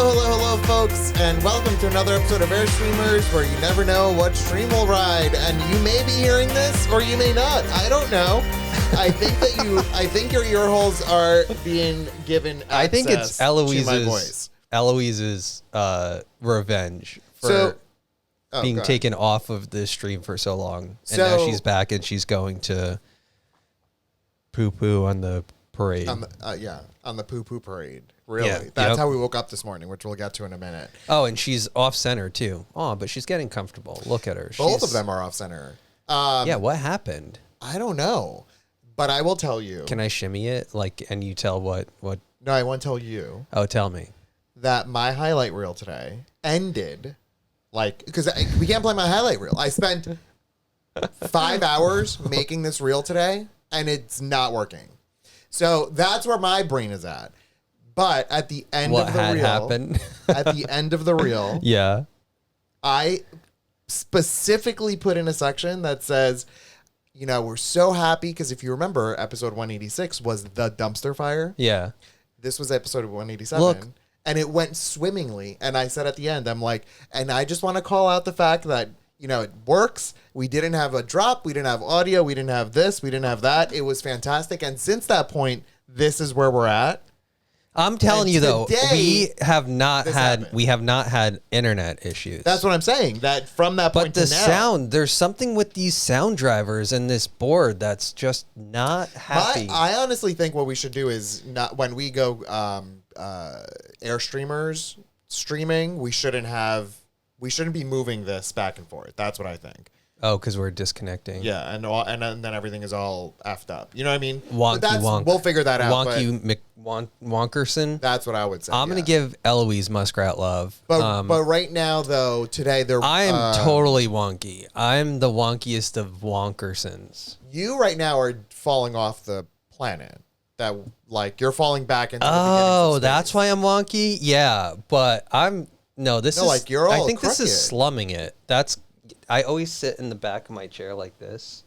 Hello, folks, and welcome to another episode of Airstreamers, where you never know what stream will ride, and you may be hearing this, or you may not. I don't know. I think your ear holes are being given access I think it's to my voice. Eloise's revenge for being taken off of this stream for so long, and now she's back, and she's going to poo-poo on the parade. On the poo-poo parade. Really? Yeah, that's how we woke up this morning, which we'll get to in a minute. Oh, and she's off-center, too. Oh, but she's getting comfortable. Look at her. Both of them are off-center. Yeah, what happened? I don't know, but I will tell you. Can I shimmy it? And you tell what? No, I want to tell you. Oh, tell me. That my highlight reel today ended, because we can't play my highlight reel. I spent 5 hours making this reel today, and it's not working. So that's where my brain is at. But at the end of the reel, happened? At the end of the reel, yeah, I specifically put in a section that says, we're so happy because if you remember, episode 186 was the dumpster fire. Yeah, this was episode 187. Look. And it went swimmingly. And I said at the end, I'm like, and I just want to call out the fact that, it works. We didn't have a drop. We didn't have audio. We didn't have this. We didn't have that. It was fantastic. And since that point, this is where we're at. I'm telling you though, we have not had internet issues. That's what I'm saying. That from that point to now. But the sound, there's something with these sound drivers and this board that's just not happy. I honestly think what we should do is not when we go Airstreamers streaming, we shouldn't be moving this back and forth. That's what I think. Oh, because we're disconnecting. Yeah, and then everything is all effed up. You know what I mean? Wonk. We'll figure that out. Wonkerson. That's what I would say. I'm gonna give Eloise Muskrat love. But right now, though, today I am totally wonky. I'm the wonkiest of Wonkersons. You right now are falling off the planet. That you're falling back into. Oh, that's why I'm wonky. Yeah, but you're all I think crooked. This is slumming it. I always sit in the back of my chair like this.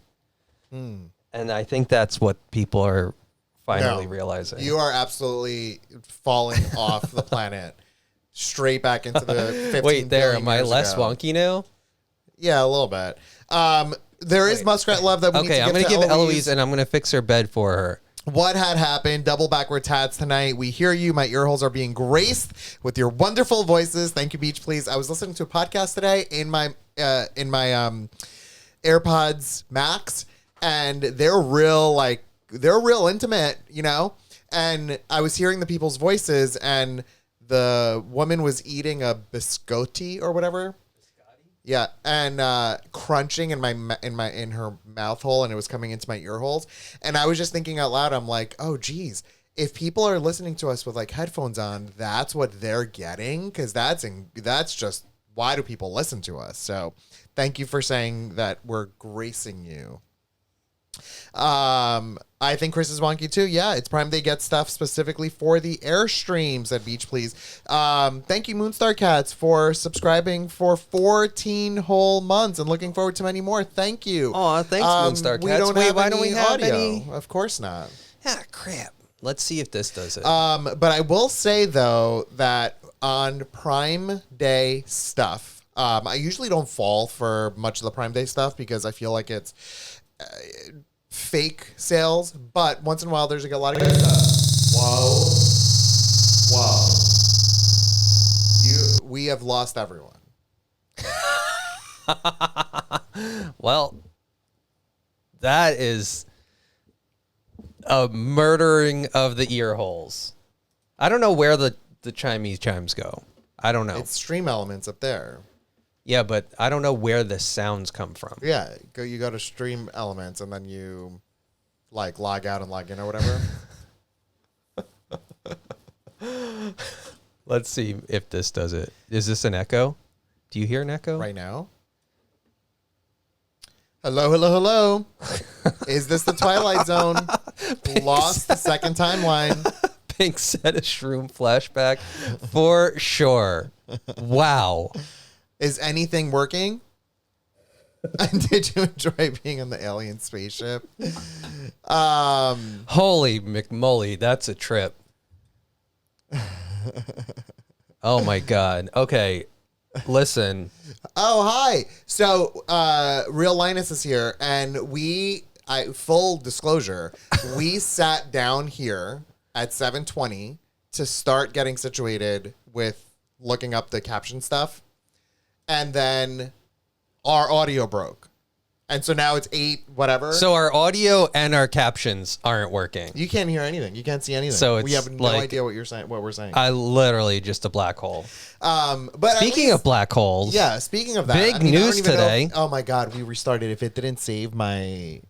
And I think that's what people are finally realizing. You are absolutely falling off the planet straight back into the 15 Wait, there. billion Am I years less ago. wonky now? Yeah, a little bit. There is Muskrat love that we need to I'm going to give Eloise, Eloise, and I'm going to fix her bed for her. What had happened? Double backwards hats tonight. We hear you. My ear holes are being graced with your wonderful voices. Thank you, Beach Please. I was listening to a podcast today in my AirPods Max, and they're real intimate, And I was hearing the people's voices, and the woman was eating a biscotti or whatever. Yeah, and crunching in her mouth hole, and it was coming into my ear holes. And I was just thinking out loud, I'm like, oh geez, if people are listening to us with headphones on, that's what they're getting, because that's just, why do people listen to us? So thank you for saying that we're gracing you. I think Chris is wonky too. Yeah, it's Prime Day Get stuff specifically for the Airstreams at Beach Please. Thank you, Moonstar Cats, for subscribing for 14 whole months and looking forward to many more. Thank you. Oh, thanks, Moonstar Cats. Why don't we have audio? Of course not. Ah, crap. Let's see if this does it. But I will say though that on Prime Day stuff, I usually don't fall for much of the Prime Day stuff because I feel like it's fake sales, but once in a while there's a lot of good stuff. Whoa. We have lost everyone. Well, that is a murdering of the ear holes. I don't know where the Chinese chimes go. I don't know. It's Stream Elements up there. Yeah, but I don't know where the sounds come from. Yeah, you go to Stream Elements and then you log out and log in or whatever. Let's see if this does it. Is this an echo? Do you hear an echo? Right now? Hello. Is this the Twilight Zone? Lost the second timeline. Pink said a shroom flashback for sure. Wow. Is anything working? Did you enjoy being on the alien spaceship? Holy McMully, that's a trip. Oh my God. Okay. Listen. Oh, hi. So, Real Linus is here, and full disclosure, we sat down here at 7:20 to start getting situated with looking up the caption stuff, and then our audio broke. And so now it's 8 whatever. So our audio and our captions aren't working. You can't hear anything. You can't see anything. So we it's have no like- idea what you're saying. What we're saying. I literally just a black hole. But Speaking of black holes. yeah, speaking of that, Big I don't news even know today. oh my God, we restarted. If it didn't save my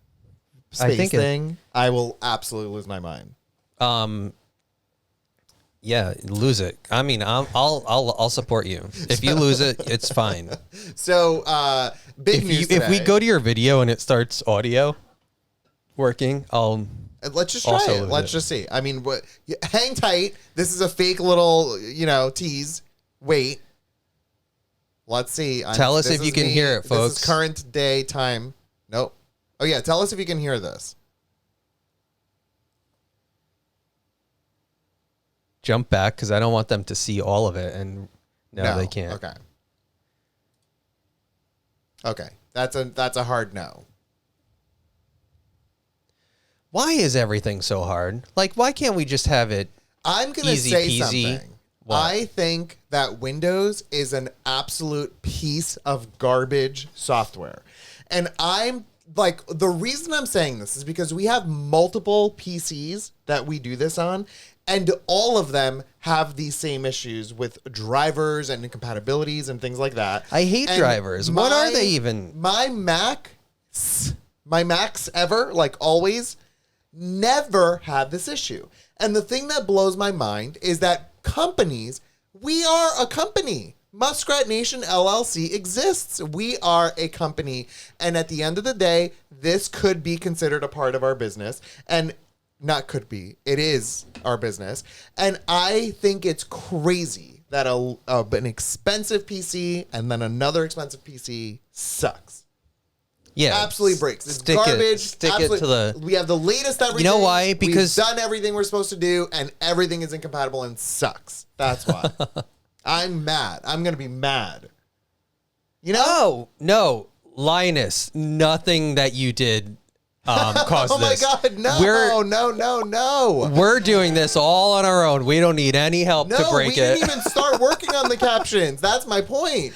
space think thing, I will absolutely lose my mind. Yeah, lose it. I mean, I'll support you. If you lose it, it's fine. So, big news If we today. go to your video and it starts audio working, I'll Let's just try also it. lose Let's it. just see. I mean, hang tight. This is a fake little, tease. Wait. Let's see. Tell us This if you is can hear it, This folks. is current day time. Nope. Oh yeah, tell us if you can hear this. jump back because I don't want them to see all of it. And no, they can't. Okay. Okay. That's a hard no. Why is everything so hard? Like, why can't we just have it? I'm going to Easy say peasy. something. What? I think that Windows is an absolute piece of garbage software. And I'm like, the reason I'm saying this is because we have multiple PCs that we do this on, and all of them have these same issues with drivers and incompatibilities and things like that. I hate And drivers. What are they even? My Macs ever, like always, never had this issue. And the thing that blows my mind is that companies, we are a company. Muskrat Nation LLC exists. We are a company. And at the end of the day, this could be considered a part of our business. And not could be, it is our business. And I think it's crazy that an expensive PC and then another expensive PC sucks. Yeah, Absolutely breaks. It's stick garbage. Stick it to the. We have the latest everything. You know why? Because- we've done everything we're supposed to do, and everything is incompatible and sucks. That's why. I'm mad. I'm gonna be mad. You know? No, Linus. Nothing that you did caused Oh my this. God! No! No! We're doing this all on our own. We don't need any help to No, break we it. didn't even start working on the captions. That's my point.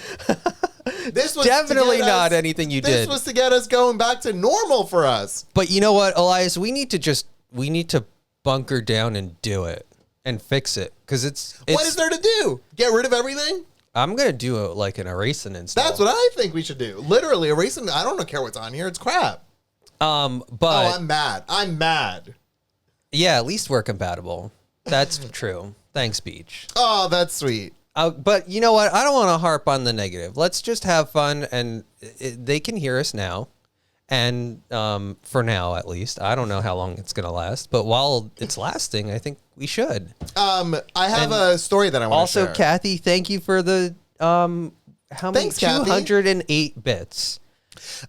This was to Definitely get not us- anything you This did. was to get us going back to normal for us. But you know what, Elias? We need to bunker down and do it and fix it because it's. What is there to do? Get rid of everything? I'm gonna do it like an erasing install. That's what I think we should do. Literally erasing. I don't care what's on here. It's crap. But Oh, I'm mad. I'm mad. yeah, at least we're compatible. That's true. Thanks, Beach. Oh, that's sweet. But you know what? I don't want to harp on the negative. Let's just have fun, and they can hear us now. And for now, at least, I don't know how long it's gonna last. But while it's lasting, I think we should. I have And a story that I want to Also, share. Kathy, thank you for the how many? Thanks, Kathy. 208 bits.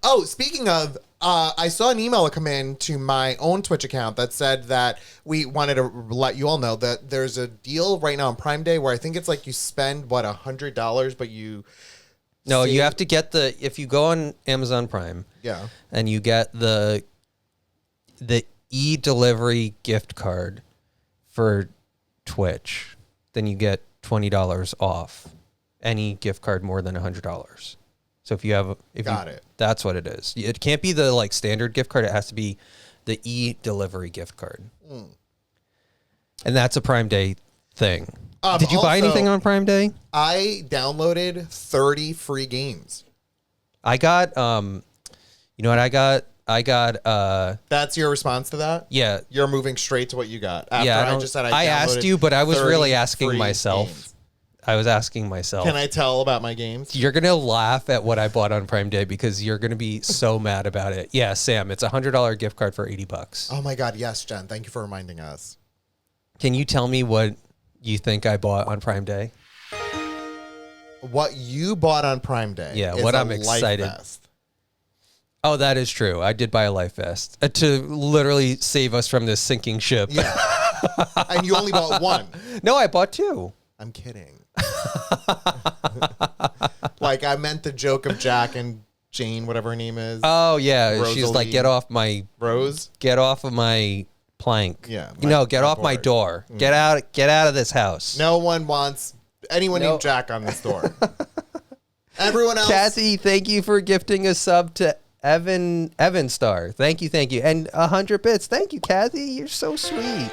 Oh, speaking of, I saw an email come in to my own Twitch account that said that we wanted to let you all know that there's a deal right now on Prime Day where I think it's like you spend, what, $100, but you... No, save- you have to get if you go on Amazon Prime, Yeah. and you get the e-delivery gift card for Twitch, then you get $20 off any gift card more than $100. So if you have, Got it. That's what it is. It can't be the like standard gift card. It has to be the e-delivery gift card, and that's a Prime Day thing. Did you buy also- anything on Prime Day? I downloaded 30 free games. I got, you know what I got? I got, That's your response to that? yeah, You're moving straight to what you got. After yeah. I just said I asked downloaded you, but I was 30 really asking free myself. games. I was asking myself. Can I tell about my games? You're gonna laugh at what I bought on Prime Day because you're gonna be so mad about it. Yeah, Sam, it's $100 gift card for $80. Oh my God, yes, Jen. Thank you for reminding us. Can you tell me what you think I bought on Prime Day? What you bought on Prime Day. Yeah, is what a I'm Life excited. Vest. Oh, that is true. I did buy a life vest to literally save us from this sinking ship. Yeah. And you only bought one. No, I bought two. I'm kidding. Like, I meant the joke of Jack and Jane, whatever her name is. Oh yeah, she's like, Rosalie. get off my Rose. get off of my plank. Yeah, Get my off my board. door. Get out of this house. No one wants anyone No. named Jack on this door. Everyone else. Kathy, thank you for gifting a sub to Evan Star. Thank you, and 100 bits. Thank you, Kathy. You're so sweet.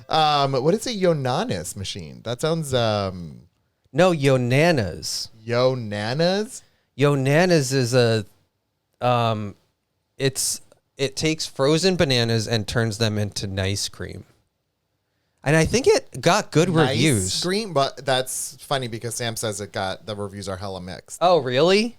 What is a Yonanas machine? That sounds No, Yonanas. Yonanas. Yonanas is a it takes frozen bananas and turns them into nice cream. And I think it got good reviews. Green, but that's funny because Sam says the reviews are hella mixed. Oh, really?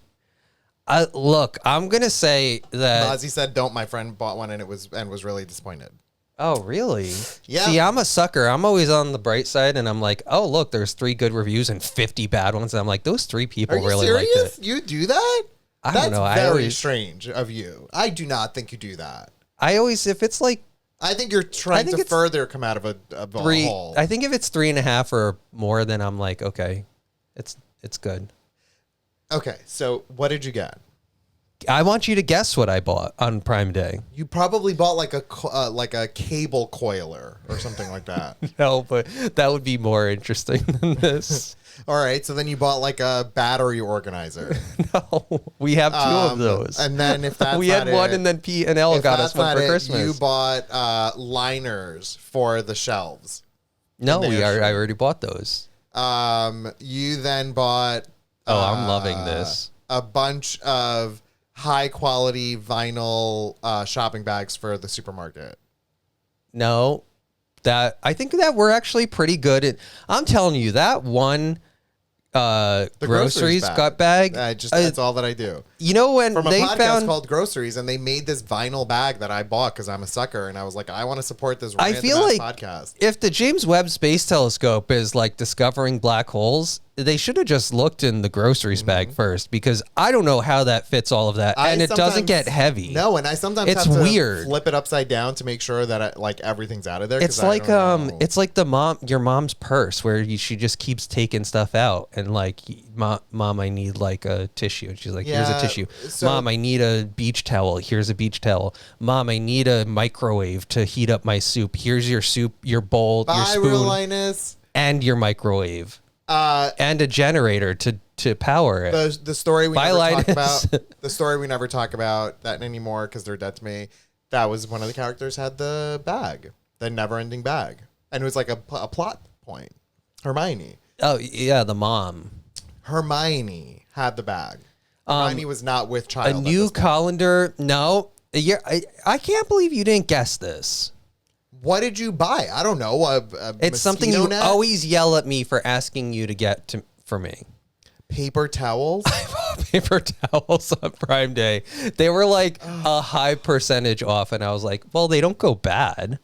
Look, I'm gonna say that. Ozzy said, "Don't." My friend bought one and was really disappointed. Oh, really? Yeah. See, I'm a sucker. I'm always on the bright side, and I'm like, oh, look, there's 3 good reviews and 50 bad ones. And I'm like, those 3 people Are you really liked serious? it. You do that? I That's don't know. I very always, strange of you. I do not think you do that. if it's like I think you're trying think to it's further come out of a 3, hole. I think if it's 3.5 or more, then I'm like, okay, it's good. Okay, so what did you get? I want you to guess what I bought on Prime Day. You probably bought like a cable coiler or something like that. No, but that would be more interesting than this. All right, so then you bought like a battery organizer. No, we have 2 of those. And then if that's we had not one, it, and then P and L if got that's us one not for it, Christmas. you bought liners for the shelves. No, in there. I already bought those. You then bought. Oh, I'm loving this. A bunch of high quality vinyl shopping bags for the supermarket. No, I think that we're actually pretty good at. I'm telling you, that one groceries bag. That's all that I do. You know, when From a they podcast found, called Groceries, and they made this vinyl bag that I bought because I'm a sucker, and I was like, I want to support this I random feel ass like podcast. if the James Webb Space Telescope is like discovering black holes, they should have just looked in the groceries bag first, because I don't know how that fits all of that, and it doesn't get heavy. No, and I sometimes It's have to weird. flip it upside down to make sure that like everything's out of there. 'cause It's I like don't know. it's like your mom's purse where she just keeps taking stuff out, and like, mom, I need like a tissue, and she's like, here's a Yeah, tissue. so- Mom, I need a beach towel. Here's a beach towel. Mom, I need a microwave to heat up my soup. Here's your soup, your bowl, your Bye, spoon, Real Linus. and your microwave, Uh, and a generator to power it. the story we Bye, never talk Linus. about. The story we never talk about that anymore because they're dead to me. That was one of the characters had the bag, the never-ending bag, and it was like a plot point. Hermione. Oh yeah, the mom. Hermione had the bag. Hermione was not with A child. new colander. No, I can't believe you didn't guess this. What did you buy? I don't know. It's something you always yell at me for asking you to get for me. Paper towels. Paper towels on Prime Day. They were like a high percentage off, and I was like, well, they don't go bad.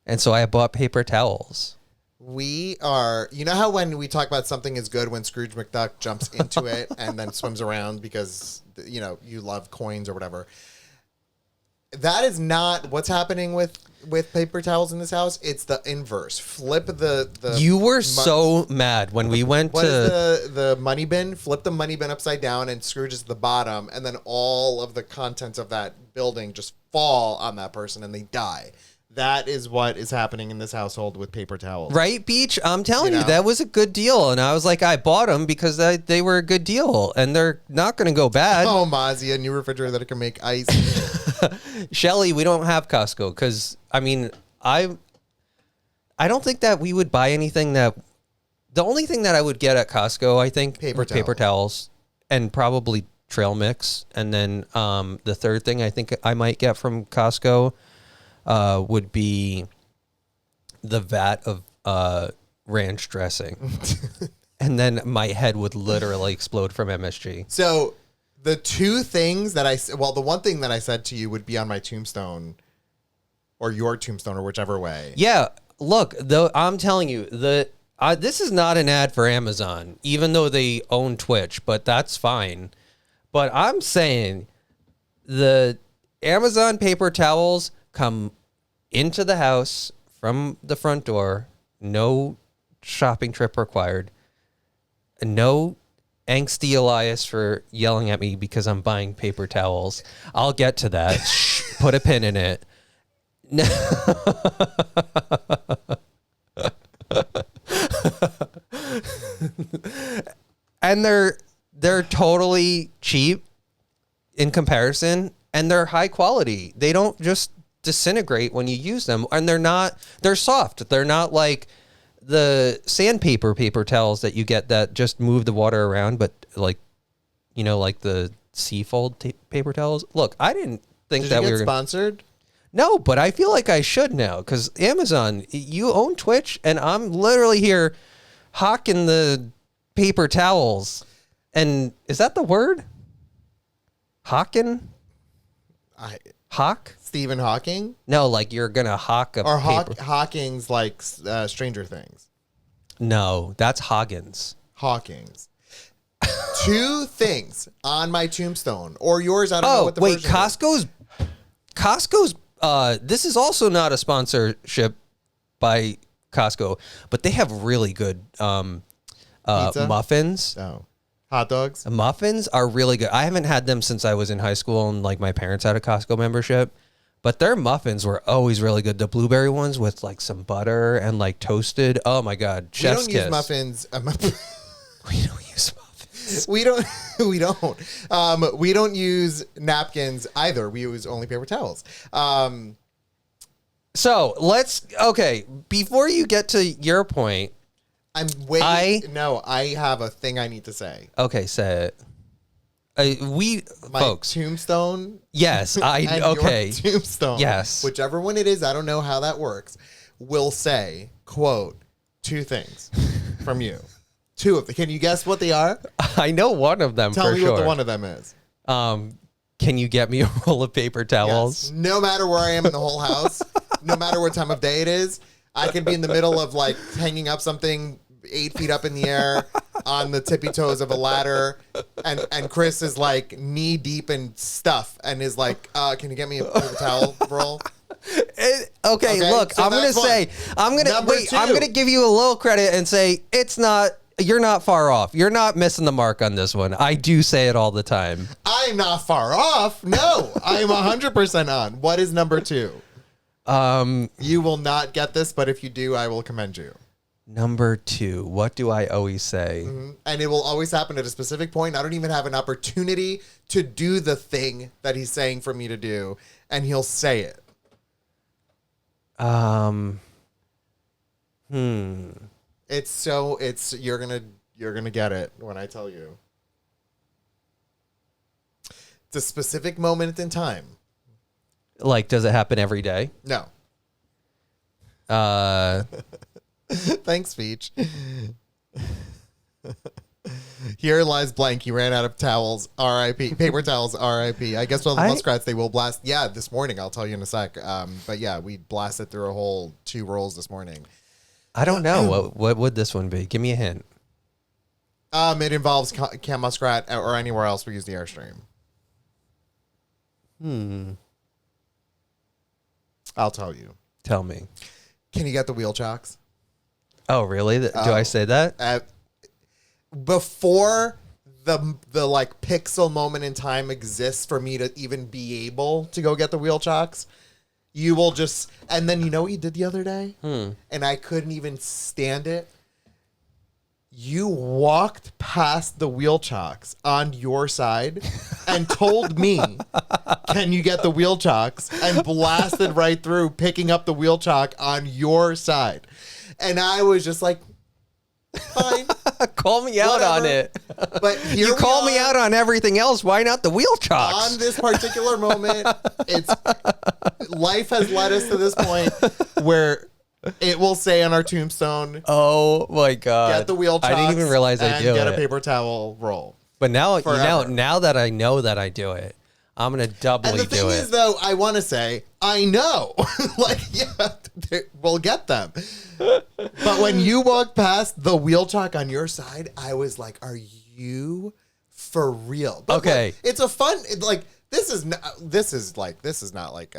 And so I bought paper towels. We are, you know how when we talk about something is good when Scrooge McDuck jumps into it and then swims around because, you know, you love coins or whatever. That is not what's happening with paper towels in this house. It's the inverse. Flip the You were so mad when we went what to. is the money bin? Flip the money bin upside down and Scrooge is the bottom, and then all of the contents of that building just fall on that person and they die. That is what is happening in this household with paper towels. Right, Beach? I'm telling you, know? that was a good deal. And I was like, I bought them because they were a good deal, and they're not going to go bad. Oh, Mozzie, a new refrigerator that can make ice. Shelly, we don't have Costco because, I mean, I don't think that we would buy anything that. The only thing that I would get at Costco, I think, Paper paper towels, and probably trail mix. And then the third thing I think I might get from Costco would be the vat of ranch dressing. And then my head would literally explode from MSG. So the two things that the one thing that I said to you would be on my tombstone or your tombstone or whichever way. Yeah, look, though, I'm telling you, this is not an ad for Amazon, even though they own Twitch, but that's fine. But I'm saying the Amazon paper towels come into the house from the front door, no shopping trip required. No angsty Elias for yelling at me because I'm buying paper towels. I'll get to that. Put a pin in it. And they're totally cheap in comparison, and they're high quality. They don't just disintegrate when you use them, and they're soft. They're not like the sandpaper paper towels that you get that just move the water around, but like, you know, like the Seafold paper towels. Look, I didn't think Did that you we get were sponsored? No, but I feel like I should now because Amazon, you own Twitch, and I'm literally here hawking the paper towels. And is that the word? Hawking? Hawk? Stephen Hawking? No, like you're gonna hawk a Or paper. Hawking's like Stranger Things. No, that's Hoggins. Hawking's. 2 things on my tombstone or yours. I don't know Oh what the wait, version is. Costco's. This is also not a sponsorship by Costco, but they have really good Pizza? muffins. Oh, hot dogs. Muffins are really good. I haven't had them since I was in high school and like my parents had a Costco membership, but their muffins were always really good. The blueberry ones with like some butter and like toasted. Oh my God. We Chef's don't kiss. use muffins. We don't use muffins. we don't. We don't use napkins either. We use only paper towels. So okay. Before you get to your point, No, I have a thing I need to say. okay, say it. My Folks. tombstone. Yes, And okay. Your tombstone. Yes. Whichever one it is, I don't know how that works. Will say, quote, 2 things from you. 2 of them. Can you guess what they are? I know one of them Tell for me sure. what the one of them is. Can you get me a roll of paper towels? Yes. No matter where I am in the whole house, no matter what time of day it is, I can be in the middle of like hanging up something 8 feet up in the air on the tippy toes of a ladder, and Chris is like knee deep in stuff and is like, can you get me a paper towel roll? Okay, look, so I'm gonna that's one. say, I'm Number 2. gonna give you a little credit and say you're not far off. You're not missing the mark on this one. I do say it all the time. I'm not far off. No, I'm 100% on. What is number 2? You will not get this, but if you do, I will commend you. Number 2, what do I always say? And it will always happen at a specific point. I don't even have an opportunity to do the thing that he's saying for me to do, and he'll say it. You're gonna get it when I tell you. It's a specific moment in time. Like, does it happen every day? No. Thanks, speech. Here lies blank. He ran out of towels. R.I.P. Paper towels. R.I.P. I guess the muskrats, they will blast. Yeah, this morning. I'll tell you in a sec. But yeah, we blasted through a whole 2 rolls this morning. I don't know. What would this one be? Give me a hint. It involves Cam Muskrat or anywhere else we use the Airstream. I'll tell you. Tell me. Can you get the wheel chocks? Oh, really? Do I say that? Before the like pixel moment in time exists for me to even be able to go get the wheel chocks, you will just, and then you know what you did the other day? And I couldn't even stand it. You walked past the wheel chocks on your side and told me, can you get the wheel chocks? And blasted right through, picking up the wheel chock on your side. And I was just like, fine. Call me out on it. But here You call me out on everything else. Why not the wheel chocks? on this particular moment. Life has led us to this point where it will say on our tombstone, Oh my God. get the wheel chocks I didn't even realize I and do get it. a paper towel roll. But now Forever. now that I know that I do it, I'm gonna doubly And the thing do is, it. though, I want to say, I know. Like, yeah, we'll get them. But when you walked past the wheel chalk on your side, I was like, are you for real? But Okay. look, it's a fun, this is not like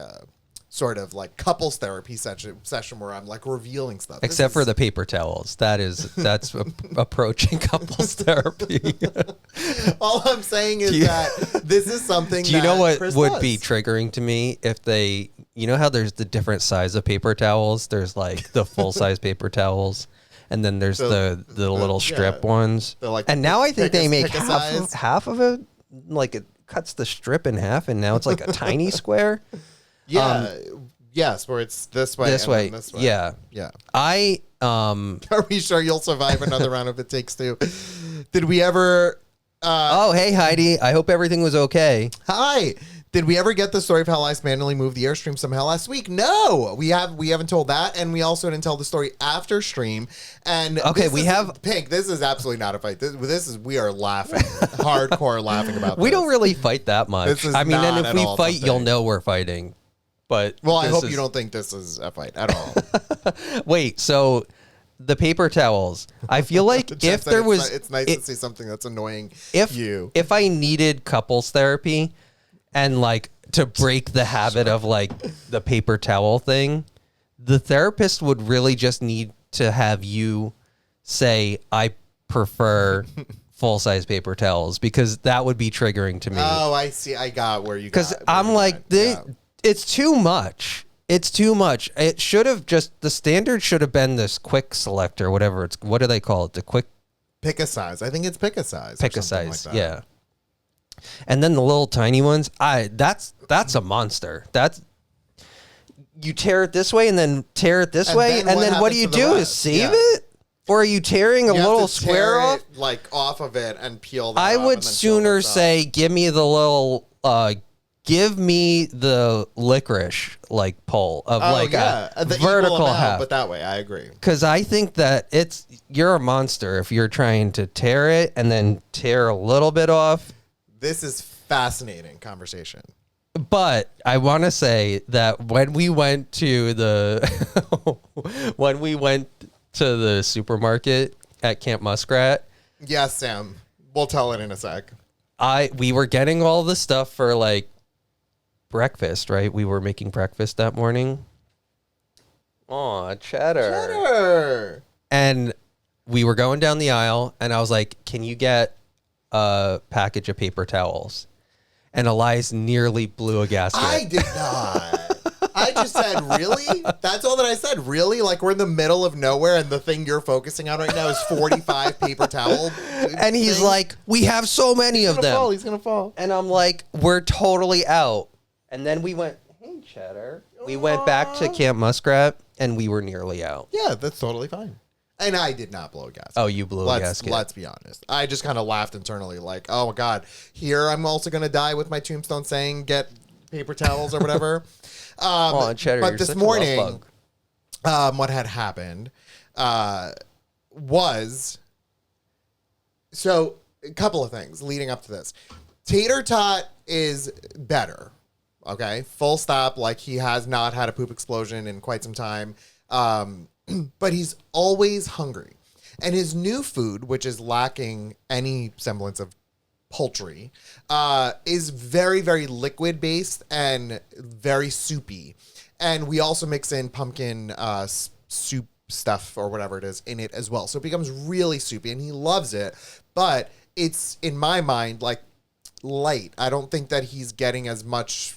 sort of like couples therapy session where I'm like revealing stuff. Except for the paper towels. That's approaching couples therapy. All I'm saying is that this is something. Do you know what Chris would does. be triggering to me if they, you know how there's the different size of paper towels? There's like the full size paper towels, and then there's the little strip ones. Like and now I think they make size. half of it, like it cuts the strip in half, and now it's like a tiny square. Yeah. Yes, where it's this way. This and way. then this way. Yeah. Yeah. Are we sure you'll survive another round if it takes two? Did we ever? Oh, hey Heidi. I hope everything was okay. Hi. Did we ever get the story of how Elias manually moved the Airstream somehow last week? No, we haven't told that, and we also didn't tell the story after stream. And okay, we have Pink. This is absolutely not a fight. This is we are laughing, hardcore laughing about. We this. don't really fight that much. This is I mean, not and if at we all fight, something. you'll know we're fighting. But Well, I this hope is- you don't think this is a fight at all. Wait, so the paper towels. I feel like if Jeff said there was, it's nice to see something that's annoying. if I needed couples therapy, and like to break the habit of like the paper towel thing, the therapist would really just need to have you say, "I prefer full size paper towels," because that would be triggering to me. Oh, I see. I got where you. Because Where I'm you like, went. Yeah. it's too much. It's too much. It should have the standard should have been this quick select or whatever it's, what do they call it? The quick Pick a size. I think it's pick a size. pick or a something size. like that. Yeah. And then the little tiny ones, that's a monster. That's, you tear it this way and then tear it this And way, then and what then what do happens you to the do? Is rest? save Yeah. it? Or are you tearing a You have little to square tear off? it, like off of it and peel that I off would and then peel sooner this off. say, give me the little, give me the licorice like pole of like the a equal vertical amount, half. but that way I agree. Because I think that you're a monster if you're trying to tear it and then tear a little bit off. This is fascinating conversation. But I want to say that when we went to the supermarket at Camp Muskrat, Yes, Sam. We'll tell it in a sec. we were getting all the stuff for like breakfast, right? We were making breakfast that morning. Aw, cheddar. Better. And we were going down the aisle, and I was like, can you get a package of paper towels? And Elias nearly blew a gasket. I did not. I just said, really? That's all that I said. Really? Like we're in the middle of nowhere, and the thing you're focusing on right now is 45 paper towel. And he's things? like, we have so many of them. He's gonna fall. And I'm like, we're totally out. And then we went, hey, Cheddar. We went back to Camp Muskrat, and we were nearly out. Yeah, that's totally fine. And I did not blow a gasket. Oh, you blew a gasket. Let's be honest. I just kind of laughed internally, like, oh my god, here I'm also gonna die with my tombstone saying get paper towels or whatever. Cheddar, but you're this such a love morning, bug. what had happened was so a couple of things leading up to this. Tater Tot is better. Okay, full stop. Like he has not had a poop explosion in quite some time. But he's always hungry. And his new food, which is lacking any semblance of poultry, is very, very liquid based and very soupy. And we also mix in pumpkin soup stuff or whatever it is in it as well. So it becomes really soupy and he loves it. But it's, in my mind, like light. I don't think that he's getting as much.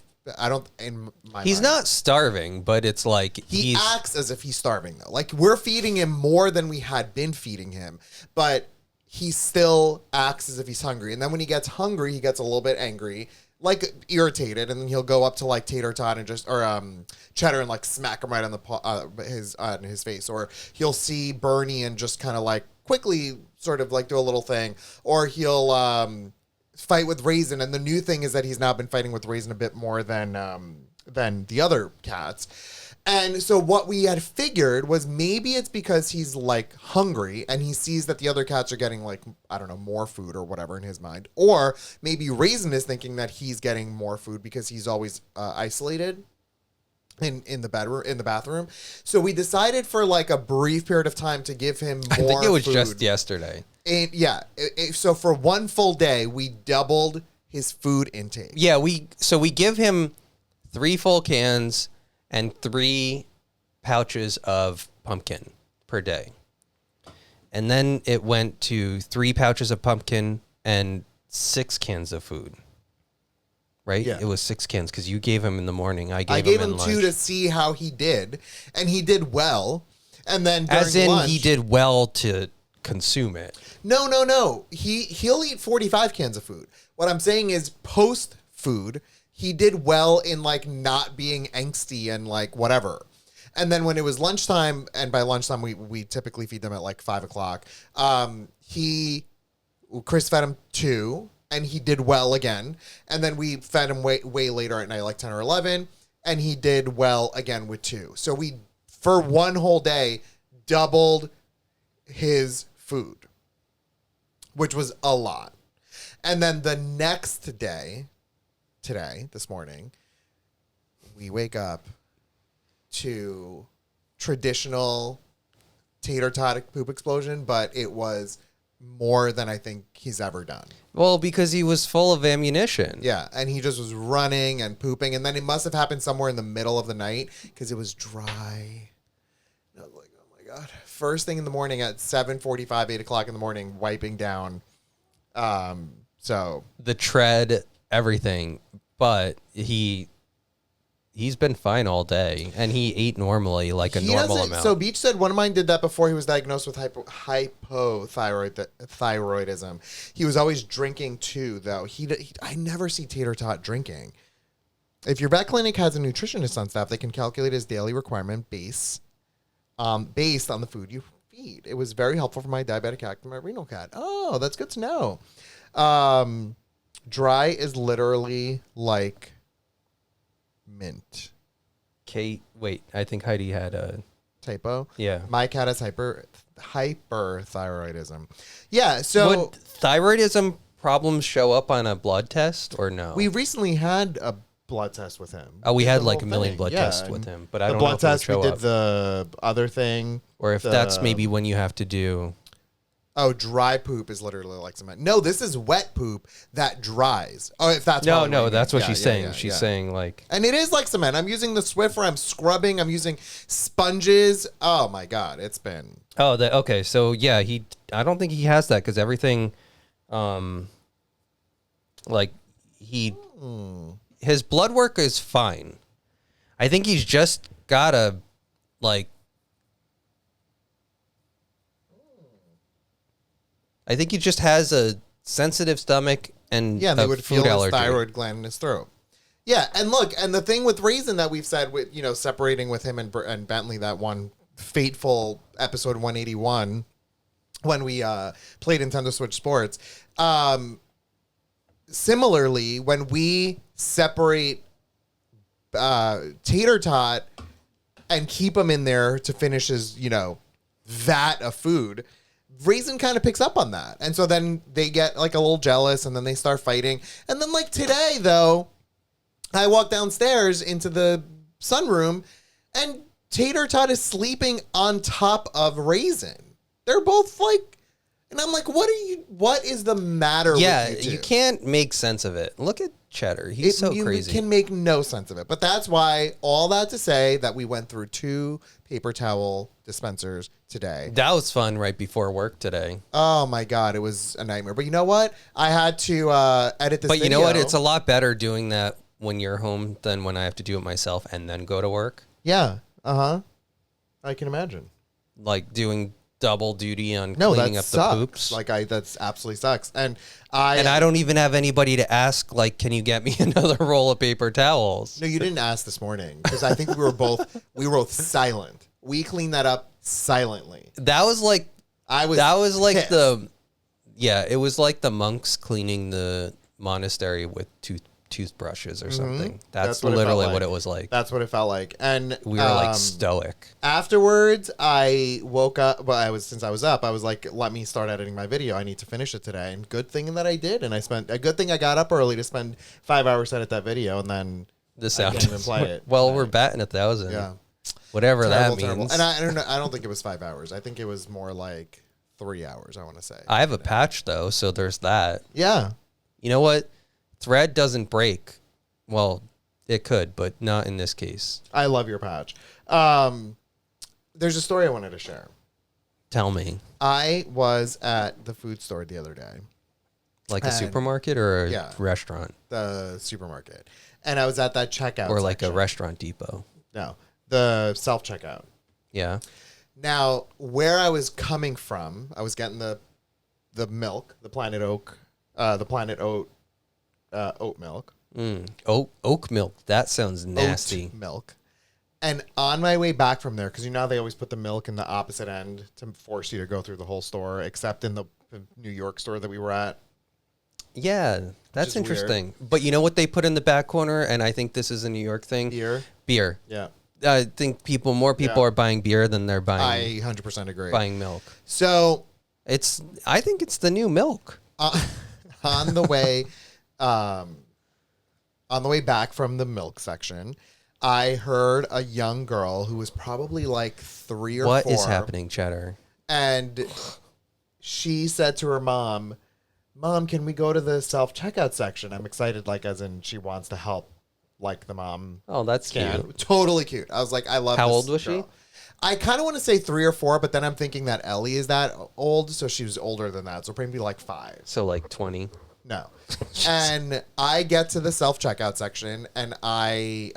He's not starving, but it's like he acts as if he's starving though. Like we're feeding him more than we had been feeding him, but he still acts as if he's hungry. And then when he gets hungry, he gets a little bit angry, like irritated, and then he'll go up to like Tater Tot and just Cheddar and like smack him right on the his face, or he'll see Bernie and just kind of like quickly sort of like do a little thing, or he'll fight with Raisin. And the new thing is that he's now been fighting with Raisin a bit more than the other cats. And so what we had figured was maybe it's because he's like hungry and he sees that the other cats are getting like, I don't know, more food or whatever in his mind. Or maybe Raisin is thinking that he's getting more food because he's always isolated in the bathroom. So we decided for like a brief period of time to give him more I think it was food. just yesterday. And so for one full day, we doubled his food intake. Yeah, we give him 3 full cans and 3 pouches of pumpkin per day. And then it went to 3 pouches of pumpkin and 6 cans of food. Right? Yeah. It was 6 cans because you gave him in the morning. I gave him him 2 to see how he did, and he did well. And then during as in lunch, he did well to consume it. No. He'll eat 45 cans of food. What I'm saying is post food, he did well in like not being angsty and like whatever. And then when it was lunchtime, and by lunchtime we typically feed them at like 5 o'clock. Chris fed him 2, and he did well again. And then we fed him way later at night, like 10 or 11, and he did well again with 2. So we, for one whole day, doubled his food, which was a lot. And then the next day, this morning, we wake up to traditional tater tot poop explosion, but it was more than I think he's ever done. Well, because he was full of ammunition. Yeah, and he just was running and pooping, and then it must have happened somewhere in the middle of the night because it was dry. And I was like, oh my God. First thing in the morning at 7:45, 8 o'clock in the morning, wiping down. So The tread, everything. But he's been fine all day, and he ate normally, like a normal amount. So Beach said one of mine did that before he was diagnosed with hypothyroidism. He was always drinking too, though. I never see Tater Tot drinking. If your vet clinic has a nutritionist on staff, they can calculate his daily requirement based on the food you feed. It was very helpful for my diabetic cat and my renal cat. Oh, that's good to know. Dry is literally like mint. Kate, wait, I think Heidi had a Typo. Yeah. My cat has hyperthyroidism. Yeah. So would thyroidism problems show up on a blood test or no? we recently had a blood test with him. Oh, we Did had the like whole a million thing. blood Yeah, tests with and him, but I the don't know blood if it would test. We show did up. the other thing, Or if that's maybe when you have to do. Oh, dry poop is literally like cement. No, this is wet poop that dries. Oh, if that's No, probably no, you that's mean. what Yeah, she's yeah, saying. yeah, She's yeah. saying like. And it is like cement. I'm using the Swiffer. I'm scrubbing. I'm using sponges. Oh my God, it's been. Oh, okay. So yeah, I don't think he has that because everything, like his blood work is fine. I think he's just gotta like. I think he just has a sensitive stomach and Yeah, and they a would food feel his allergy. thyroid gland in his throat. Yeah, and look, and the thing with Raisin that we've said with, separating with him and Bentley, that one fateful episode 181 when we played Nintendo Switch Sports. Similarly, when we separate Tater Tot and keep him in there to finish his, vat of food, Raisin kind of picks up on that. And so then they get like a little jealous and then they start fighting. And then like today, though, I walk downstairs into the sunroom and Tater Tot is sleeping on top of Raisin. They're both like, and I'm like, what is the matter Yeah, with you two? you can't make sense of it. Look at Cheddar. He's so crazy. You can make no sense of it. But that's why, all that to say that we went through 2 paper towel dispensers today. That was fun right before work today. Oh my God, it was a nightmare. But you know what? I had to edit this But video. you know what? It's a lot better doing that when you're home than when I have to do it myself and then go to work. Yeah. Uh-huh. I can imagine. Like doing double duty on No, cleaning that up sucks. the poops. That's absolutely sucks. And I don't even have anybody to ask, like, can you get me another roll of paper towels? No, you didn't ask this morning because I think we were both silent. We cleaned that up silently. That was like It was like it was like the monks cleaning the monastery with toothbrushes or something. That's what it felt literally like. what it was like. That's what it felt like. And We were like stoic. afterwards, I woke up. Well, since I was up, I was like, let me start editing my video. I need to finish it today. And good thing that I did. And a good thing I got up early to spend 5 hours to edit that video. And then The I sound. can't even play it. Well, we're batting 1,000. Yeah. Whatever Terrible, that means. terrible. And I don't know. I don't think it was 5 hours. I think it was more like 3 hours, I want to say. I have a patch though, so there's that. Yeah. You know what? Thread doesn't break. Well, It could, but not in this case. I love your patch. There's a story I wanted to share. Tell me. I was at the food store the other day. Like a And- supermarket or a Yeah. restaurant? The supermarket. And I was at that checkout Or like a section. restaurant depot? No, the self-checkout. Yeah. Now, where I was coming from, I was getting the milk, the Planet Oat milk. Oak milk. That sounds nasty. Oat milk. And on my way back from there, because you know how they always put the milk in the opposite end to force you to go through the whole store, except in the New York store that we were at. Yeah, that's is interesting. But you know what they put in the back corner? And I think this is a New York thing. Beer. Yeah. I think more people Yeah. are buying beer than they're buying I 100% agree. buying milk. So I think it's the new milk. on the way back from the milk section, I heard a young girl who was probably like 3 or 4. What is happening, Cheddar? And she said to her mom, "Mom, can we go to the self-checkout section?" I'm excited, like, as in she wants to help, like, the mom Oh, that's can. cute. Totally cute. I was like, I love How this old was girl. she? I kind of want to say 3 or 4, but then I'm thinking that Ellie is that old, so she was older than that. So probably like 5. So like 20. No. And I get to the self-checkout section, and I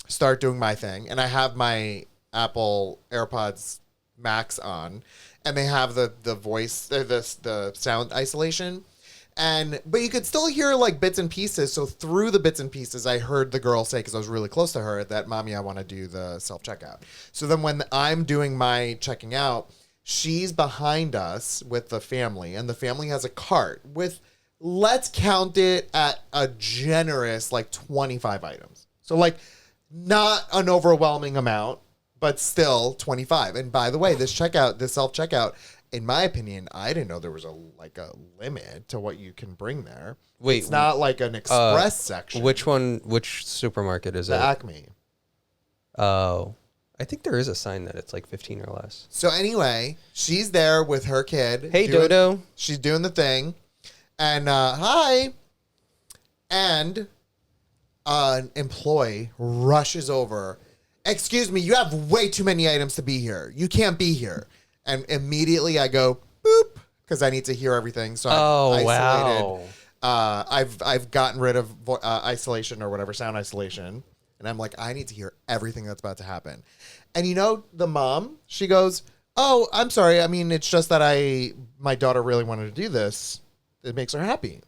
start doing my thing. And I have my Apple AirPods Max on, and they have the voice, the sound isolation. But you could still hear like bits and pieces. So through the bits and pieces, I heard the girl say, because I was really close to her, that, "Mommy, I want to do the self-checkout." So then when I'm doing my checking out, she's behind us with the family, and the family has a cart with, let's count it at a generous like 25 items. So like not an overwhelming amount, but still 25. And by the way, this self-checkout, in my opinion, I didn't know there was a limit to what you can bring there. Wait, it's not like an express section. Which one? Which supermarket is The it? Acme. Oh, I think there is a sign that it's like 15 or less. So anyway, she's there with her kid. Hey, Dodo. She's doing the thing. And hi. And an employee rushes over. "Excuse me, you have way too many items to be here. You can't be here." And immediately I go, boop, because I need to hear everything. So I'm isolated. Wow. I've gotten rid of isolation or whatever, sound isolation. And I'm like, I need to hear everything that's about to happen. And you know, the mom, she goes, "Oh, I'm sorry. I mean, it's just that my daughter really wanted to do this. It makes her happy."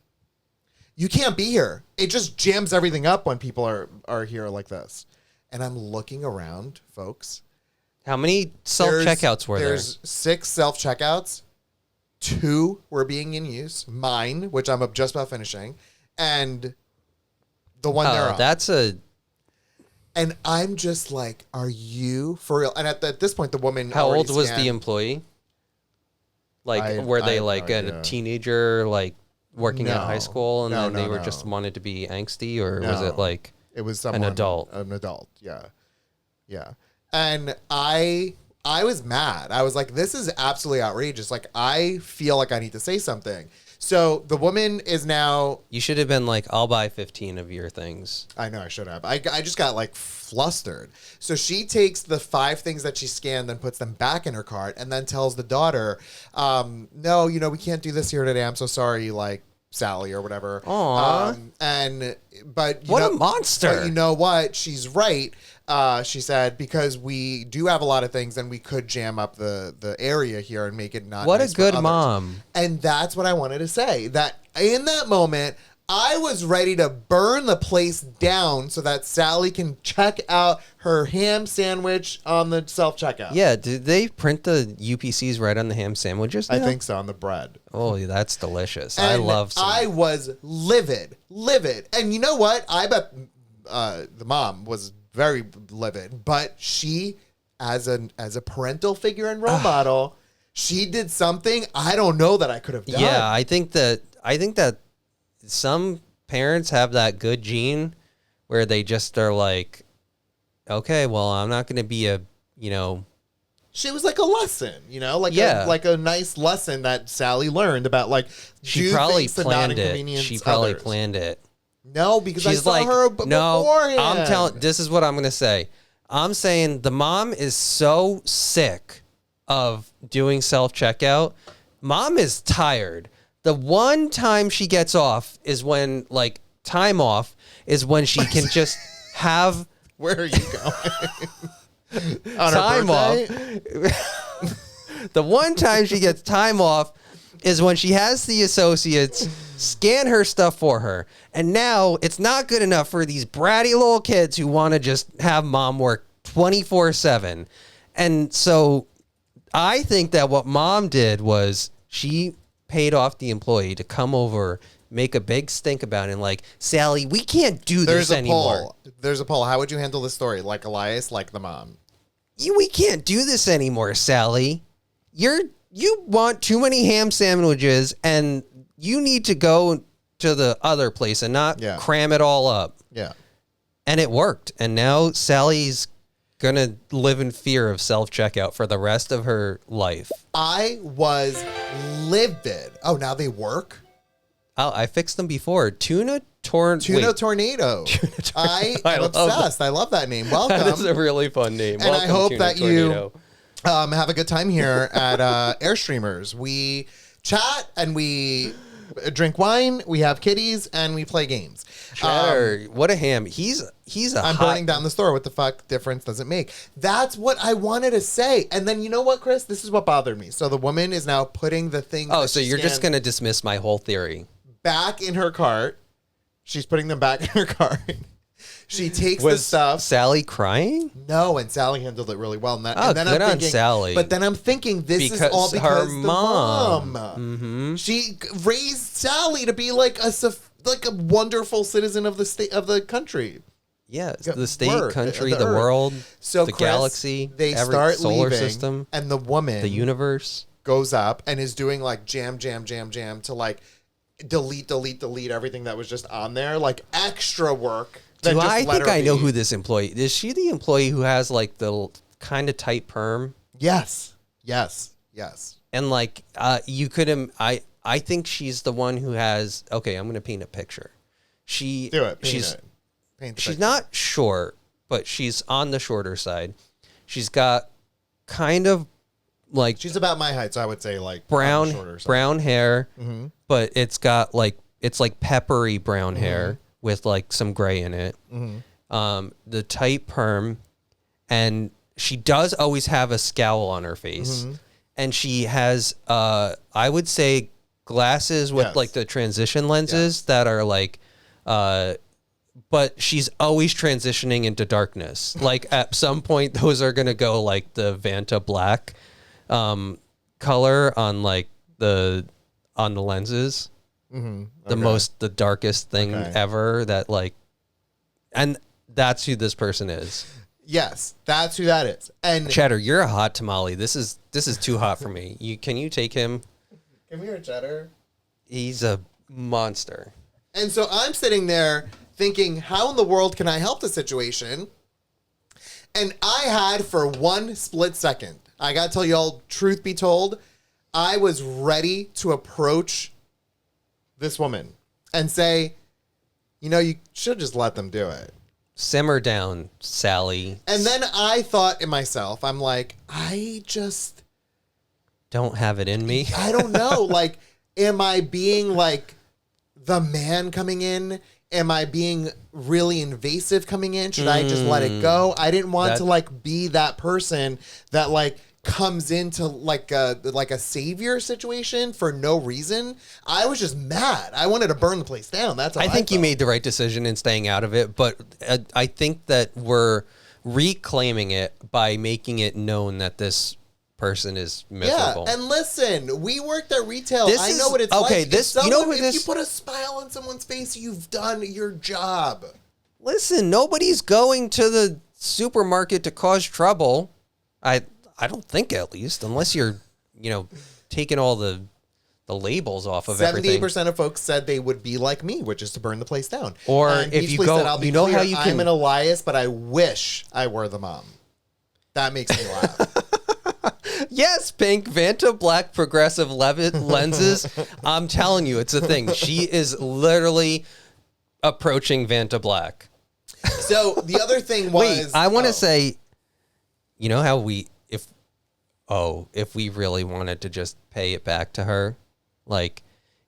You can't be here. It just jams everything up when people are here like this. And I'm looking around, folks. How many self-checkouts were there? There's 6 self-checkouts. 2 were being in use. Mine, which I'm just about finishing, and the one they're on. That's a... And I'm just like, are you for real? And at this point, the woman. How already old was scanned. the employee? Like, I were they have no like idea. a teenager, like working at high No. school, and No, then they no, were no. just wanted to be angsty, or was No. it like It was someone, adult? An adult, yeah, yeah. And I was mad. I was like, this is absolutely outrageous. Like, I feel like I need to say something. So the woman is now. You should have been like, "I'll buy 15 of your things." I know I should have. I just got like flustered. So she takes the 5 things that she scanned and puts them back in her cart, and then tells the daughter, "No, we can't do this here today. I'm so sorry, like Sally or whatever." Aw. But What a monster. But you know what? She's right. She said, because we do have a lot of things, and we could jam up the area here and make it not. What nice a for good others. mom. And that's what I wanted to say. That in that moment, I was ready to burn the place down so that Sally can check out her ham sandwich on the self-checkout. Yeah, did they print the UPCs right on the ham sandwiches now? I think so, on the bread. Oh, that's delicious. And I love some. I was livid. And you know what? I bet the mom was very livid, but she, as a parental figure and role model, she did something I don't know that I could have done. Yeah, I think that some parents have that good gene where they just are like, okay, well, I'm not going to be a, She was like a lesson, Yeah. like a nice lesson that Sally learned about, like, she do probably things to not planned it. inconvenience She probably others. planned it. No, because I She's saw like, her no, beforehand. I'm telling, this is what I'm going to say. I'm saying the mom is so sick of doing self-checkout. Mom is tired. The one time she gets off is when, like, time off is when she can just have Where are you going? On her time birthday? off. The one time she gets time off is when she has the associates scan her stuff for her. And now it's not good enough for these bratty little kids who want to just have mom work 24/7. And so I think that what mom did was she paid off the employee to come over, make a big stink about it, and like, Sally, we can't do There's this a anymore. poll. There's a poll. How would you handle this story? Like Elias, like the mom? We can't do this anymore, Sally. You want too many ham sandwiches, and you need to go to the other place and not cram it all up. Yeah. And it worked. And now Sally's gonna live in fear of self-checkout for the rest of her life. I was livid. Oh, now they work? Oh, I fixed them before. Tuna Tornado. I am obsessed. I love that name. Welcome. That is a really fun name. And I hope that Tornado. you have a good time here at Airstreamers. We chat and we drink wine, we have kitties, and we play games. Cheddar, what a ham. He's a I'm burning down the store. What the fuck difference does it make? That's what I wanted to say. And then you know what, Chris? This is what bothered me. So the woman is now putting the thing. Oh, so you're just going to dismiss my whole theory. Back in her cart. She's putting them back in her cart. She takes the Was stuff. Sally crying? No, and Sally handled it really well. And Oh, then good I'm on thinking, Sally. But then I'm thinking this is Because all because her the mom. mom. She raised Sally to be like a wonderful citizen of the state of the country. Yes, the state, Word, country, the the earth. world, So the Chris, galaxy, they every start solar leaving, system, and the woman, the universe, goes up and is doing like jam to like delete everything that was just on there, like extra work. Do I think I know who this employee is? She the employee who has like the kind of tight perm? Yes. And like you could I think she's the one who has. Okay, I'm going to paint a picture. Paint the picture. She's not short, but she's on the shorter side. She's got kind of like She's about my height, so I would say like brown shorter side. brown hair, but it's got like peppery brown hair with like some gray in it. The tight perm, and she does always have a scowl on her face, and she has I would say glasses with like the transition lenses that are like but she's always transitioning into darkness. Like at some point those are going to go like the Vanta black color on like the lenses. The darkest thing ever that like, and that's who this person is. Yes, that's who that is. And Cheddar, you're a hot tamale. This is too hot for me. Can you take him? come here, Cheddar. He's a monster. And so I'm sitting there thinking, how in the world can I help the situation? And I had for one split second, I got to tell you all, truth be told, I was ready to approach this woman and say, you know, you should just let them do it. Simmer down, Sally. And then I thought in myself, I'm like, I just don't have it in me. I don't know. Like, am I being like the man coming in? Am I being really invasive coming in? Should I just let it go? I didn't want to like be that person that like comes into like a savior situation for no reason. I was just mad. I wanted to burn the place down. That's how I think you felt. made the right decision in staying out of it, but I think that we're reclaiming it by making it known that this person is miserable. Yeah, and listen, we worked at retail. This I is- know what it's okay, like. this- If you know who if this- you put a smile on someone's face, you've done your job. Listen, nobody's going to the supermarket to cause trouble. I don't think, at least, unless you're, taking all the labels off of everything. 78% of folks said they would be like me, which is to burn the place down. Or And if Beach you Police go- said, I'll be you know clear, how you I'm can- an Elias, but I wish I were the mom. That makes me laugh. Yes, pink Vanta black progressive lenses. I'm telling you, it's a thing. She is literally approaching Vanta Black. So the other thing was, Wait, I want to say, you know how if we really wanted to just pay it back to her, like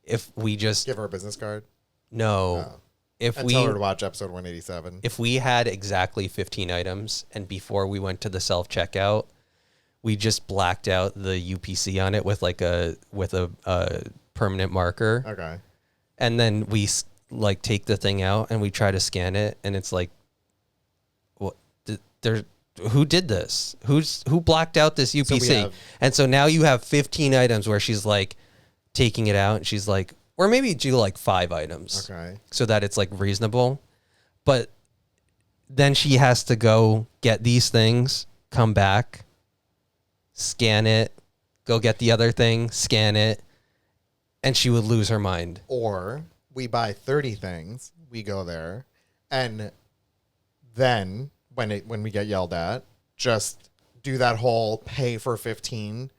if we just give her a business card. No. If And we tell her to watch episode 187. if we had exactly 15 items and before we went to the self-checkout, we just blacked out the UPC on it with a permanent marker. Okay. And then we like take the thing out and we try to scan it and it's like, what? Who did this? Who blacked out this UPC? And so now you have 15 items where she's like taking it out and she's like, or maybe do like 5 items. Okay. So that it's like reasonable. But then she has to go get these things, come back, scan it, go get the other thing, scan it, and she would lose her mind. Or we buy 30 things, we go there, and then when we get yelled at, just do that whole pay for 15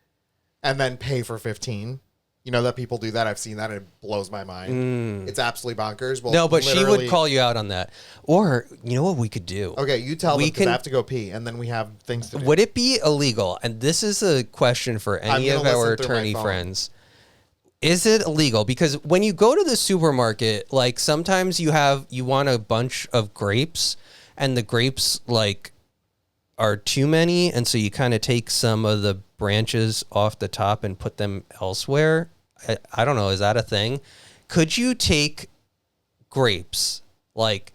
and then pay for 15. You know that people do that. I've seen that. And it blows my mind. It's absolutely bonkers. Well, No, but she would call you out on that. Or, you know what we could do? Okay, you tell them because I have to go pee, and then we have things to do. Would it be illegal? And this is a question for any of our attorney friends. Is it illegal? Because when you go to the supermarket, like sometimes you want a bunch of grapes, and the grapes like are too many, and so you kind of take some of the branches off the top and put them elsewhere. I don't know. Is that a thing? Could you take grapes, like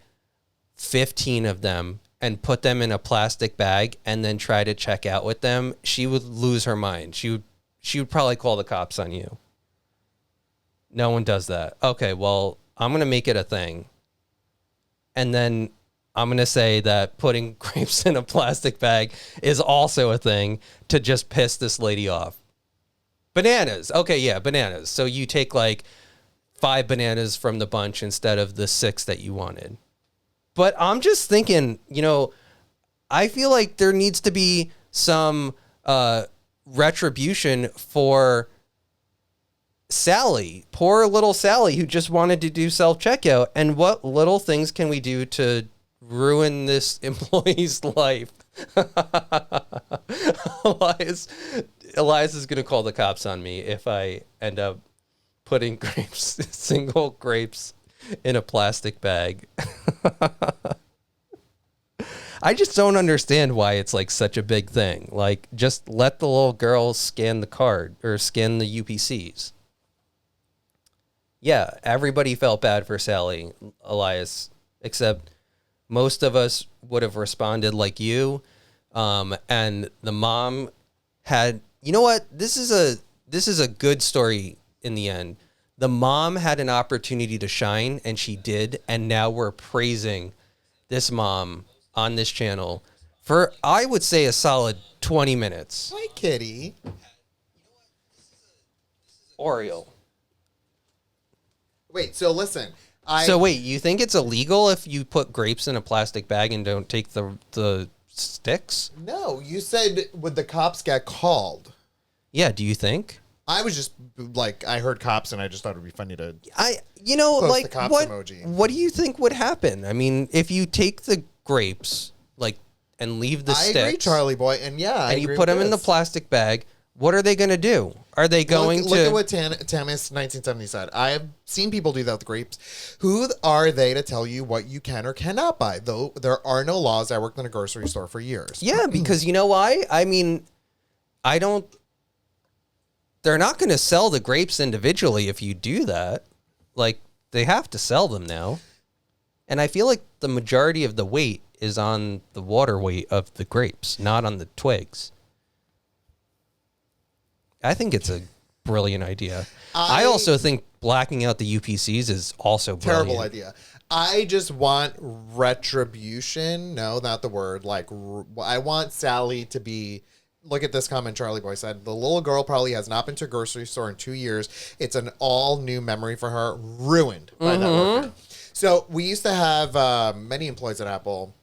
15 of them, and put them in a plastic bag and then try to check out with them? She would lose her mind. She would probably call the cops on you. No one does that. Okay, well, I'm going to make it a thing. And then I'm going to say that putting grapes in a plastic bag is also a thing to just piss this lady off. Bananas. Okay, yeah, bananas. So you take like 5 bananas from the bunch instead of the 6 that you wanted. But I'm just thinking, I feel like there needs to be some retribution for Sally, poor little Sally, who just wanted to do self-checkout. And what little things can we do to ruin this employee's life? Elias is going to call the cops on me if I end up putting single grapes in a plastic bag. I just don't understand why it's like such a big thing. Like, just let the little girl scan the card or scan the UPCs. Yeah, everybody felt bad for Sally, Elias, except most of us would have responded like you. And the mom had, you know what? This is a good story in the end. The mom had an opportunity to shine and she did. And now we're praising this mom on this channel for, I would say, a solid 20 minutes. Hi, kitty. Oriole. Wait, so listen. So wait, you think it's illegal if you put grapes in a plastic bag and don't take the sticks? No, you said would the cops get called? Yeah, do you think? I was just like, I heard cops and I just thought it would be funny to post the cops emoji. What do you think would happen? I mean, if you take the grapes and leave the sticks. I agree, Charlie boy, and and you put them in the plastic bag, what are they going to do? Are they going to... Look at what Tamis 1970 said. I have seen people do that with grapes. Who are they to tell you what you can or cannot buy? Though there are no laws. I worked in a grocery store for years. Yeah, because you know why? I mean, they're not going to sell the grapes individually if you do that. Like, they have to sell them now. And I feel like the majority of the weight is on the water weight of the grapes, not on the twigs. I think it's a brilliant idea. I also think blacking out the UPCs is also brilliant. Terrible idea. I just want retribution. No, not the word. Like, I want Sally to be... Look at this comment Charlie Boy said. The little girl probably has not been to a grocery store in 2 years. It's an all-new memory for her, ruined by that worker. So we used to have many employees at Apple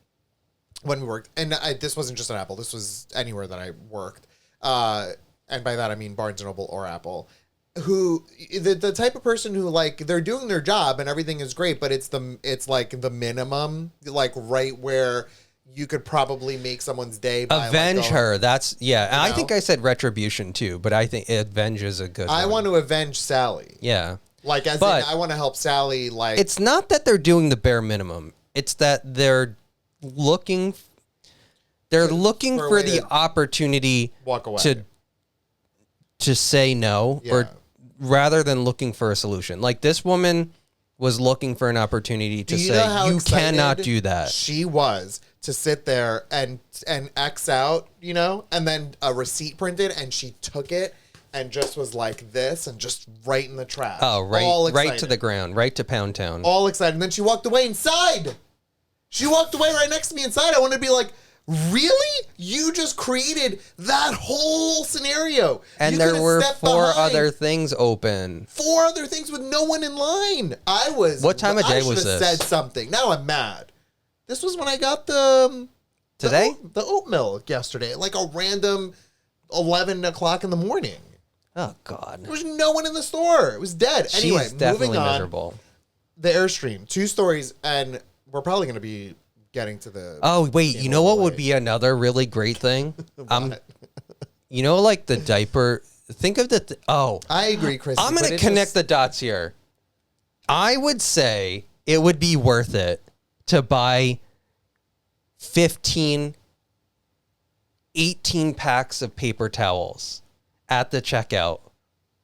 when we worked. And this wasn't just at Apple. This was anywhere that I worked. And by that, I mean Barnes & Noble or Apple. who the type of person who like they're doing their job and everything is great, but it's like the minimum, like right where you could probably make someone's day by Avenge her. That's yeah. And I know? think I said retribution too, but I think avenge is a good I one. want to avenge Sally. Yeah. Like as But in, I want to help Sally. Like It's not that they're doing the bare minimum. It's that they're looking for a for way the to opportunity walk away. to say no Yeah. or rather than looking for a solution. Like this woman was looking for an opportunity to Do say know how you excited cannot do that. She was to sit there and X out, you know, and then a receipt printed, and she took it and just was like this and just right in the trash. Oh, All right to excited. the ground, right to Pound Town. All excited. And then she walked away inside. She walked away right next to me inside. I wanted to be like, really? You just created that whole scenario. And You there could've were stepped 4 behind other things open. 4 other things with no one in line. What time of day was I should have this? said something. Now I'm mad. This was when I got the Today? the oat milk yesterday, like a random 11 o'clock in the morning. Oh God. There was no one in the store. It was dead. Anyway, She's definitely moving on. miserable. The Airstream, 2 stories, and we're probably going to be getting to the. Oh wait, you know what would away. be another really great thing? What? You know, like the diaper. Think of the. I agree, Chris. I'm going to connect the dots here. I would say it would be worth it to buy 15, 18 packs of paper towels at the checkout.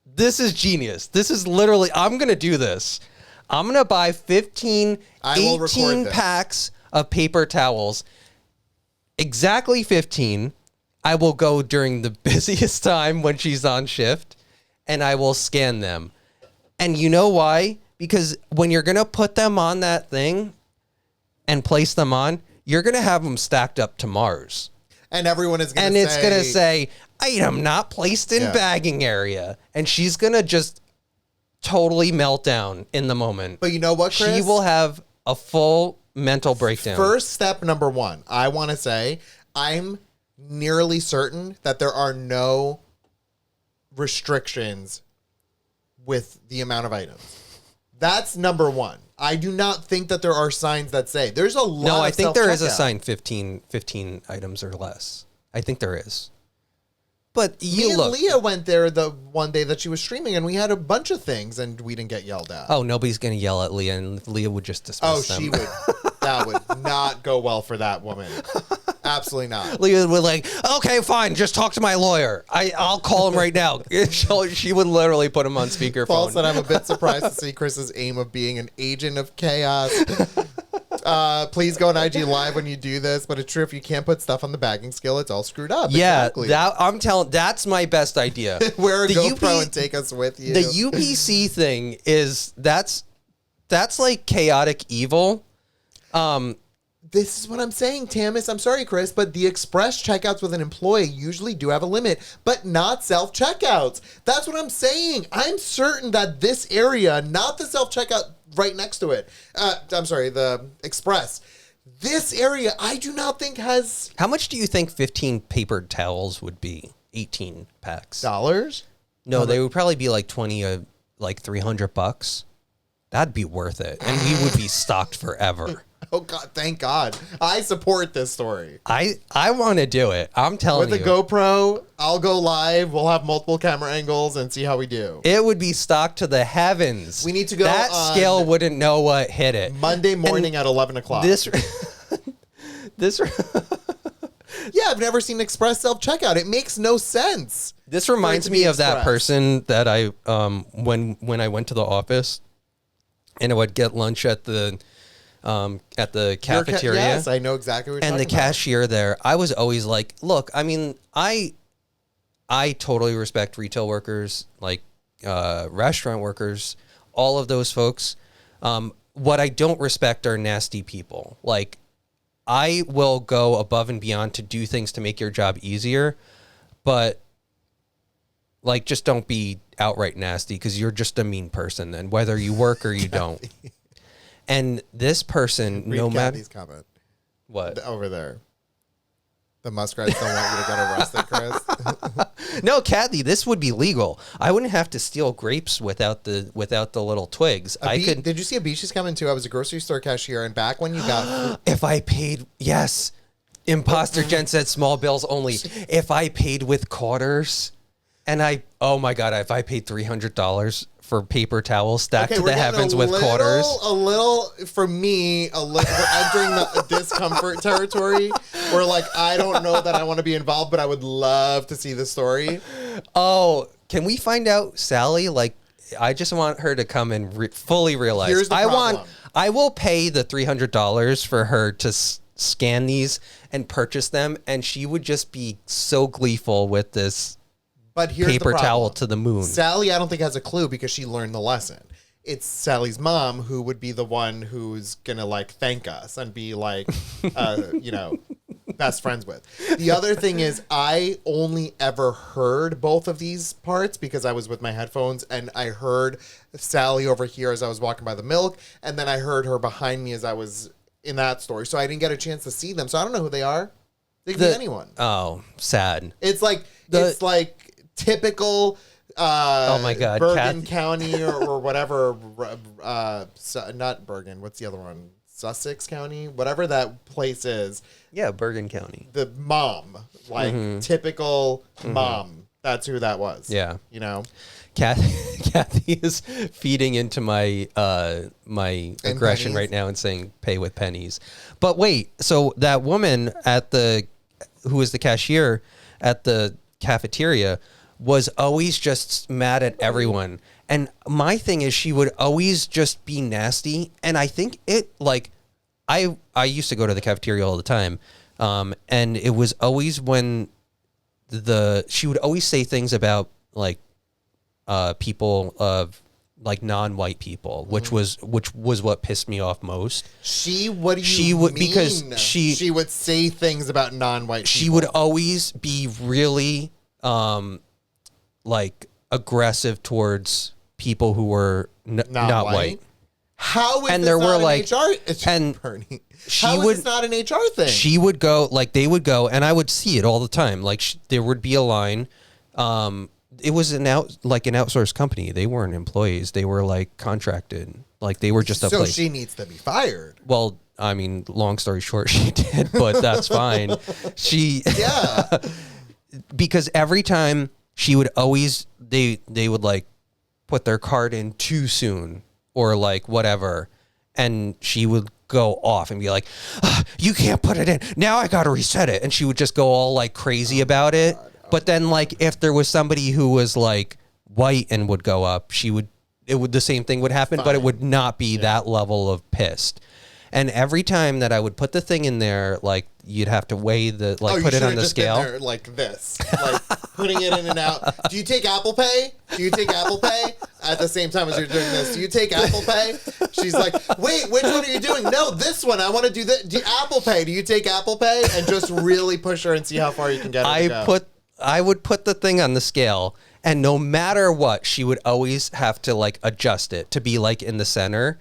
This is genius. This is literally, I'm going to do this. I'm going to buy 15, I will record 18 this. packs of paper towels. Exactly 15. I will go during the busiest time when she's on shift, and I will scan them. And you know why? Because when you're going to put them on that thing and place them on, you're going to have them stacked up to Mars. And everyone is going to And it's going to say, item not placed in Yeah. bagging area. And she's going to just totally melt down in the moment. But you know what, Chris? She will have a full mental breakdown. First step number 1, I want to say, I'm nearly certain that there are no restrictions with the amount of items. That's number 1. I do not think that there are signs that say there's a lot. No, I of think there is a self-checkout. sign 15 items or less. I think there is. But Me you and look. Leah went there the one day that she was streaming, and we had a bunch of things, and we didn't get yelled at. Oh, nobody's going to yell at Leah, and Leah would just dismiss Oh, them. she would. That would not go well for that woman. Absolutely not. Leah would like, okay, fine, just talk to my lawyer. I'll call him right now. She would literally put him on speakerphone. Paul said, I'm a bit surprised to see Chris's aim of being an agent of chaos. Please go on IG Live when you do this, but it's true if you can't put stuff on the bagging scale, it's all screwed up. Yeah, Exactly. I'm telling. That's my best idea. Wear a The GoPro UP and take us with you. The UPC thing is that's like chaotic evil. This is what I'm saying, Tamis. I'm sorry, Chris, but the express checkouts with an employee usually do have a limit, but not self-checkouts. That's what I'm saying. I'm certain that this area, not the self-checkout right next to it, I'm sorry, the express, this area I do not think has How much do you think 15 paper towels would be? 18 packs. dollars. No, they would probably be like 20, like $300. That'd be worth it, and we would be stocked forever. Oh, God, thank God. I support this story. I want to do it. I'm telling With you. a GoPro, I'll go live. We'll have multiple camera angles and see how we do. It would be stocked to the heavens. We need to go That on scale wouldn't know what hit it. Monday morning at 11 o'clock. This Yeah, I've never seen express self-checkout. It makes no sense. this reminds to me be of that express. person that I when I went to the office and I would get lunch at the cafeteria. Yes, I know exactly what you're And the talking about. cashier there, I was always like, look, I mean, I totally respect retail workers, like restaurant workers, all of those folks. What I don't respect are nasty people. Like, I will go above and beyond to do things to make your job easier, but like, just don't be outright nasty because you're just a mean person then, whether you work or you don't. And this person, Read no matter Kathy's comment what, over there. The muskrats don't want you to get arrested, Chris. No, Kathy, this would be legal. I wouldn't have to steal grapes without the little twigs. I could. Did you see a beach is coming too? I was a grocery store cashier, and back when you got If I paid, yes. Imposter Jen said small bills only. If I paid with quarters, and oh my God, if I paid $300 for paper towels stacked to we're the getting heavens with quarters. a little for me, we're entering the discomfort territory where like I don't know that I want to be involved, but I would love to see the story. Oh, can we find out Sally? Like, I just want her to come and fully realize. Here's the problem. I will pay the $300 for her to scan these and purchase them, and she would just be so gleeful with this. But here's Paper the towel problem. to the moon. Sally, I don't think has a clue because she learned the lesson. It's Sally's mom who would be the one who's gonna like thank us and be like, best friends with. The other thing is, I only ever heard both of these parts because I was with my headphones, and I heard Sally over here as I was walking by the milk, and then I heard her behind me as I was in that story. So I didn't get a chance to see them. So I don't know who they are. They could be anyone. Oh, sad. It's like typical oh my God, Bergen County or whatever not Bergen, what's the other one? Sussex County, whatever that place is. Yeah, Bergen County. The mom, like typical mom. That's who that was. Yeah. You know? Kathy is feeding into my my aggression pennies. right now and saying pay with pennies. But wait, so that woman who was the cashier at the cafeteria was always just mad at everyone. And my thing is she would always just be nasty. And I think I used to go to the cafeteria all the time. And it was always when she would always say things about like people of like non-white people, which was what pissed me off most. What do you mean? Because she would say things about non-white people. She would always be really like aggressive towards people who were not white. How is And this there not were an like HR? and Bernie. she How is would this not an HR thing? She would go they would go, and I would see it all the time. Like there would be a line. It was an outsourced company. They weren't employees. They were like contracted. Like they were just a place. So she needs to be fired. Well, I mean, long story short, she did, but that's fine. Yeah. Because every time she would always, they would like put their card in too soon or like whatever. And she would go off and be like, you can't put it in. Now I got to reset it. And she would just go all like crazy about it. But then like if there was somebody who was like white and would go up, the same thing would happen, but it would not be that level of pissed. And every time that I would put the thing in there, like you'd have to weigh put it on the scale. Been there like this, like putting it in and out. Do you take Apple Pay? Do you take Apple Pay at the same time as you're doing this? Do you take Apple Pay? She's like, wait, which one are you doing? No, this one. I want to do this. Apple Pay. Do you take Apple Pay? And just really push her and see how far you can get her to go. I would put the thing on the scale, and no matter what, she would always have to like adjust it to be like in the center.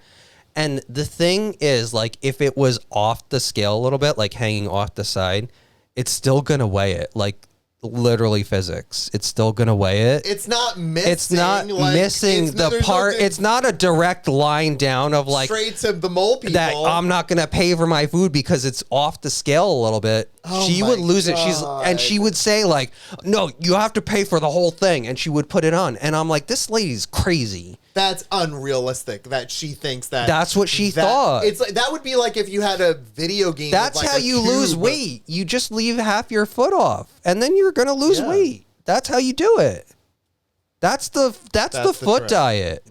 And the thing is, like, if it was off the scale a little bit, like hanging off the side, it's still going to weigh it. Like, literally physics. It's still going to weigh it. It's not missing. It's not missing the part. It's not a direct line down of like straight to the mole people. That I'm not going to pay for my food because it's off the scale a little bit. She would lose it. She would say like, no, you have to pay for the whole thing. And she would put it on. And I'm like, this lady's crazy. That's unrealistic that she thinks that. That's what she thought. It's like that would be like if you had a video game. That's with like how a you lose cube. weight. You just leave half your foot off, and then you're gonna lose weight. That's how you do it. That's the foot trick. diet.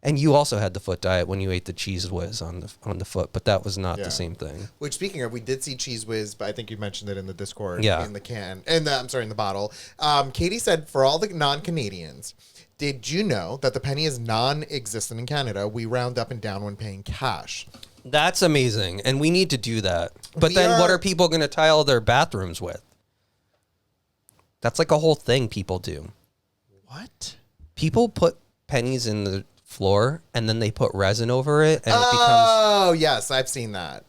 And you also had the foot diet when you ate the Cheese Whiz on the foot, but that was not the same thing. Which, speaking of, we did see Cheese Whiz, but I think you mentioned it in the Discord. Yeah. In the can, in the bottle. Katie said, for all the non-Canadians, did you know that the penny is non-existent in Canada? We round up and down when paying cash. That's amazing, and we need to do that. But then what are people going to tile their bathrooms with? That's like a whole thing people do. What? People put pennies in the floor, and then they put resin over it, and it becomes... Oh, yes, I've seen that.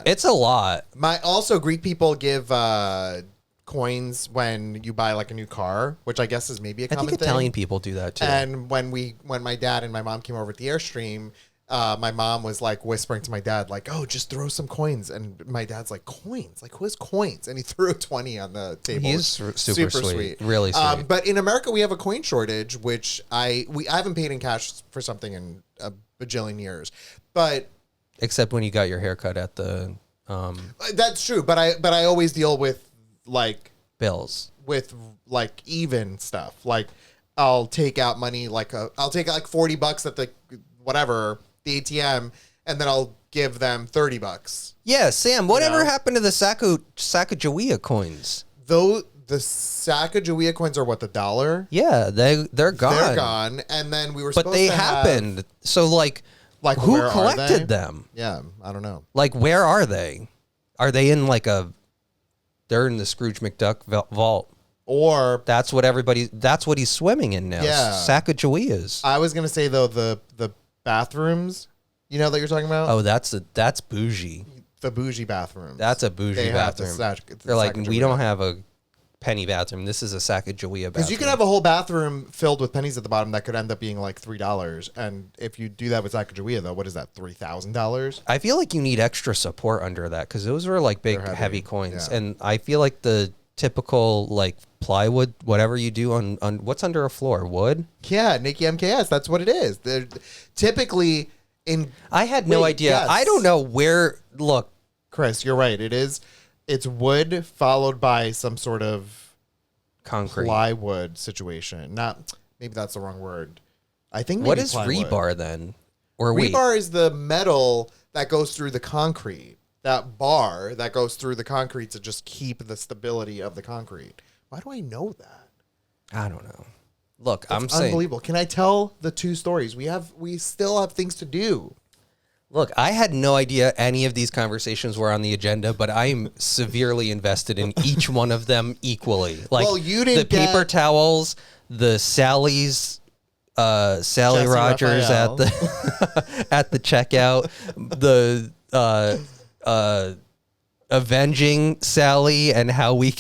It's a lot. Also, Greek people give coins when you buy like a new car, which I guess is maybe a I common think thing. Italian people do that too. And when my dad and my mom came over at the Airstream, my mom was like whispering to my dad, like, "Oh, just throw some coins." And my dad's like, "Coins? Like, who has coins?" And he threw a 20 on the table. He's super sweet. Really sweet. But in America, we have a coin shortage, which I haven't paid in cash for something in a bajillion years. But Except when you got your haircut at the that's true. But I always deal with like Bills. even stuff. Like I'll take out money, I'll take out like $40 at the ATM, and then I'll give them $30. Yeah, Sam, whatever know? happened to the Sacagawea coins? Though the Sacagawea coins are what, the $1? Yeah, they're gone. They're gone. And then we were But supposed they to happened. So like Like, who where are collected they? them? Yeah, I don't know. Like where are they? Are they in like they're in the Scrooge McDuck vault? Or That's what he's swimming in now. Yeah. Sacagaweas. I was gonna say though the bathrooms, you know that you're talking about? Oh, that's bougie. The bougie bathrooms. That's a bougie They have the bathroom. They're like, we don't have a penny bathroom. This is a Sacagawea bathroom. Because you could have a whole bathroom filled with pennies at the bottom that could end up being like $3. And if you do that with Sacagawea, though, what is that, $3,000? I feel like you need extra support under that because those are like big, They're heavy heavy, coins. yeah. And I feel like the typical like plywood, whatever you do on what's under a floor, wood. Yeah, Nikki MKS, that's what it is. They're typically in. I had no Wait, idea. yes. I don't know where. Look, Chris, you're right. It is. It's wood followed by some sort of concrete. plywood situation. Not, maybe that's the wrong word. I think maybe What is plywood. rebar then? Or wait, Rebar is the metal that goes through the concrete. That bar that goes through the concrete to just keep the stability of the concrete. Why do I know that? I don't know. Look, That's I'm saying. unbelievable. Can I tell the two stories? We still have things to do. Look, I had no idea any of these conversations were on the agenda, but I'm severely invested in each one of them equally. Like Well, you didn't the paper get- tavels, the Sally Jesse Rogers Raphael. at the at the checkout, the avenging Sally and how we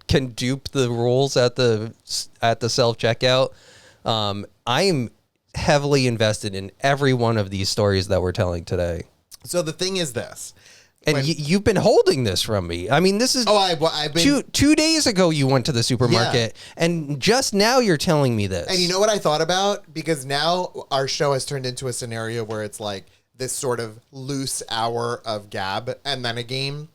can dupe the rules at the self checkout. I'm heavily invested in every one of these stories that we're telling today. So the thing is this. And When- you've been holding this from me. I mean, this is I've been. two days ago you went to the supermarket, and just now you're telling me this. And you know what I thought about? Because now our show has turned into a scenario where it's like this sort of loose hour of gab and then a game.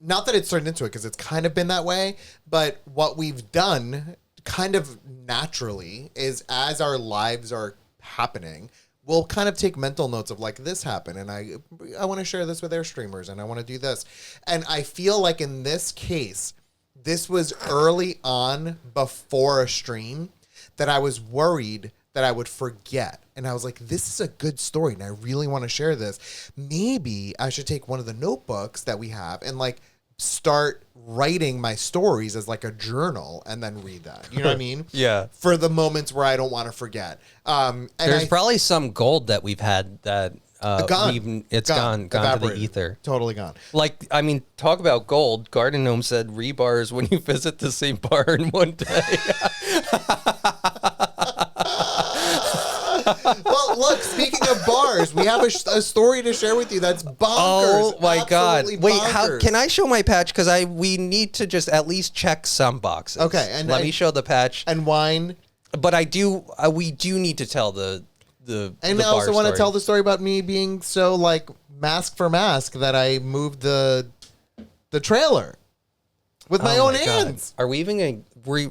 Not that it's turned into it, because it's kind of been that way. But what we've done kind of naturally is as our lives are happening, we'll kind of take mental notes of like, this happened and I want to share this with their streamers and I want to do this. And I feel like in this case, this was early on before a stream that I was worried that I would forget. And I was like, this is a good story and I really want to share this. Maybe I should take one of the notebooks that we have and like start writing my stories as like a journal and then read that. You know what I mean? Yeah. For the moments where I don't want to forget. And There's probably some gold that we've had that gone. it's gone to the Evaporated. ether. Totally gone. Like, I mean, talk about gold. Garden Gnome said rebars when you visit the same bar in one day. Well, look, speaking of bars, we have a story to share with you that's bonkers. Oh my god! Absolutely Wait, how bonkers. can I show my patch? Because we need to just at least check some boxes. Okay, and let me show the patch. And wine. But I do. We do need to tell the. And the I also bar want to story. tell the story about me being so like mask for mask that I moved the trailer with my Oh own God. hands. Are we even gonna?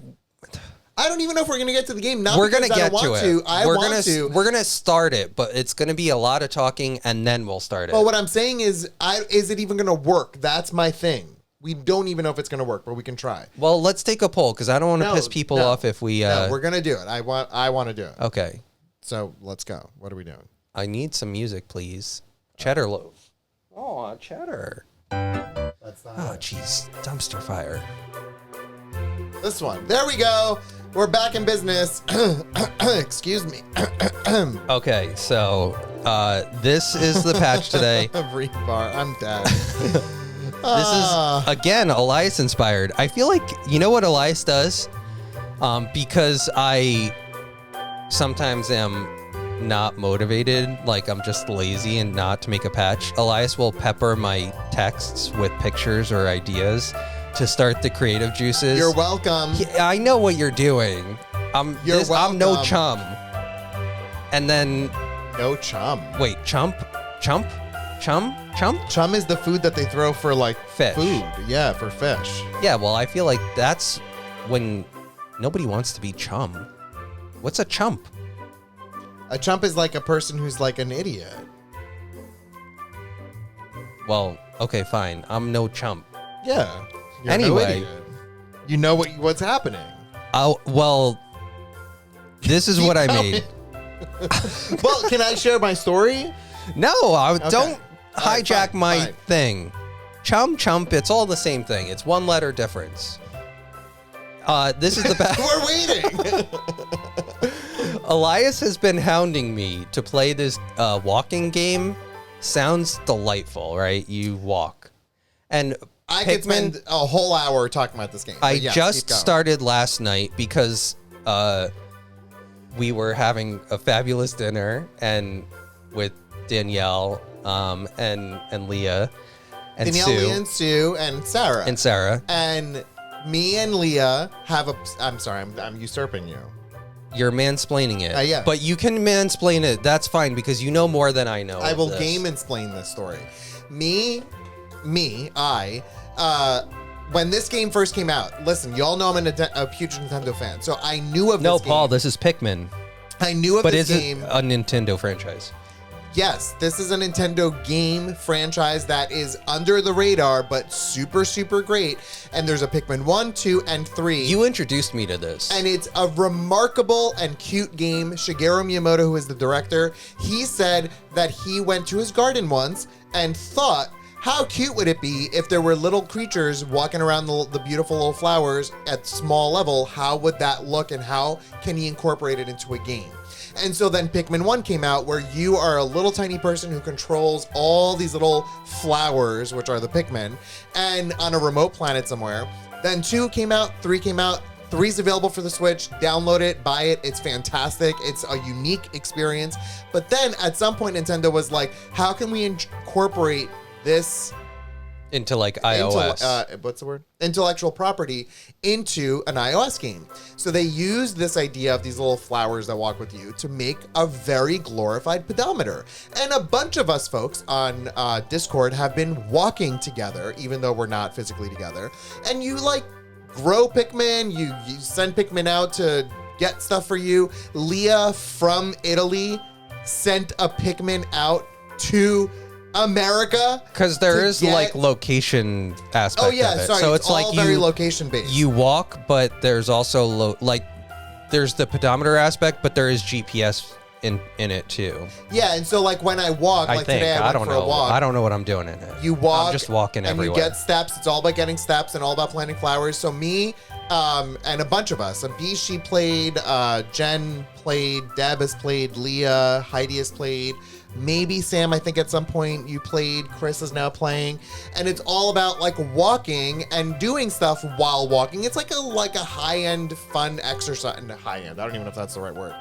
I don't even know if we're gonna get to the game. Not We're gonna because I get don't to want it. I want to. We're gonna start it, but it's gonna be a lot of talking, and then we'll start it. But what I'm saying is it even gonna work? That's my thing. We don't even know if it's gonna work, but we can try. Well, let's take a poll because I don't want to No, piss people no. off if we. No, we're gonna do it. I want to do it. Okay. So let's go. What are we doing? I need some music, please. Cheddar loaf. Oh, cheddar. That's not Oh, jeez. Dumpster fire. this one. There we go. We're back in business. Excuse me. Okay, so this is the patch today. Rebar. I'm dead. This is, again, Elias inspired. I feel like, you know what Elias does? Because I sometimes am not motivated, like I'm just lazy and not to make a patch, Elias will pepper my texts with pictures or ideas to start the creative juices. You're welcome. I know what you're doing. I'm no welcome. chum. And then, No chum. wait, chump? Chum? Chum is the food that they throw for like Fish. food. Yeah, for fish. Yeah, well, I feel like that's when nobody wants to be chum. What's a chump? A chump is like a person who's like an idiot. Well, okay, fine. I'm no chump. Yeah. You're no Anyway. idiot. You know what's happening. Oh, well, this is what I made. Well, can I share my story? No, don't All right, hijack fine, my fine. thing. Chump, it's all the same thing. It's one letter difference. This is the best. We're waiting. Elias has been hounding me to play this walking game. Sounds delightful, right? You walk. And I could spend a whole hour talking about this game. I but yes, just keep going. started last night because we were having a fabulous dinner and with Danielle and Leah and Danielle, Sue Leah, and Sue, and Sarah. and Sarah. And me and Leah have a. I'm sorry, I'm usurping you. You're mansplaining it. Yeah. But you can mansplain it. That's fine because you know more than I know. I of will this. game explain this story. When this game first came out, listen, y'all know I'm a huge Nintendo fan, so I knew of this No, game. Paul, this is Pikmin. I knew of But this is game. it a Nintendo franchise? Yes, this is a Nintendo game franchise that is under the radar, but super, super great. And there's a Pikmin 1, 2, and 3. You introduced me to this. And it's a remarkable and cute game. Shigeru Miyamoto, who is the director, he said that he went to his garden once and thought, how cute would it be if there were little creatures walking around the beautiful little flowers at small level? How would that look and how can he incorporate it into a game? And so then Pikmin 1 came out, where you are a little tiny person who controls all these little flowers, which are the Pikmin, and on a remote planet somewhere. Then 2 came out, 3 came out. 3's available for the Switch. Download it, buy it. It's fantastic. It's a unique experience. But then at some point, Nintendo was like, how can we incorporate this into like iOS. what's the word? Intellectual property into an iOS game. So they used this idea of these little flowers that walk with you to make a very glorified pedometer. And a bunch of us folks on Discord have been walking together, even though we're not physically together. And you like grow Pikmin, you send Pikmin out to get stuff for you. Leah from Italy sent a Pikmin out to America, Because there to is get- like location aspect Oh yeah, of it. sorry. So it's it's like all very you location based. you walk, but there's also there's the pedometer aspect, but there is GPS in it too. Yeah, and so like when I walk, I like think today I went don't for know. a walk. I don't know what I'm doing in it. You walk, I'm just walking and everywhere. you get steps. It's all about getting steps and all about planting flowers. So me, and a bunch of us. Abishi played, Jen played, Deb has played, Leah, Heidi has played. Maybe Sam, I think at some point you played. Chris is now playing, and it's all about like walking and doing stuff while walking. It's like a high-end fun exercise. High-end. I don't even know if that's the right word.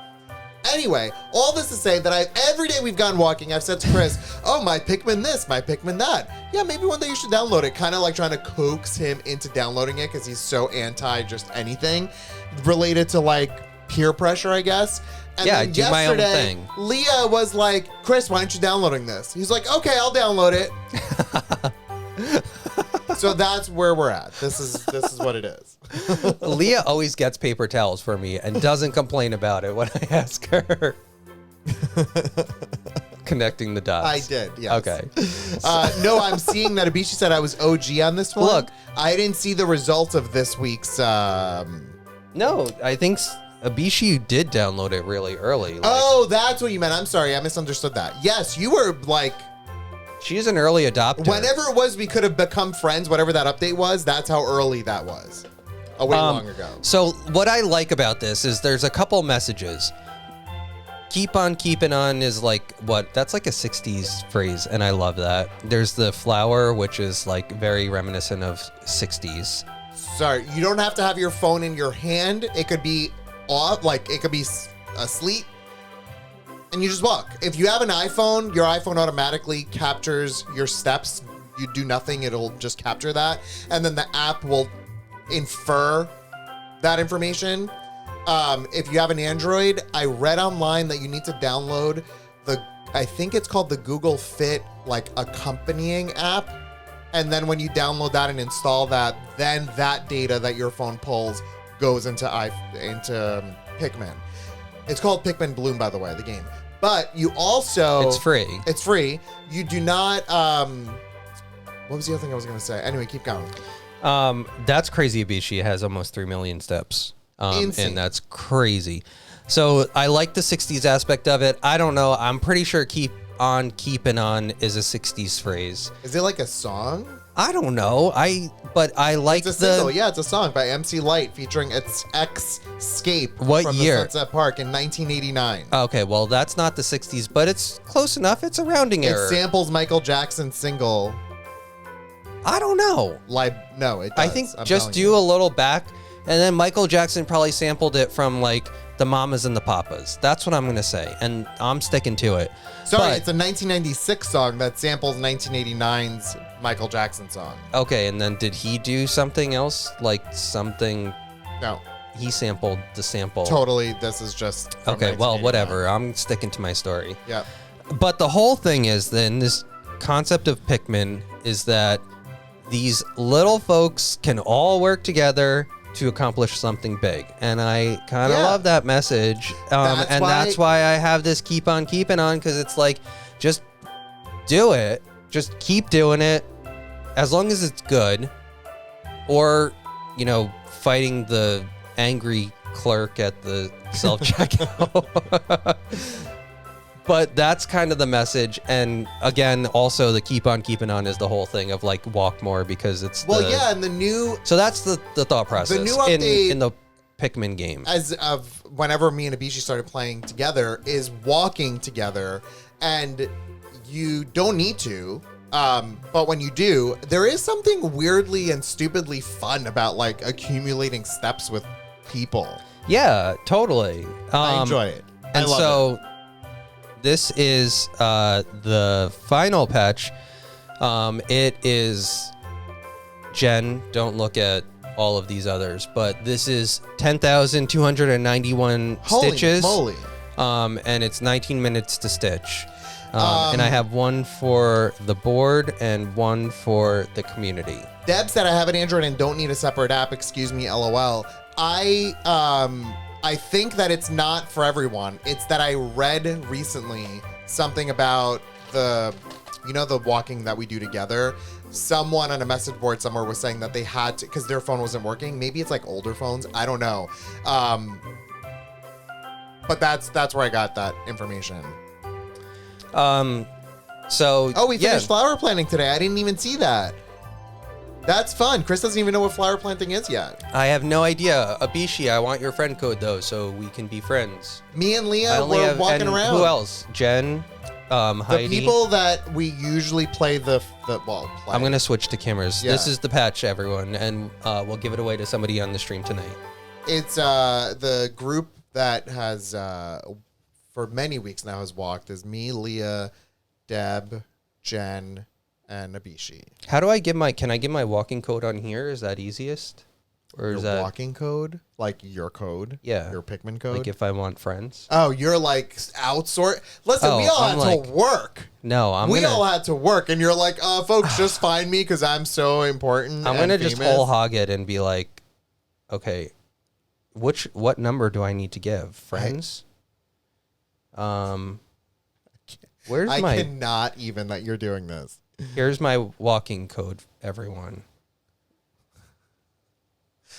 Anyway, all this to say that every day we've gone walking, I've said to Chris, oh, my Pikmin this, my Pikmin that. Yeah, maybe one day you should download it. Kind of like trying to coax him into downloading it because he's so anti just anything related to like peer pressure, I guess. And Yeah, I then do my own yesterday, thing. Leah was like, Chris, why aren't you downloading this? He's like, okay, I'll download it. So that's where we're at. This is what it is. Leah always gets paper towels for me and doesn't complain about it when I ask her. Connecting the dots. I did, yes. Okay. No, I'm seeing that Abishi said I was OG on this one. Look. I didn't see the results of this week's. No, I think Abishi did download it really early. Oh, that's what you meant. I'm sorry, I misunderstood that. Yes, you were like, She's an early adopter. whenever it was we could have become friends, whatever that update was, that's how early that was. Way long ago. So what I like about this is there's a couple messages. keep on keeping on is like what? That's like a 60s phrase, and I love that. There's the flower, which is like very reminiscent of 60s. Sorry, you don't have to have your phone in your hand. It could be off, like it could be asleep, and you just walk. If you have an iPhone, your iPhone automatically captures your steps. You do nothing, it'll just capture that, and then the app will infer that information. If you have an Android, I read online that you need to download I think it's called the Google Fit, like accompanying app. And then when you download that and install that, then that data that your phone pulls goes into Pikmin. It's called Pikmin Bloom, by the way, the game. But you also... It's free. It's free. You do not... what was the other thing I was going to say? Anyway, keep going. That's crazy. Abishi has almost 3 million steps. Insane. And that's crazy. So I like the 60s aspect of it. I don't know. I'm pretty sure keep on keeping on is a 60s phrase. Is it like a song? I don't know. But I like It's a single. Yeah, it's a song by MC Light featuring its Escape What from year? the Sunset Park in 1989. Okay, well, that's not the 60s, but it's close enough. It's a rounding It error. samples Michael Jackson's single. I don't know. No, it does. I think I'm just telling do you. a little back, and then Michael Jackson probably sampled it from like the Mamas and the Papas. That's what I'm gonna say, and I'm sticking to it. Sorry, But- it's a 1996 song that samples 1989's Michael Jackson song. Okay, and then did he do something else? Like something No, he sampled the sample? totally. This is just from Okay, well, 1989. whatever. I'm sticking to my story. Yep. But the whole thing is then this concept of Pikmin is that these little folks can all work together to accomplish something big. And I kind of Yeah. love that message. That's why I have this keep on keeping on, because it's like, just do it. Just keep doing it as long as it's good. Or, fighting the angry clerk at the self-checkout. But that's kind of the message. And again, also the keep on keeping on is the whole thing of like walk more, because it's And the new, So that's the thought process new update- in the Pikmin game. as of whenever me and Abishi started playing together, is walking together, and you don't need to. But when you do, there is something weirdly and stupidly fun about like accumulating steps with people. Yeah, totally. I enjoy it. I And love so this is the final patch. It is Jen. Don't look at all of these others, but this is 10,291 Holy stitches. moly. And it's 19 minutes to stitch. And I have one for the board and one for the community. Deb said I have an Android and don't need a separate app. Excuse me, LOL. I think that it's not for everyone. It's that I read recently something about the walking that we do together. Someone on a message board somewhere was saying that they had to, because their phone wasn't working. Maybe it's like older phones. I don't know. But that's where I got that information. So Oh, we finished flower planting today. I didn't even see that. That's fun. Chris doesn't even know what flower planting is yet. I have no idea. Abishi, I want your friend code though, so we can be friends. Me and I Leah only were have, walking and around. Who else? Jen, The Heidi. people that we usually play play. I'm gonna switch to cameras. Yeah. This is the patch, everyone, and we'll give it away to somebody on the stream tonight. It's the group that has for many weeks now has walked is me, Leah, Deb, Jen, and Abishi. How do I give my? Can I give my walking code on here? Is that easiest, or is Your that walking code, like your code, Yeah. your Pikmin code. like if I want friends? Oh, you're like outsource. Listen, Oh, we all I'm had like- to work. No, We all had to work, and you're like, folks, just find me because I'm so important. I'm and gonna just famous." whole hog it and be like, okay, what number do I need to give? Friends? Where's I my? cannot even that you're doing this. Here's my walking code, everyone.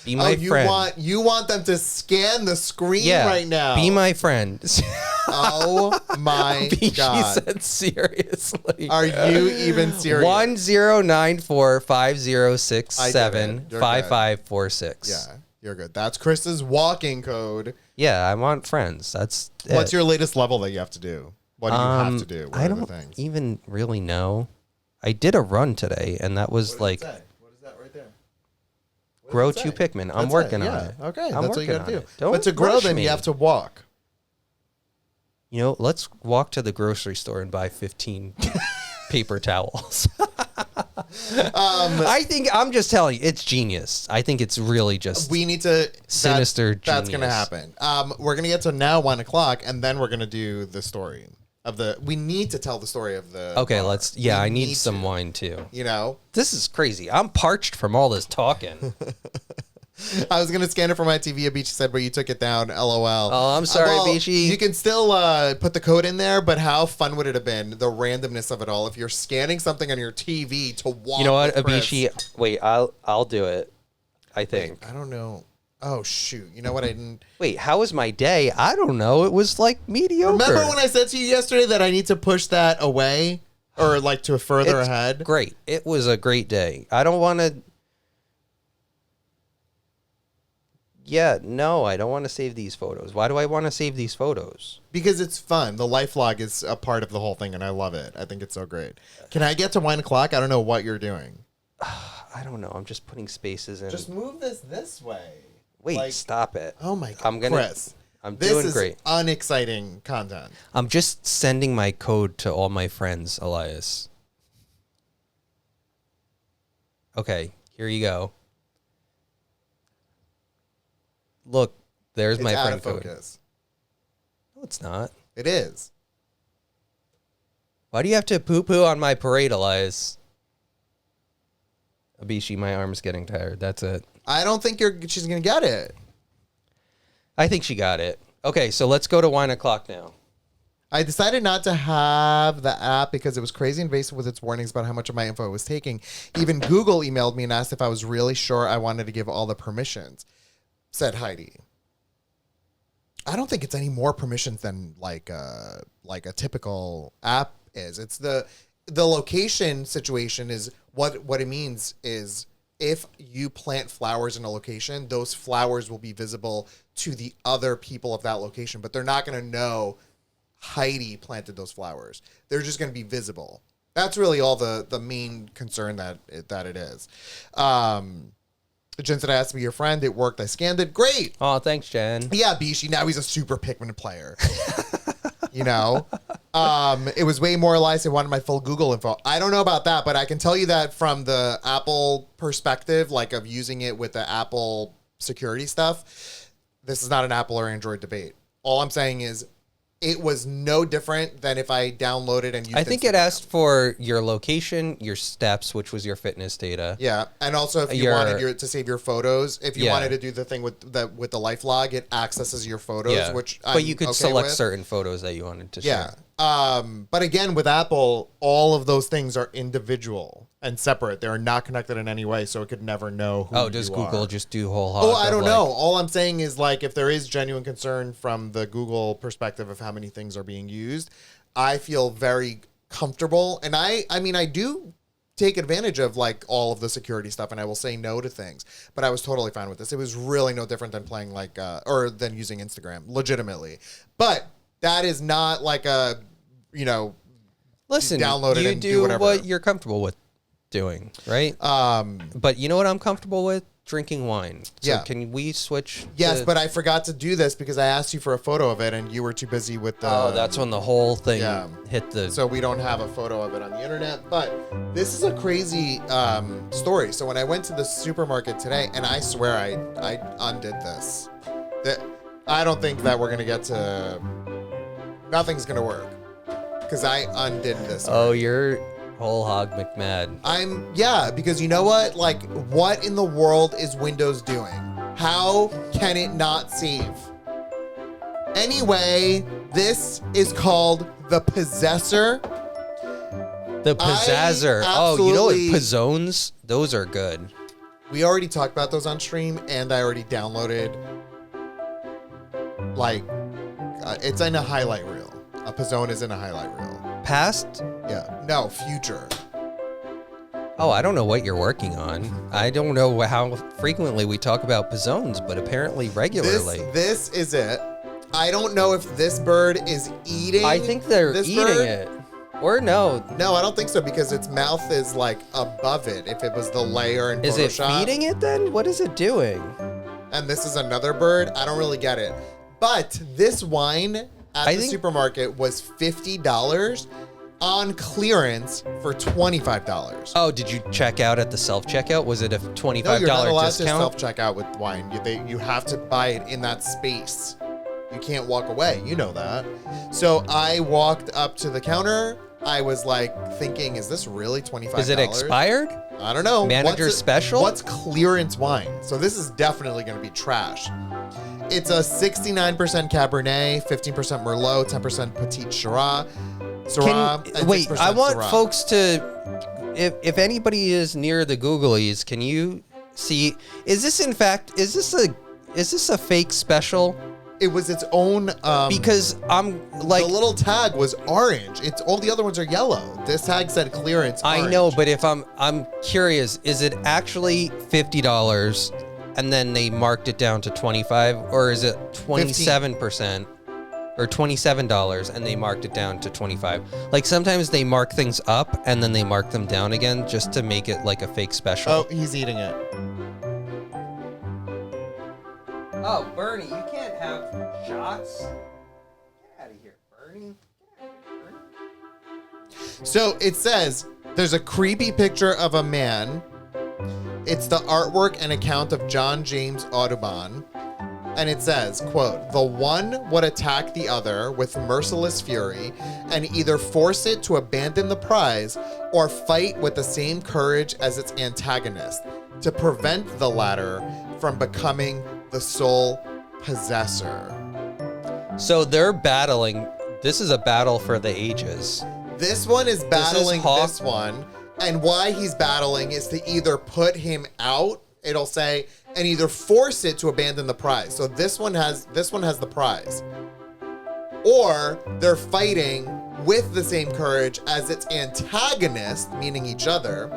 Be my you friend. you want them to scan the screen yeah, right now. Be my friend. Oh my She god. said seriously. Are you even serious? 10945067 You're good. 5546. You're good. That's Chris's walking code. Yeah, I want friends. That's What's it. your latest level that you have to do? What do you have to do? What I are the don't things? even really know. I did a run today, and that was like What is that right there? grow 2 Pikmin. I'm That's working it, on yeah. it. Okay, I'm that's what you working got to on do. it. Don't But to grow rush them, me. you have to walk. You know, let's walk to the grocery store and buy 15 paper towels. I think I'm just telling you, it's genius. I think it's really just We need to sinister That's going to genius. happen. We're going to get to now 1 o'clock, and then we're going to do the story of the. We need to tell the story of the. Okay, bar. let's. Yeah, We I need some to, wine too. You know, This is crazy. I'm parched from all this talking. I was gonna scan it for my TV. Abichi said, but you took it down. LOL. Oh, I'm sorry, well, Abichi. You can still put the code in there, but how fun would it have been? The randomness of it all. If you're scanning something on your TV to walk. You know what, with Chris. Abishi? Wait, I'll do it. I think. I don't know. Oh shoot! You know what I didn't. Wait, how was my day? I don't know. It was like mediocre. Remember when I said to you yesterday that I need to push that away or like to further It's ahead? Great. It was a great day. I don't want to. Yeah, no, I don't want to save these photos. Why do I want to save these photos? Because it's fun. The life log is a part of the whole thing, and I love it. I think it's so great. Can I get to 1 o'clock? I don't know what you're doing. I don't know. I'm just putting spaces in. Just move this way. Wait, like- stop it. Oh my god, I'm gonna. Chris. I'm This doing is great. unexciting content. I'm just sending my code to all my friends, Elias. Okay, here you go. Look, there's It's my out friend of code. focus. No, it's not. It is. Why do you have to poo-poo on my parade, Elias? Abishi, my arm's getting tired. That's it. I don't think she's gonna get it. I think she got it. Okay, so let's go to wine o'clock now. I decided not to have the app because it was crazy invasive with its warnings about how much of my info it was taking. Even Google emailed me and asked if I was really sure I wanted to give all the permissions, said Heidi. I don't think it's any more permissions than like a typical app is. It's the location situation is what it means is if you plant flowers in a location, those flowers will be visible to the other people of that location, but they're not going to know Heidi planted those flowers. They're just going to be visible. That's really all the main concern that it is. Jen said I asked to be your friend. It worked. I scanned it. Great. Oh, thanks, Jen. Yeah, Bishi. Now he's a super Pikmin player. You know? It was way more Elias. They wanted my full Google info. I don't know about that, but I can tell you that from the Apple perspective, like of using it with the Apple security stuff, this is not an Apple or Android debate. All I'm saying is it was no different than if I downloaded and used I think it Instagram. asked for your location, your steps, which was your fitness data. Yeah, and also if you Your- wanted to save your photos, if you Yeah. wanted to do the thing with the life log, it accesses your photos, Yeah. which but I'm you could okay select with. certain photos that you wanted to Yeah. share. But again, with Apple, all of those things are individual and separate. They're not connected in any way, so it could never know who Oh, does you Google are. just do whole hog? Oh, I of, don't like- know. All I'm saying is like if there is genuine concern from the Google perspective of how many things are being used, I feel very comfortable. And I mean, I do take advantage of like all of the security stuff and I will say no to things, but I was totally fine with this. It was really no different than playing like, or than using Instagram legitimately, but that is not like a, you know, Listen, download it you and do do whatever. what you're comfortable with doing, right? But you know what I'm comfortable with? Drinking wine. So Yeah. can we switch? yes, to- but I forgot to do this because I asked you for a photo of it and you were too busy with the, Oh, that's when the whole thing Yeah. hit the. so we don't have a photo of it on the internet, but this is a crazy story. So when I went to the supermarket today, and I swear I undid this, that I don't think that we're gonna get to. Nothing's gonna work because I undid this. Oh, you're whole hog McMad. Because you know what? Like, what in the world is Windows doing? How can it not save? Anyway, this is called the Possessor. The Pizzazzer. Oh, you know what? absolutely- Pizzones? Those are good. We already talked about those on stream, and I already downloaded. Like, it's in a highlight reel. A Pizzone is in a highlight reel. Past? Yeah. No, future. Oh, I don't know what you're working on. I don't know how frequently we talk about Pizzones, but apparently regularly. This is it. I don't know if this bird is eating. I think they're this eating bird. it. Or no. No, I don't think so because its mouth is like above it. If it was the layer in Is it Photoshop. feeding it then? What is it doing? And this is another bird. I don't really get it. But this wine at the supermarket was $50 on clearance for $25. Oh, did you check out at the self-checkout? Was it a $25 No, you're not allowed discount? to self-checkout with wine. You have to buy it in that space. You can't walk away. You know that. So I walked up to the counter. I was like thinking, is this really $25? Is it expired? I don't know. Manager special? What's clearance wine? So this is definitely going to be trash. It's a 69% Cabernet, 15% Merlot, 10% Petit Syrah. And wait, 6% I want Syrah. folks to, if anybody is near the Googlies, can you see, is this a fake special? It was its own. Because I'm like, the little tag was orange. It's all the other ones are yellow. This tag said clearance. I orange. know, but if I'm curious, is it actually $50 and then they marked it down to 25, or is it 27% or $27 and they marked it down to 25? Like sometimes they mark things up and then they mark them down again just to make it like a fake special. Oh, he's eating it. Oh, Bernie, you can't have shots. Get out of here, Bernie. Get out of here, Bernie. So it says there's a creepy picture of a man. It's the artwork and account of John James Audubon. And it says, quote, "The one would attack the other with merciless fury and either force it to abandon the prize or fight with the same courage as its antagonist to prevent the latter from becoming the sole possessor." So they're battling. This is a battle for the ages. This one is battling Hawk. this one. And why he's battling is to either put him out, it'll say, and either force it to abandon the prize. So this one has the prize. Or they're fighting with the same courage as its antagonist, meaning each other,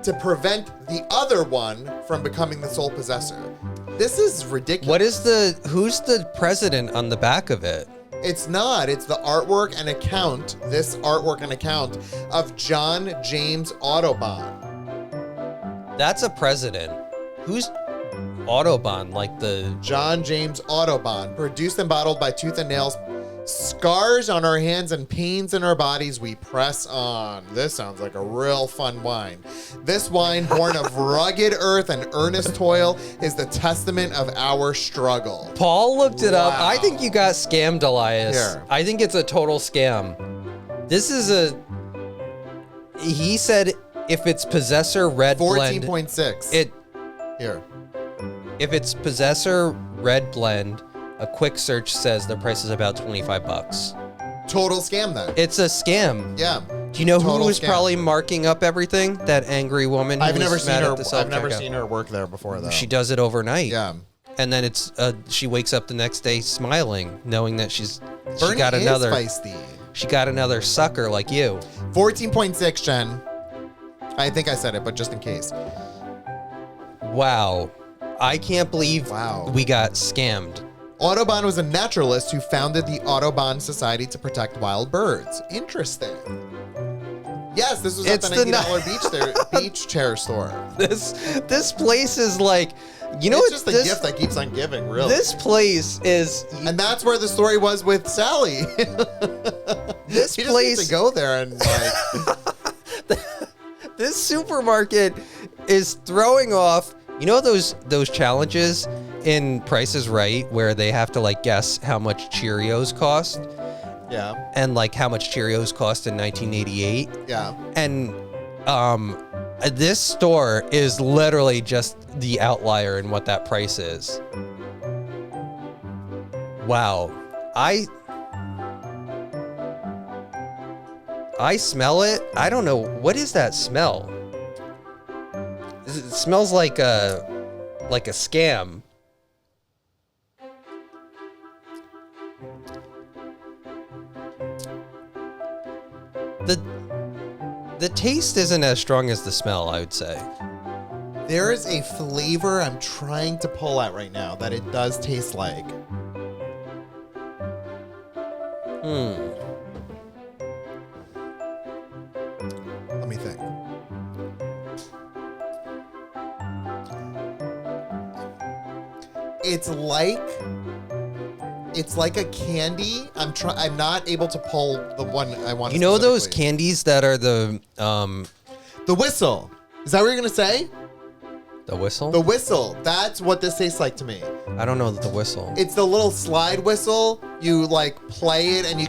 to prevent the other one from becoming the sole possessor. This is ridiculous. Who's the president on the back of it? It's not. It's the artwork and account, this artwork and account of John James Audubon. That's a president. Who's Audubon? Like the... John James Audubon, produced and bottled by Tooth and Nails. Scars on our hands and pains in our bodies, we press on. This sounds like a real fun wine. This wine, born of rugged earth and earnest toil, is the testament of our struggle. Paul looked it up. Wow. I think you got scammed, Elias. Here. I think it's a total scam. This is he said if it's Possessor Red Blend, 14.6. Here. if it's Possessor Red Blend, a quick search says the price is about $25. Total scam then. It's a scam. Yeah. Do you know who Total was scam. probably marking up everything? That angry woman. Who I've was never seen mad her. at the I've never self-checkout. seen her work there before though. She does it overnight. Yeah. And then it's she wakes up the next day smiling, knowing that she Bernie got is another feisty. she got another sucker like you. 14.6, Jen. I think I said it, but just in case. Wow. I can't believe Wow. we got scammed. Audubon was a naturalist who founded the Audubon Society to protect wild birds. Interesting. Yes, this was at It's the the $90 beach chair store. This place is like, you know It's what? just the this, gift that keeps on giving, really. This place is And that's where the story was with Sally. this He just needs place. to go there and like This supermarket is throwing off. You know those challenges in Price is Right where they have to like guess how much Cheerios cost yeah, and like how much Cheerios cost in 1988, yeah. and this store is literally just the outlier in what that price is. Wow. I smell it. I don't know. What is that smell? It smells like a scam. The taste isn't as strong as the smell, I would say. There is a flavor I'm trying to pull at right now that it does taste like. Let me think. It's like a candy. I'm not able to pull the one I want. You know those specifically. candies that are the Whistle. Is that what you're gonna say? whistle? The Whistle. That's what this tastes like to me. I don't know the whistle. It's the little slide whistle. You like play it, and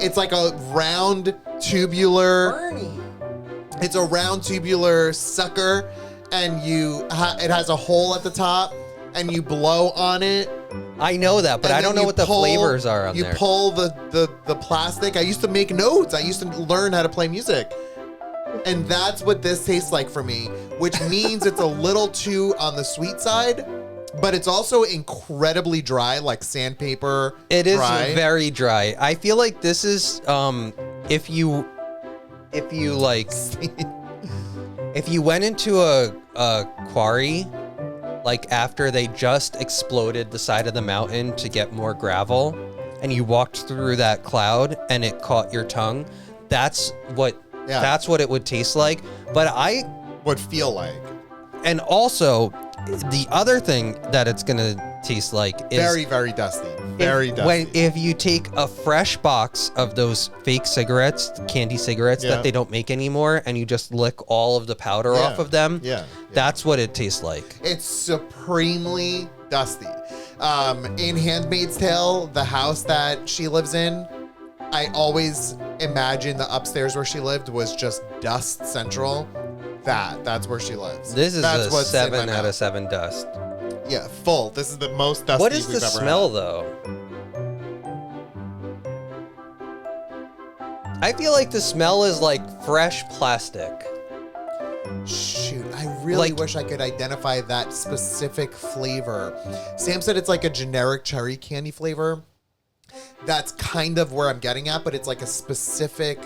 it's like a round tubular. It's a round tubular sucker, and it has a hole at the top, and you blow on it. I know that, but and I then don't know you what the flavors are on you there. You pull the plastic. I used to make notes. I used to learn how to play music. And that's what this tastes like for me, which means it's a little too on the sweet side, but it's also incredibly dry, like sandpaper. It is dry. very dry. I feel like this is if you like if you went into a quarry like after they just exploded the side of the mountain to get more gravel and you walked through that cloud and it caught your tongue, that's what it would taste like. But I would feel like. And also the other thing that it's gonna taste like is very, very dusty. Very dusty. If you take a fresh box of those fake cigarettes, candy cigarettes that they don't make anymore, and you just lick all of the powder off of them, that's what it tastes like. It's supremely dusty. In Handmaid's Tale, the house that she lives in, I always imagine the upstairs where she lived was just dust central. That's where she lives. This is that's a 7 out of 7 dust. Yeah, full. This is the most dusty What is we've the ever smell, had. though? I feel like the smell is like fresh plastic. Shoot, I really Like- wish I could identify that specific flavor. Sam said it's like a generic cherry candy flavor. That's kind of where I'm getting at, but it's like a specific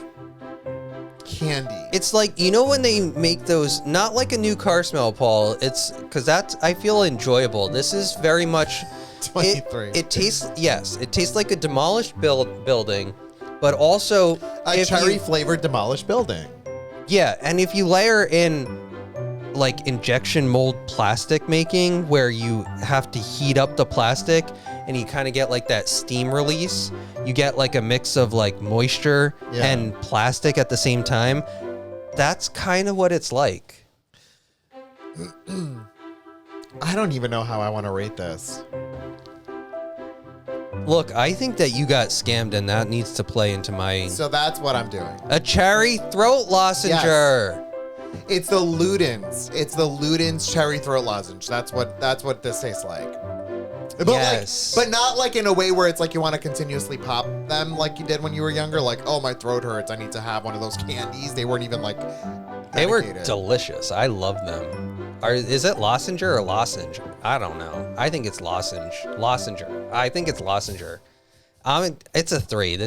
candy. It's like, you know when they make those, not like a new car smell, Paul, it's because that's, I feel enjoyable. This is very much 23. It tastes like a demolished building, but also A cherry flavored demolished building. Yeah, and if you layer in like injection mold plastic making where you have to heat up the plastic and you kind of get like that steam release, you get like a mix of like moisture and plastic at the same time. That's kind of what it's like. I don't even know how I want to rate this. Look, I think that you got scammed and that needs to play into my... So that's what I'm doing. A cherry throat lozenge. It's the Ludens. It's the Ludens cherry throat lozenge. That's what this tastes like. But Yes. but not like in a way where it's like you want to continuously pop them like you did when you were younger. Like, oh, my throat hurts. I need to have one of those candies. They weren't even like They were dedicated. delicious. I love them. Is it lozenger or lozenge? I don't know. I think it's lozenge. Lozenger. I think it's lozenger. It's a 3.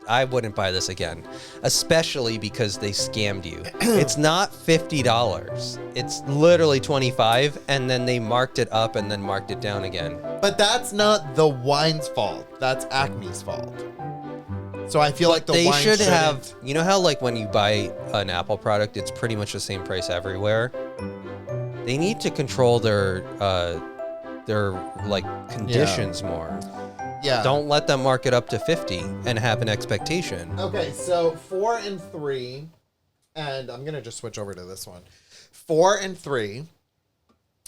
I wouldn't buy this again, especially because they scammed you. It's not $50. It's literally $25, and then they marked it up and then marked it down again. But that's not the wine's fault. That's Acme's fault. So I feel like the They wine should shouldn't- have, you know how like when you buy an Apple product, it's pretty much the same price everywhere. They need to control their like conditions more. Yeah. Don't let them mark it up to 50 and have an expectation. Okay, so 4 and 3, and I'm gonna just switch over to this one. 4 and 3,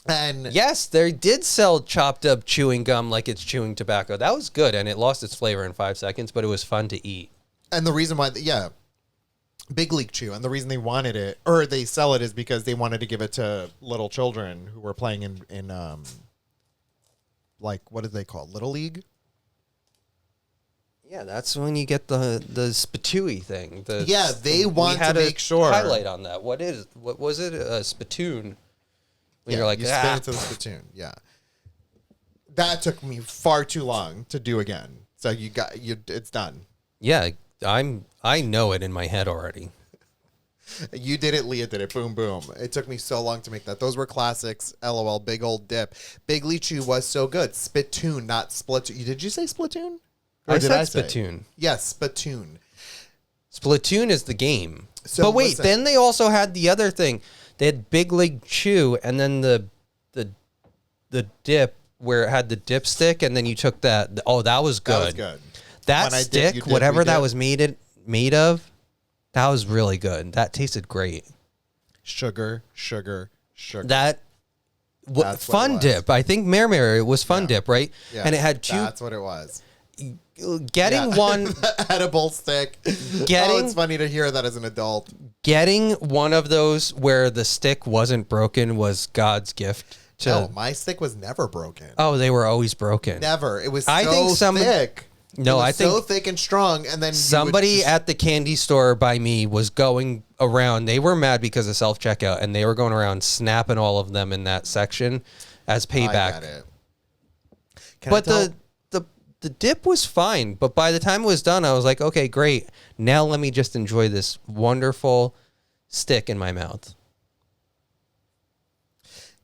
and Yes, they did sell chopped up chewing gum like it's chewing tobacco. That was good, and it lost its flavor in 5 seconds, but it was fun to eat. and the reason why, Big League Chew, and the reason they wanted it or they sell it is because they wanted to give it to little children who were playing in like what do they call it? Little League? Yeah, that's when you get the spitooey thing. They want we had to make sure. highlight on that. What was it? A spittoon. When you're like, you spin it to the spittoon. Yeah, that took me far too long to do again. So it's done. Yeah, I know it in my head already. You did it, Leah did it. Boom, boom. It took me so long to make that. Those were classics. LOL, big old dip. Big Chew was so good. Spittoon, not Splatoon. Did you say Splatoon? Or I did said say? Splatoon. Yes, Spittoon. Splatoon is the game. So but wait, listen. then they also had the other thing. They had Big League Chew, and then the dip where it had the dipstick, and then you took that. Oh, that was good. That was good. That When I dip, stick, you dip, whatever we that dip. was made of, that was really good. That tasted great. Sugar, sugar, sugar. That That's what it Fun was. Dip. I think Mary was Fun Yeah. Dip, right? Yeah, And it had two. That's what it was. Getting Yeah. one, The edible stick. Getting- Oh, it's funny to hear that as an adult. getting one of those where the stick wasn't broken was God's gift to. No, my stick was never broken. Oh, they were always broken. Never. It was I so think some- thick. No, It was I think so thick and strong, and then you would Somebody just- at the candy store by me was going around. They were mad because of self checkout, and they were going around snapping all of them in that section as I payback. get it. Can But I tell- the dip was fine. But by the time it was done, I was like, okay, great. Now let me just enjoy this wonderful stick in my mouth.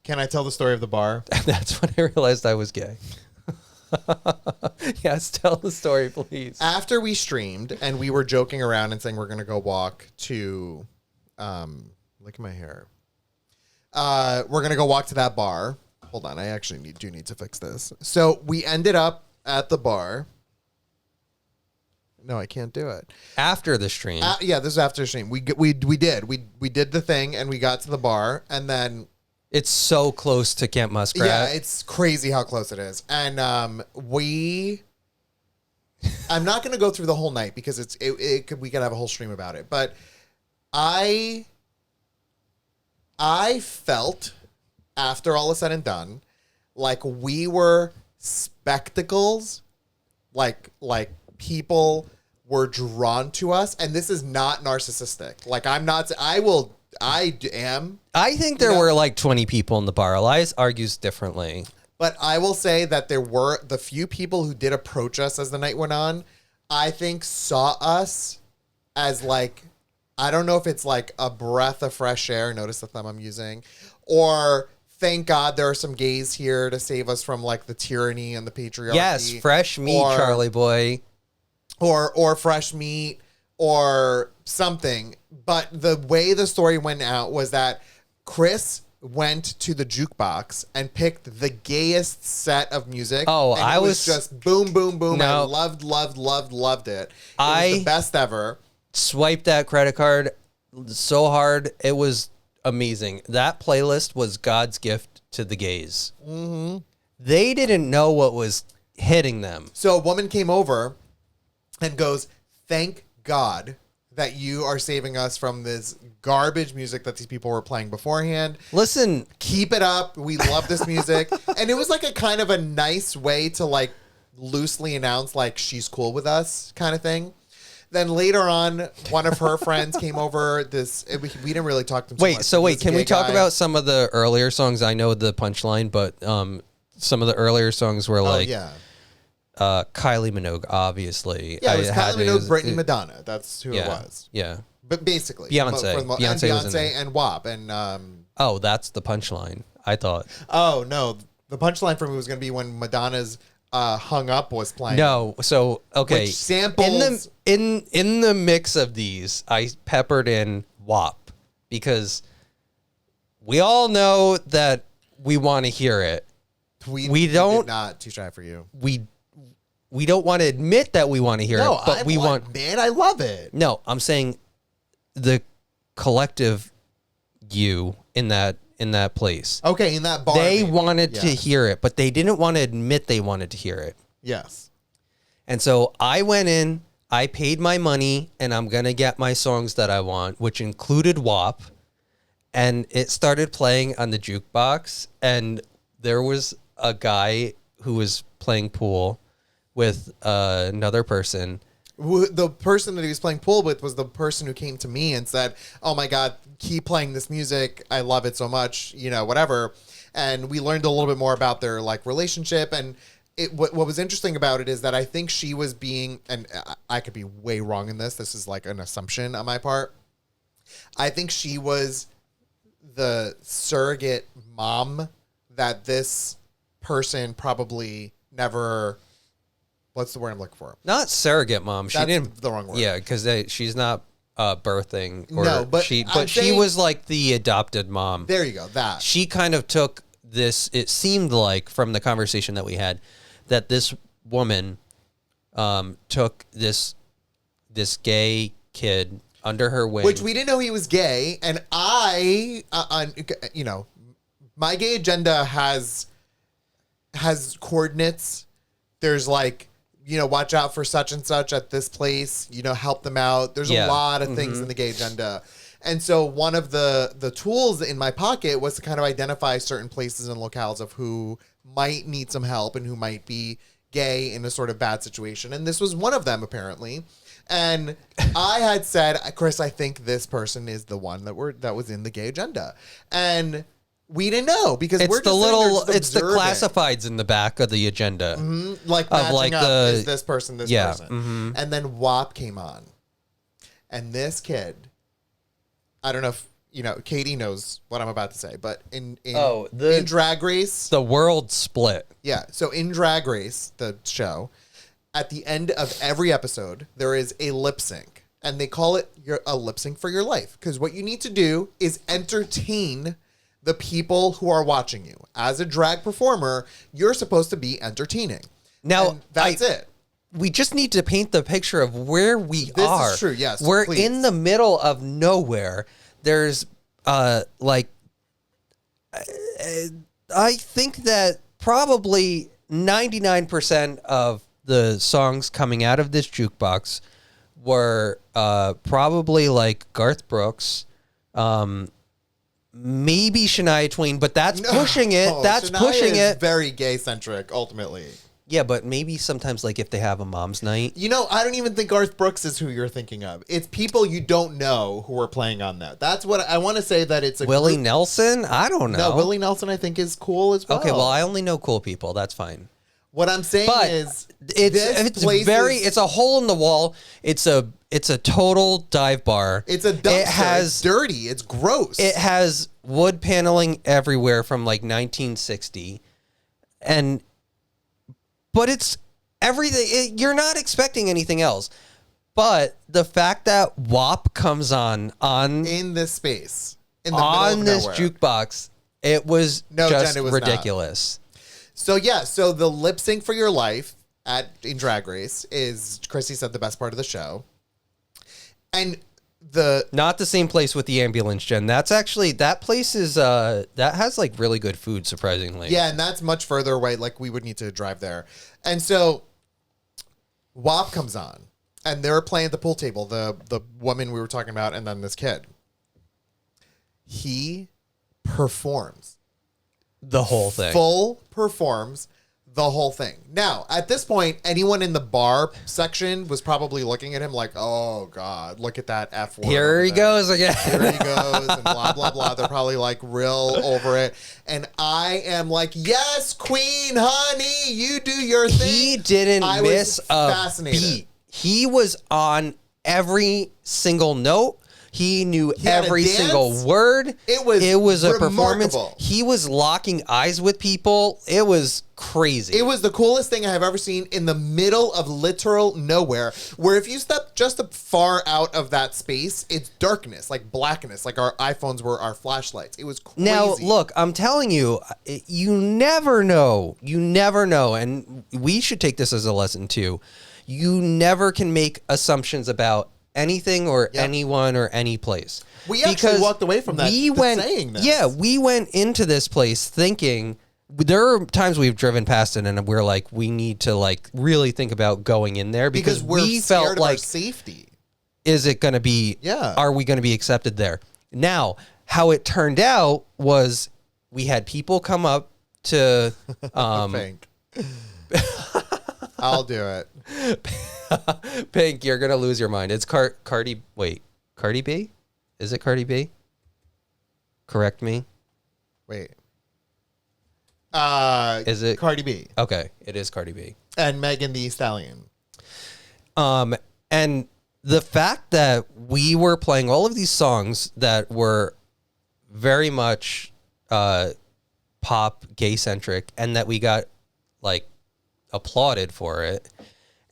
Can I tell the story of the bar? That's when I realized I was gay. Yes, tell the story, please. After we streamed and we were joking around and saying we're gonna go walk to look at my hair. We're gonna go walk to that bar. Hold on, I actually do need to fix this. So we ended up at the bar. No, I can't do it. After the stream. Yeah, this is after stream. We did the thing and we got to the bar and then It's so close to Camp Muskrat. yeah, it's crazy how close it is. And I'm not going to go through the whole night because we could have a whole stream about it. But I felt after all is said and done, like we were spectacles, like people were drawn to us, and this is not narcissistic. Like I am. I think there You know- were like 20 people in the bar. Elias argues differently. But I will say that there were the few people who did approach us as the night went on, I think saw us as like, I don't know if it's like a breath of fresh air, notice the thumb I'm using, or thank God there are some gays here to save us from like the tyranny and the patriarchy. Yes, fresh meat, or- Charlie boy. or fresh meat or something. But the way the story went out was that Chris went to the jukebox and picked the gayest set of music. Oh, and I it was- just boom, boom, boom. No. I loved it. It I- was the best ever. Swiped that credit card so hard. It was amazing. That playlist was God's gift to the gays. Mm-hmm. They didn't know what was hitting them. So a woman came over and goes, "Thank God that you are saving us from this garbage music that these people were playing beforehand. Listen, Keep it up. We love this music." And it was like a kind of a nice way to like loosely announce like she's cool with us kind of thing. Then later on, one of her friends came over. We didn't really talk to them. wait, can we talk about some of the earlier songs? I know the punchline, but some of the earlier songs were like yeah. Kylie Minogue, obviously. Yeah, it was had Kylie to- Minogue, Britney, Madonna. That's who it yeah, was. yeah. But basically. Beyonce. and Beyonce was in there. Beyonce and WAP. And, Oh, that's the punchline. I thought. oh, no. The punchline for me was going to be when Madonna's Hung Up was playing. No, so okay. Which samples- in the mix of these, I peppered in WAP because we all know that we want to hear it. we don't- did not Too Shy for You. We don't want to admit that we want to hear No, it, but we want. Man, I love it. No, I'm saying the collective you in that place. Okay, in that bar. They maybe. wanted to Yes. hear it, but they didn't want to admit they wanted to hear it. Yes. And so I went in, I paid my money, and I'm going to get my songs that I want, which included WAP. And it started playing on the jukebox. And there was a guy who was playing pool with another person. The person that he was playing pool with was the person who came to me and said, "Oh my God, keep playing this music. I love it so much, whatever." And we learned a little bit more about their like relationship. And what was interesting about it is that I think she was being, and I could be way wrong in this. This is like an assumption on my part. I think she was the surrogate mom that this person probably never. What's the word I'm looking for? Not surrogate mom. She That's didn't. the wrong word. Yeah, because she's not birthing. Or No, but she I'm she saying- was like the adopted mom. There you go. That. She kind of took this. It seemed like from the conversation that we had that this woman took this gay kid under her wing. Which we didn't know he was gay, and my gay agenda has coordinates. There's like, watch out for such and such at this place. Help them out. There's a Yeah. lot of things in the gay agenda, and so one of the tools in my pocket was to kind of identify certain places and locales of who might need some help and who might be gay in a sort of bad situation, and this was one of them apparently. And I had said, Chris, I think this person is the one that was in the gay agenda, and we didn't know because it's we're the just sitting there little, just it's the observing. classifieds in the back of the agenda. Like of matching like up, the- is this person, this yeah, person, and then WAP came on, and this kid, I don't know if Katie knows what I'm about to say, but in Drag Race, The world split. yeah. So in Drag Race, the show, at the end of every episode, there is a lip sync, and they call it a lip sync for your life. Because what you need to do is entertain the people who are watching you. As a drag performer, you're supposed to be entertaining. Now, And that's it. We just need to paint the picture of where we This are. is true, yes, We're please. in the middle of nowhere. There's I think that probably 99% of the songs coming out of this jukebox were probably like Garth Brooks, maybe Shania Twain, but that's pushing it. That's Shania pushing is it. very gay centric, ultimately. Yeah, but maybe sometimes like if they have a mom's night. I don't even think Garth Brooks is who you're thinking of. It's people you don't know who are playing on that. That's what I want to say. That it's a Willie group- Nelson? I don't know. No, Willie Nelson I think is cool as well. Okay, well, I only know cool people. That's fine. What I'm saying But is, it's very it's a hole in the wall. It's a total dive bar. it's a dumpster. It has it's dirty. It's gross. it has wood paneling everywhere from like 1960, but it's everything. You're not expecting anything else. But the fact that WAP comes on in this space, in the middle on of this nowhere. jukebox, it was No, just Jen, it was not. ridiculous. So the lip sync for your life in Drag Race is, Chrissy said, the best part of the show, and Not the same place with the ambulance, Jen. That's actually, that place is that has like really good food, surprisingly. yeah, and that's much further away. Like we would need to drive there, and so WAP comes on, and they're playing at the pool table. The woman we were talking about, and then this kid. He performs. The whole thing. Full performs the whole thing. Now, at this point, anyone in the bar section was probably looking at him like, oh, God, look at that F word. Here over he there. goes again. Here he goes, and blah, blah, blah. They're probably like real over it. And I am like, yes, queen, honey, you do your thing. He didn't I was miss a fascinated. beat. He was on every single note. He knew had a every dance. single word. It was a performance. remarkable. He was locking eyes with people. It was crazy. It was the coolest thing I have ever seen in the middle of literal nowhere, where if you step just far out of that space, it's darkness, like blackness, like our iPhones were our flashlights. It was crazy. Now, look, I'm telling you, you never know. You never know. And we should take this as a lesson, too. You never can make assumptions about anything or anyone or any place. We actually walked away from that saying this. Yeah, we went into this place thinking, there are times we've driven past it and we're like, we need to like really think about going in there because we're we scared felt of our like, safety. is it going to be, Yeah. are we going to be accepted there? Now, how it turned out was we had people come up to, Pink. I'll do it. Pink, you're going to lose your mind. It's Cardi B? Is it Cardi B? Correct me. Wait. Is it Cardi B Okay, it is Cardi B. and Megan Thee Stallion? And the fact that we were playing all of these songs that were very much pop gay centric, and that we got like applauded for it,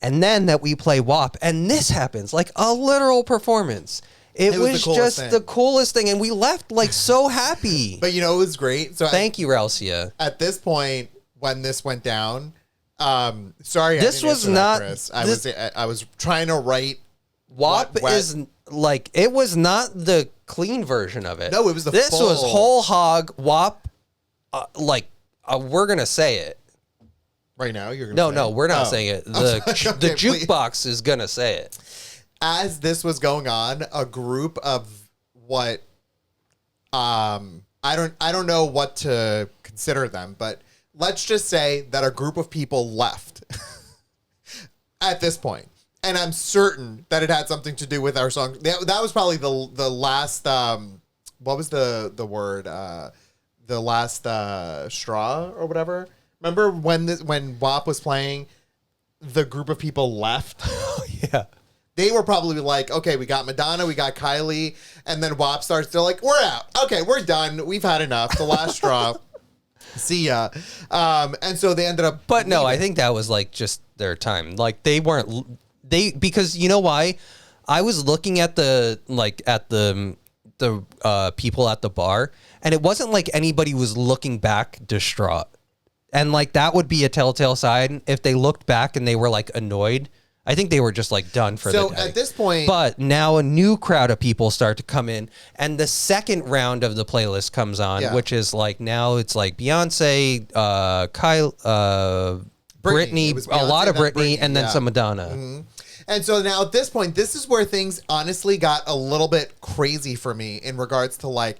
and then that we play WAP and this happens, like a literal performance. It was just the coolest thing, and we left like so happy. But you know, it was great. So thank you, Ralcia. At this point, when this went down, sorry, this was not. Chris. I was trying to write. WAP is like, it was not the clean version of it. No, it was this full. was whole hog WAP. We're gonna say it right now. You're gonna no, we're not saying it. The jukebox is gonna say it. As this was going on, a group of what I don't know what to consider them, but let's just say that a group of people left at this point. And I'm certain that it had something to do with our song. That was probably the last what was the word? The last straw or whatever. Remember when WAP was playing, the group of people left? Yeah. They were probably like, okay, we got Madonna, we got Kylie, and then WAP starts. They're like, we're out. Okay, we're done. We've had enough. The last straw. See ya. And so they ended up. But no, I think that was like just their time. Like because you know why? I was looking at the people at the bar, and it wasn't like anybody was looking back distraught. And like that would be a telltale sign if they looked back and they were like annoyed. I think they were just like done for the day. So at this point, but now a new crowd of people start to come in, and the second round of the playlist comes on, which is like now it's like Beyonce, Britney, a lot of Britney, and then some Madonna. Mm-hmm. And so now at this point, this is where things honestly got a little bit crazy for me in regards to like,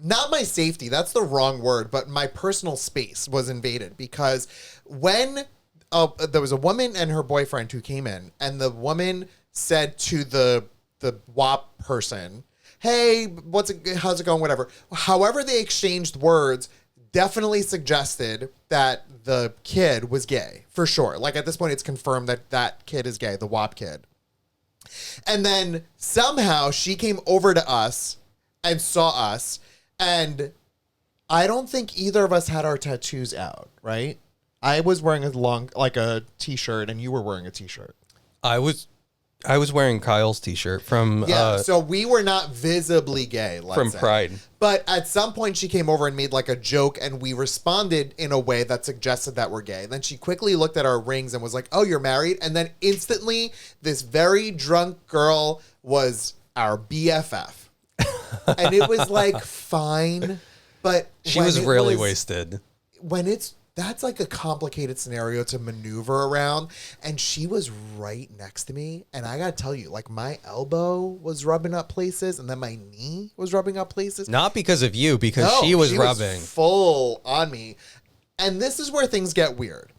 not my safety, that's the wrong word, but my personal space was invaded, because when there was a woman and her boyfriend who came in, and the woman said to the WAP person, hey, how's it going, whatever. However they exchanged words definitely suggested that the kid was gay, for sure. Like at this point, it's confirmed that that kid is gay, the WAP kid. And then somehow she came over to us and saw us, and I don't think either of us had our tattoos out, right? I was wearing a t-shirt, and you were wearing a t-shirt. I was wearing Kyle's t-shirt from so we were not visibly gay, from Pride. But at some point she came over and made like a joke, and we responded in a way that suggested that we're gay. Then she quickly looked at our rings and was like, "Oh, you're married?" And then instantly this very drunk girl was our BFF. And it was like fine, but she was really wasted. That's like a complicated scenario to maneuver around. And she was right next to me. And I got to tell you, like my elbow was rubbing up places, and then my knee was rubbing up places. Not because of you, because she was rubbing. Full on me. And this is where things get weird.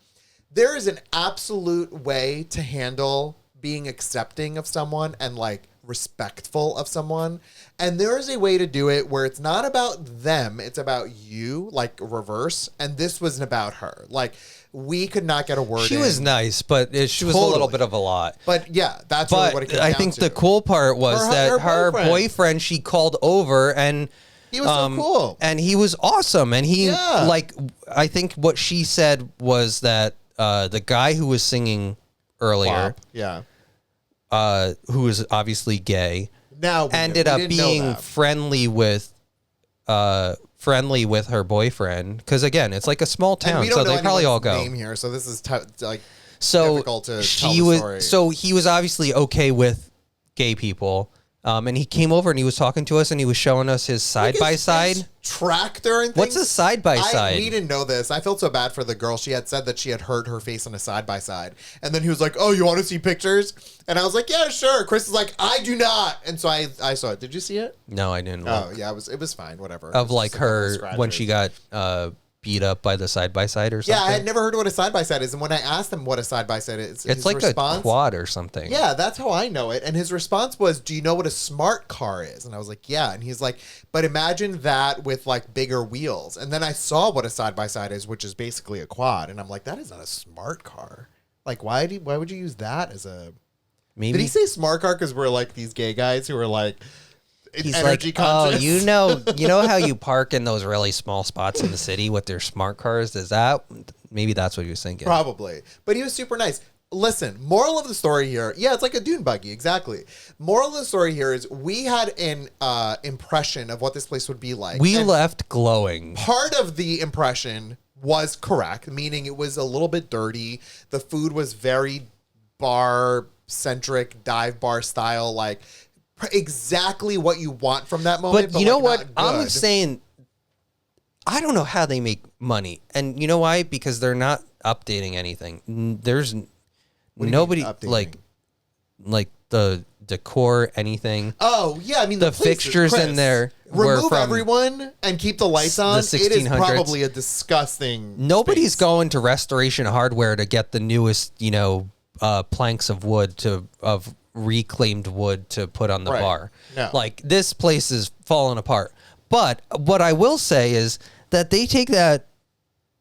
There is an absolute way to handle being accepting of someone and like respectful of someone. And there is a way to do it where it's not about them, it's about you, like reverse. And this wasn't about her. Like we could not get a word in. She was nice, but she was a little bit of a lot. But yeah, that's really what it came down to. I think the cool part was that her boyfriend she called over, and he was so cool. And he was awesome. And he I think what she said was that the guy who was singing earlier, who was obviously gay, now ended up being friendly with her boyfriend, because again, it's like a small town, so they probably all go. Name here, so this is difficult to tell the story. So he was obviously okay with gay people. And he came over and he was talking to us and he was showing us his side-by-side. Tractor and things. What's a side-by-side? We didn't know this. I felt so bad for the girl. She had said that she had heard her face on a side-by-side. And then he was like, oh, you want to see pictures? And I was like, yeah, sure. Chris is like, I do not. And so I saw it. Did you see it? No, I didn't. Oh, yeah, it was fine. Whatever. Of like her, when she got beat up by the side-by-side or something? Yeah, I had never heard what a side-by-side is. And when I asked him what a side-by-side is, it's like a quad or something. Yeah, that's how I know it. And his response was, do you know what a smart car is? And I was like, yeah. And he's like, but imagine that with like bigger wheels. And then I saw what a side-by-side is, which is basically a quad. And I'm like, that is not a smart car. Like, why would you use that as a... Maybe Did he say smart car because we're like these gay guys who are like he's energy like, conscious? oh, you know how you park in those really small spots in the city with their smart cars? Is that maybe that's what he was thinking? Probably. But he was super nice. Listen, moral of the story here. Yeah, it's like a dune buggy. Exactly. Moral of the story here is we had an impression of what this place would be like. We And left glowing. part of the impression was correct, meaning it was a little bit dirty. The food was very bar centric, dive bar style, like exactly what you want from that moment. But you know like, what? not I'm good. saying I don't know how they make money. And you know why? Because they're not updating anything. There's What do you nobody mean updating? like the decor, anything. Oh yeah, I mean The place is- fixtures in Chris, there were remove from everyone and keep the lights the on. It is 1600s. probably a disgusting. Nobody's space. going to Restoration Hardware to get the newest, planks of wood of reclaimed wood to put on the Right. bar. No. Like this place is falling apart. But what I will say is that they take that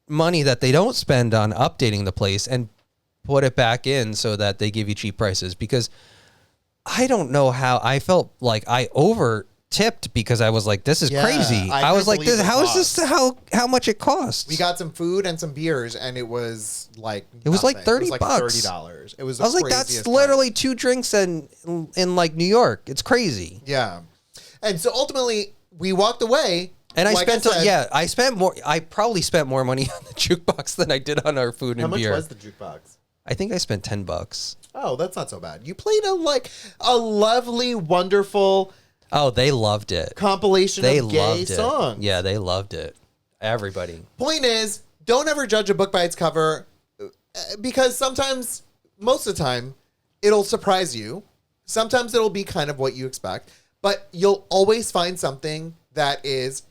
money that they don't spend on updating the place and put it back in so that they give you cheap prices, because I don't know how I felt like I over tipped because I was like, this is Yeah, crazy. I I was couldn't like, believe the how is this cost. how much it costs? We got some food and some beers, and it was like It was like nothing. It was $30. $30. It was. I was like, that's literally 2 drinks in like New York. It's crazy. Yeah, and so ultimately we walked away, And I like spent, said- I spent more. I probably spent more money on the jukebox than I did on our food How and much beer. was the jukebox? I think I spent $10. Oh, that's not so bad. You played a lovely, wonderful Oh, they loved it. compilation They of gay loved it. songs. Yeah, they loved it. Everybody. Point is, don't ever judge a book by its cover, because sometimes, most of the time, it'll surprise you. Sometimes it'll be kind of what you expect, but you'll always find something that is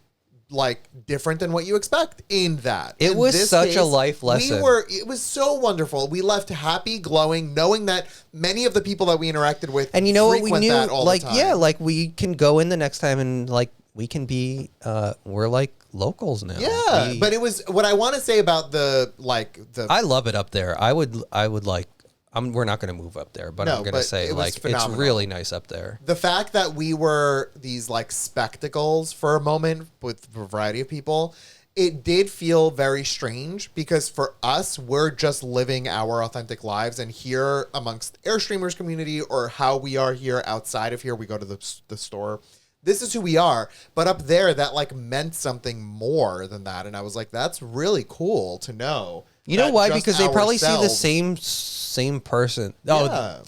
like different than what you expect in that. It In was this such a life lesson. It was so wonderful. We left happy, glowing, knowing that many of the people that we interacted with And you know what we frequent knew? that all Like, the time. yeah, like we can go in the next time and like we can be we're like locals now. Yeah, but it was what I want to say about the I love it up there. I would like we're not going to move up there, but No, I'm going to but say it was like phenomenal. it's really nice up there. the fact that we were these like spectacles for a moment with a variety of people, it did feel very strange because for us, we're just living our authentic lives, and here amongst Airstreamers community or how we are here outside of here, we go to the store. This is who we are, but up there that like meant something more than that, and I was like, that's really cool to know. You know that why? just Because they probably see the ourselves- same person. Oh, Yeah.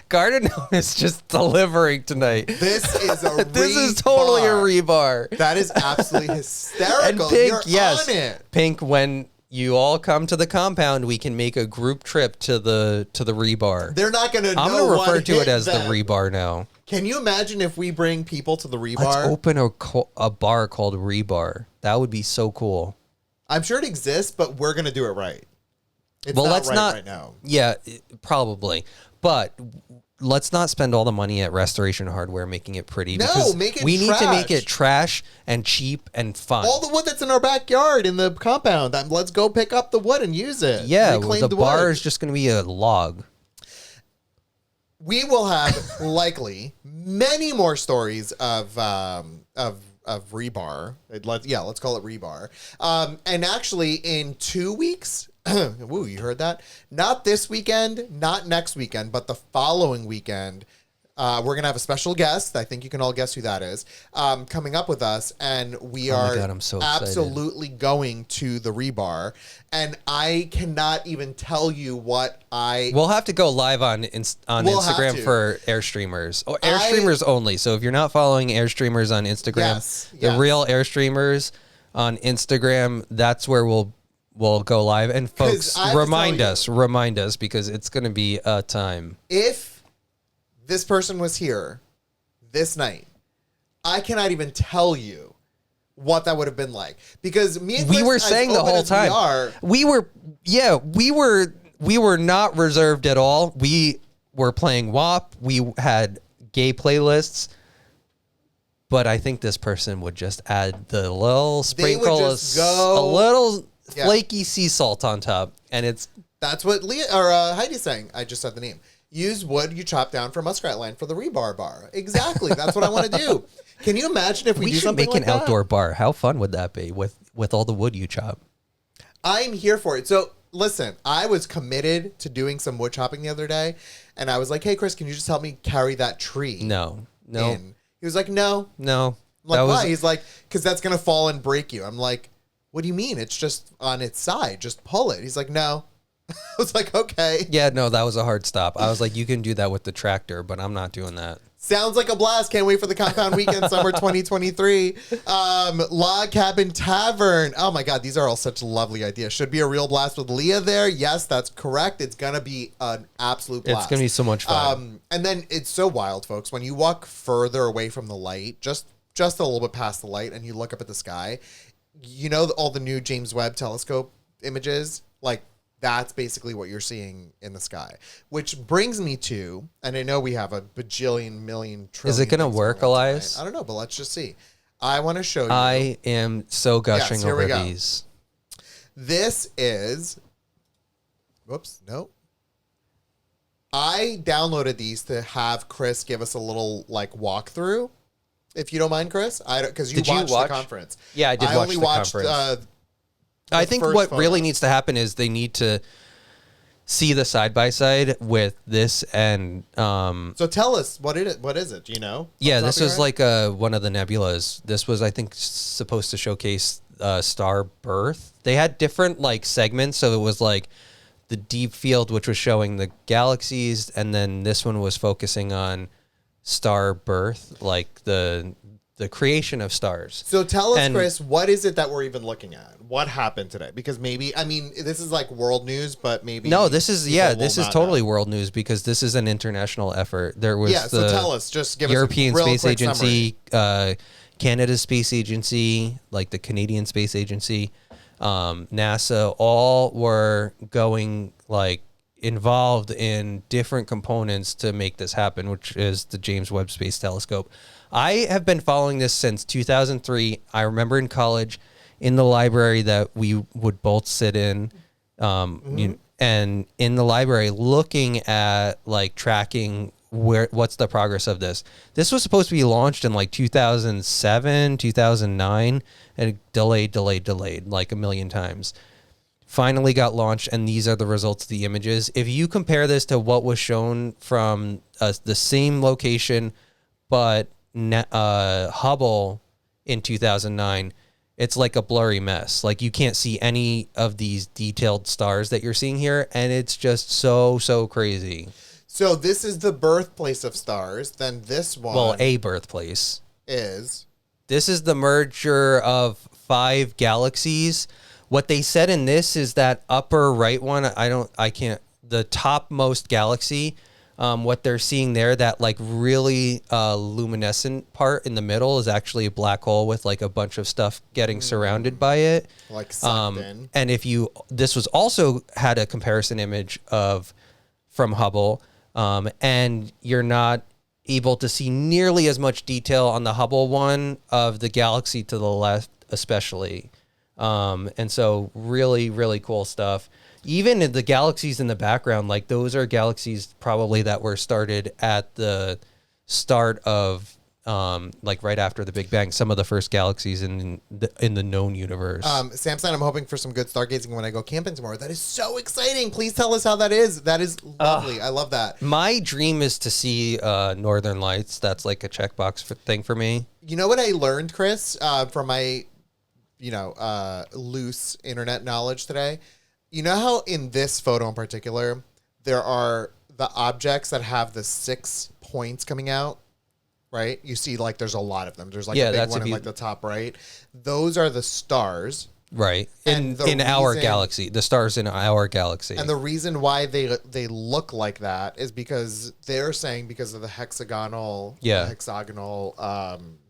Garden is just delivering tonight. This is a This is totally a rebar. rebar. That is absolutely And hysterical. Pink, You're yes, on it. Pink. When you all come to the compound, we can make a group trip to the rebar. They're not going to know I'm going to what refer to hit it as them. the rebar now. Can you imagine if we bring people to the Let's rebar? open a bar called Rebar. That would be so cool. I'm sure it exists, but we're going to do it right. It's Well, not let's right not. right now. Yeah, probably. But let's not spend all the money at Restoration Hardware making it pretty. No, because make it we need to make trash. it trash and cheap and fun. All the wood that's in our backyard in the compound, let's go pick up the wood and use it. yeah, Reclaim the bar wood. is just going to be a log. We will have likely many more stories of rebar. Let's call it rebar. And actually, in 2 weeks, woo, you heard that? Not this weekend, not next weekend, but the following weekend. We're gonna have a special guest. I think you can all guess who that is. Coming up with us, and we Oh my are God, I'm so excited. absolutely going to the rebar. And I cannot even tell you what I. We'll have to go live on We'll have Instagram to. for Airstreamers. Or Airstreamers only. So if you're not following Airstreamers on Instagram, Yes, the yes. real Airstreamers on Instagram, that's where we'll go live. And 'Cause folks, I have to remind us because it's going to be a time. If this person was here this night, I cannot even tell you what that would have been like, because me and We Chris, were as saying the open whole as time. we We were not reserved at all. We were playing WAP. We had gay playlists. But I think this person would just add the little sprinkle of just go- a little Yeah. flaky sea salt on top, and it's that's what Leah or Heidi's saying. I just said the name. Use wood you chop down from Muskrat Land for the rebar bar. Exactly. That's what I want to do. Can you imagine if we do should something make like an outdoor bar. How fun would that be with all the wood you chop? I'm here for it. So listen, I was committed to doing some wood chopping the other day, and I was like, "Hey, Chris, can you just help me carry that tree?" No. in? He was like, "No." No. I'm like, why? He's like, "Because that's gonna fall and break you." I'm like, "What do you mean? It's just on its side. Just pull it." He's like, "No." I was like, "Okay." Yeah, no, that was a hard stop. I was like, you can do that with the tractor, but I'm not doing that. Sounds like a blast. Can't wait for the Compound Weekend Summer 2023. Log Cabin Tavern. Oh my God, these are all such lovely ideas. Should be a real blast with Leah there. Yes, that's correct. It's going to be an absolute blast. It's going to be so much fun. And then it's so wild, folks. When you walk further away from the light, just a little bit past the light, and you look up at the sky, you know all the new James Webb Telescope images? Like, that's basically what you're seeing in the sky, which brings me to, and I know we have a bajillion, million, trillion. Is it going to work, Elias? I don't know, but let's just see. I want to show you. I am so gushing here we over go. these. This is, whoops, no. I downloaded these to have Chris give us a little like walkthrough, if you don't mind, Chris. I don't, because you watched the conference. Yeah, I did. I watch only the watched. conference. I think what really needs to happen is they need to see the side by side with this and. So tell us what is it? Do you know? Yeah, this was like one of the nebulas. This was, I think, supposed to showcase star birth. They had different like segments, so it was like the deep field, which was showing the galaxies, and then this one was focusing on star birth, like the creation of stars. So tell us, Chris, what is it that we're even looking at? What happened today? Because maybe, I mean, this is like world news, but maybe no. This is totally world news because this is an international effort. There was so tell us, just give European us a real Space quick Agency, Canada's Space Agency, like the Canadian Space Agency, NASA, all were going like involved in different components to make this happen, which is the James Webb Space Telescope. I have been following this since 2003. I remember in college, in the library that we would both sit in, and in the library looking at like tracking what's the progress of this. This was supposed to be launched in like 2007, 2009, and delayed like a million times. Finally got launched, and these are the results of the images. If you compare this to what was shown from the same location, but Hubble in 2009, it's like a blurry mess. Like you can't see any of these detailed stars that you're seeing here, and it's just so crazy. So this is the birthplace of stars. Then this one, well, a birthplace is. This is the merger of 5 galaxies. What they said in this is that upper right one, the topmost galaxy, what they're seeing there, that like really luminescent part in the middle is actually a black hole with like a bunch of stuff getting surrounded by it. Like sucked in. And this was also had a comparison image from Hubble, and you're not able to see nearly as much detail on the Hubble one of the galaxy to the left, especially. And so really cool stuff. Even in the galaxies in the background, like those are galaxies probably that were started at the start of, like right after the Big Bang, some of the first galaxies in the known universe. Samson, I'm hoping for some good stargazing when I go camping tomorrow. That is so exciting. Please tell us how that is. That is lovely. I love that. My dream is to see Northern Lights. That's like a checkbox thing for me. You know what I learned, Chris, from my loose internet knowledge today? You know how in this photo in particular, there are the objects that have the 6 points coming out, right? You see, like, there's a lot of them. There's like a big one in like the top right. Those are the stars. Right. In our galaxy, the stars in our galaxy. And the reason why they look like that is because they're saying because of the hexagonal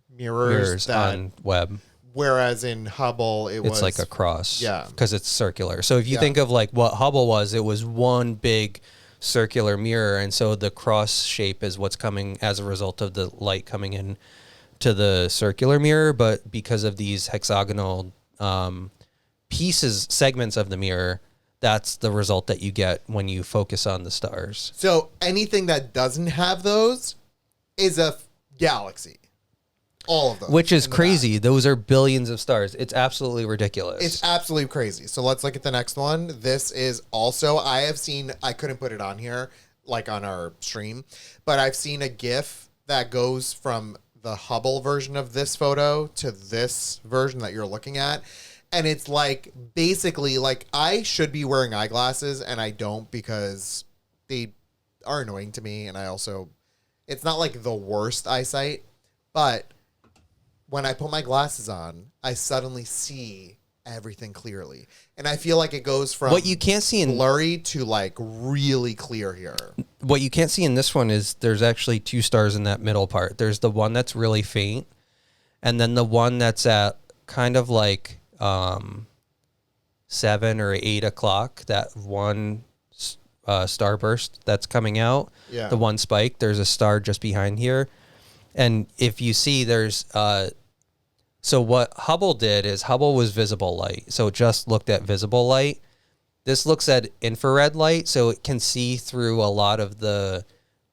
mirrors on Webb. Whereas in Hubble, it's like a cross. Yeah. Because it's circular. So if you think of like what Hubble was, it was one big circular mirror. And so the cross shape is what's coming as a result of the light coming in to the circular mirror. But because of these hexagonal segments of the mirror, that's the result that you get when you focus on the stars. So anything that doesn't have those is a galaxy. All of those. Which is in the crazy. back. Those are billions of stars. It's absolutely ridiculous. It's absolutely crazy. So let's look at the next one. This is also, I couldn't put it on here, like on our stream, but I've seen a GIF that goes from the Hubble version of this photo to this version that you're looking at. And it's like, basically, like, I should be wearing eyeglasses and I don't because they are annoying to me. And I also, it's not like the worst eyesight, but when I put my glasses on, I suddenly see everything clearly. And I feel like it goes from what you can't see in blurry to like really clear here. what you can't see in this one is there's actually 2 stars in that middle part. There's the one that's really faint, and then the one that's at kind of like 7 or 8 o'clock. That one starburst that's coming out. Yeah. The one spike. There's a star just behind here, and if you see, there's so what Hubble did is Hubble was visible light, so it just looked at visible light. This looks at infrared light, so it can see through a lot of the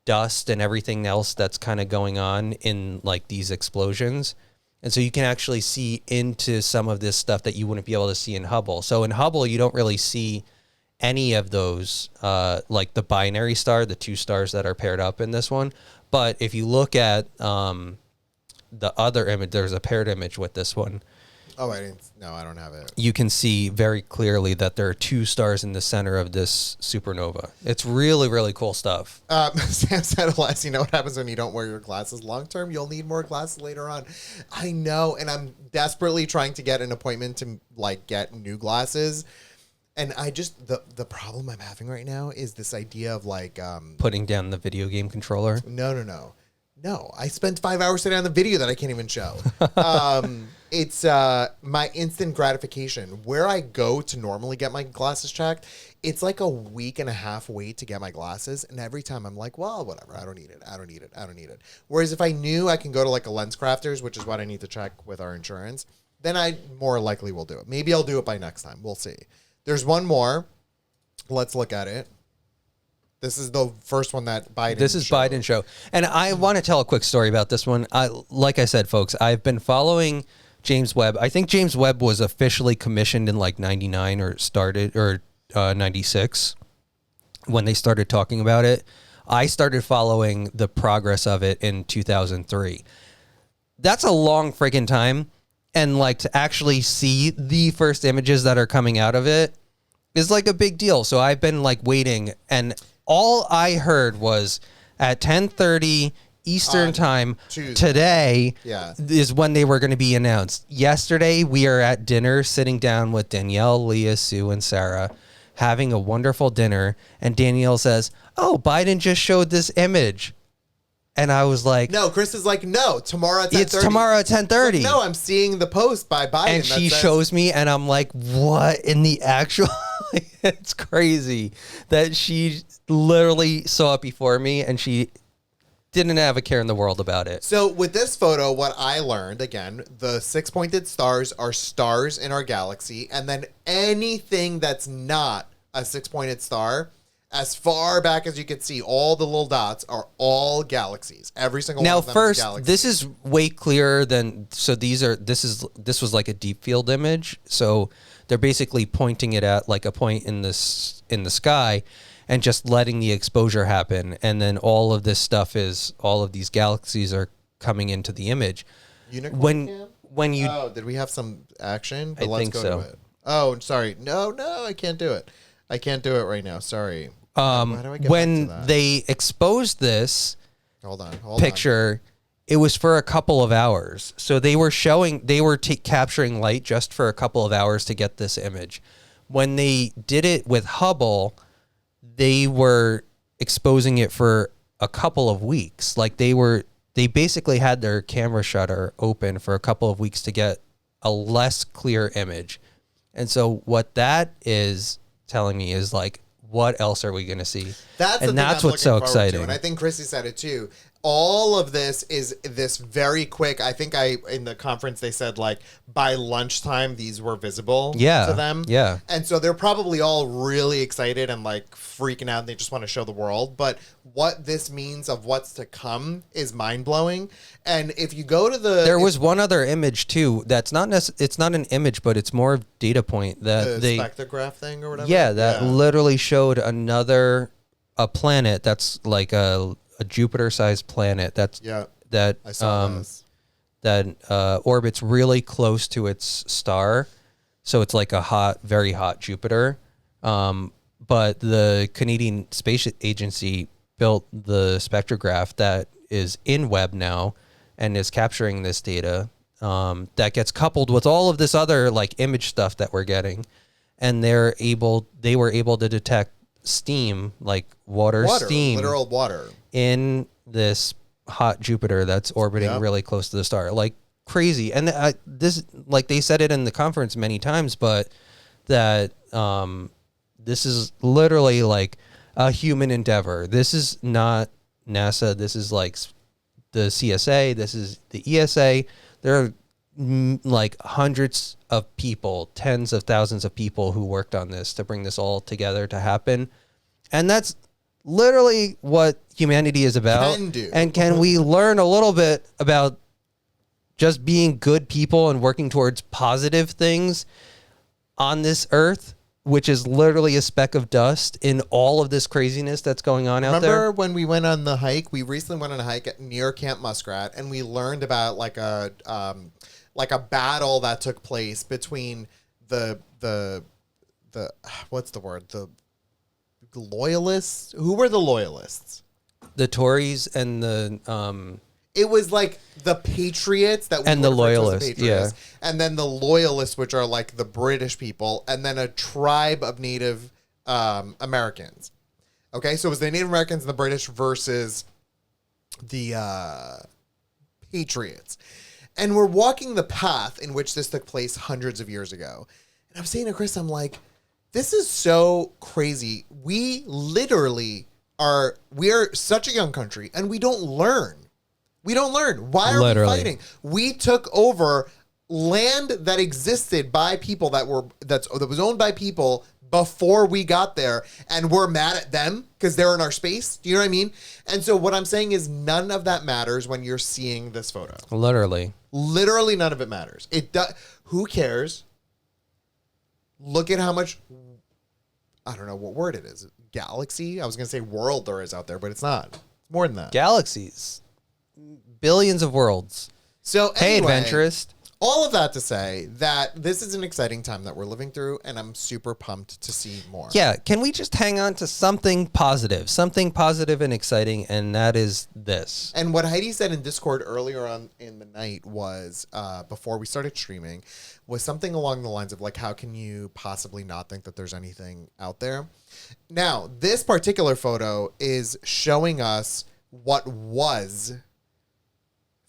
dust and everything else that's kind of going on in like these explosions. And so you can actually see into some of this stuff that you wouldn't be able to see in Hubble. So in Hubble, you don't really see any of those, like the binary star, the 2 stars that are paired up in this one. But if you look at the other image, there's a paired image with this one. Oh, I don't have it. You can see very clearly that there are 2 stars in the center of this supernova. It's really, really cool stuff. Sam said, Elias, you know what happens when you don't wear your glasses long term? You'll need more glasses later on. I know, and I'm desperately trying to get an appointment to like get new glasses. And I just the problem I'm having right now is this idea of like Putting down the video game controller. No, I spent 5 hours sitting on the video that I can't even show. It's my instant gratification. Where I go to normally get my glasses checked, it's like a week and a half wait to get my glasses. And every time I'm like, well, whatever. I don't need it. Whereas if I knew I can go to like a Lens Crafters, which is what I need to check with our insurance, then I more likely will do it. Maybe I'll do it by next time. We'll see. There's one more. Let's look at it. This is the first one that Biden This is showed. Biden show. And I want to tell a quick story about this one. Like I said, folks, I've been following James Webb. I think James Webb was officially commissioned in like 99 or 96 when they started talking about it. I started following the progress of it in 2003. That's a long friggin' time. And like to actually see the first images that are coming out of it is like a big deal. So I've been like waiting, and all I heard was at 10:30 Eastern time Tuesday. today Yeah. is when they were going to be announced. Yesterday, we are at dinner sitting down with Danielle, Leah, Sue, and Sarah, having a wonderful dinner. And Danielle says, "Oh, Biden just showed this image." And I was like, No, Chris is like, no, tomorrow at 10:30. "It's tomorrow at 10:30." No, I'm seeing the post by Biden. And that she says- shows me, and I'm like, what in the actual? It's crazy that she literally saw it before me, and she didn't have a care in the world about it. So with this photo, what I learned, again, the 6-pointed stars are stars in our galaxy. And then anything that's not a 6-pointed star, as far back as you can see, all the little dots are all galaxies. Every single Now, one of them first, is a galaxy. this is way clearer than. So this was like a deep field image. So they're basically pointing it at like a point in the sky, and just letting the exposure happen. And then all of this stuff is all of these galaxies are coming into the image. Unicorn Cam? When you Oh, did we have some action? But I let's think go so. to it. Oh, sorry. No, I can't do it. I can't do it right now. Sorry. How do I get back to when that? they exposed this Hold on. picture, it was for a couple of hours. So they were capturing light just for a couple of hours to get this image. When they did it with Hubble, they were exposing it for a couple of weeks. Like they basically had their camera shutter open for a couple of weeks to get a less clear image. And so what that is telling me is like, what else are we going to see? That's and the thing that's I'm what's looking so forward to. exciting. And I think Chrissy said it too. all of this is this very quick. I think in the conference they said like by lunchtime these were visible to them. Yeah. And so they're probably all really excited and like freaking out and they just want to show the world. But what this means of what's to come is mind blowing. And if you go to there was one other image too that's not it's not an image, but it's more of data point that the spectrograph thing or whatever. Yeah, that literally showed a planet that's like a Jupiter-sized planet that I saw this. that orbits really close to its star, so it's like a very hot Jupiter. But the Canadian Space Agency built the spectrograph that is in Webb now and is capturing this data that gets coupled with all of this other like image stuff that we're getting, and they were able to detect steam, like water, steam, literal water in this hot Jupiter that's orbiting really close to the star, like crazy. And this, like they said it in the conference many times, but that this is literally like a human endeavor. This is not NASA. This is like the CSA. This is the ESA. There are like hundreds of people, tens of thousands of people who worked on this to bring this all together to happen. And that's literally what humanity is about. And can we learn a little bit about just being good people and working towards positive things on this earth, which is literally a speck of dust in all of this craziness that's going on out there? Remember when we went on the hike? We recently went on a hike near Camp Muskrat, and we learned about like a battle that took place between the what's the word? The loyalists. Who were the loyalists? The Tories and the it was like the patriots that we and the loyalists, and then the loyalists, which are like the British people, and then a tribe of Native Americans. Okay, so it was the Native Americans and the British versus the patriots, and we're walking the path in which this took place hundreds of years ago. And I'm saying to Chris, I'm like, this is so crazy. We are such a young country, and we don't learn. We don't learn. Why are we fighting? We took over land that existed by people that was owned by people before we got there, and we're mad at them because they're in our space. Do you know what I mean? And so what I'm saying is none of that matters when you're seeing this photo. Literally none of it matters. Who cares? Look at how much, I don't know what word it is. Galaxy? I was going to say world there is out there, but it's not. It's more than that. Galaxies. Billions of worlds. So hey, anyway, adventurist. All of that to say that this is an exciting time that we're living through, and I'm super pumped to see more. Yeah, can we just hang on to something positive and exciting, and that is this. And what Heidi said in Discord earlier on in the night was, before we started streaming, was something along the lines of like, how can you possibly not think that there's anything out there? Now, this particular photo is showing us what was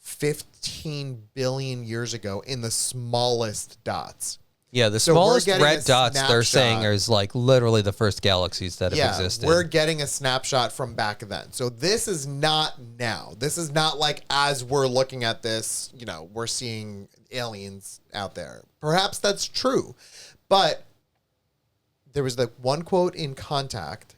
15 billion years ago in the smallest dots. Yeah, the smallest red dots they're saying is like literally the first galaxies that have existed. We're getting a snapshot from back then. So this is not now. This is not like as we're looking at this, we're seeing aliens out there. Perhaps that's true. But there was the one quote in Contact,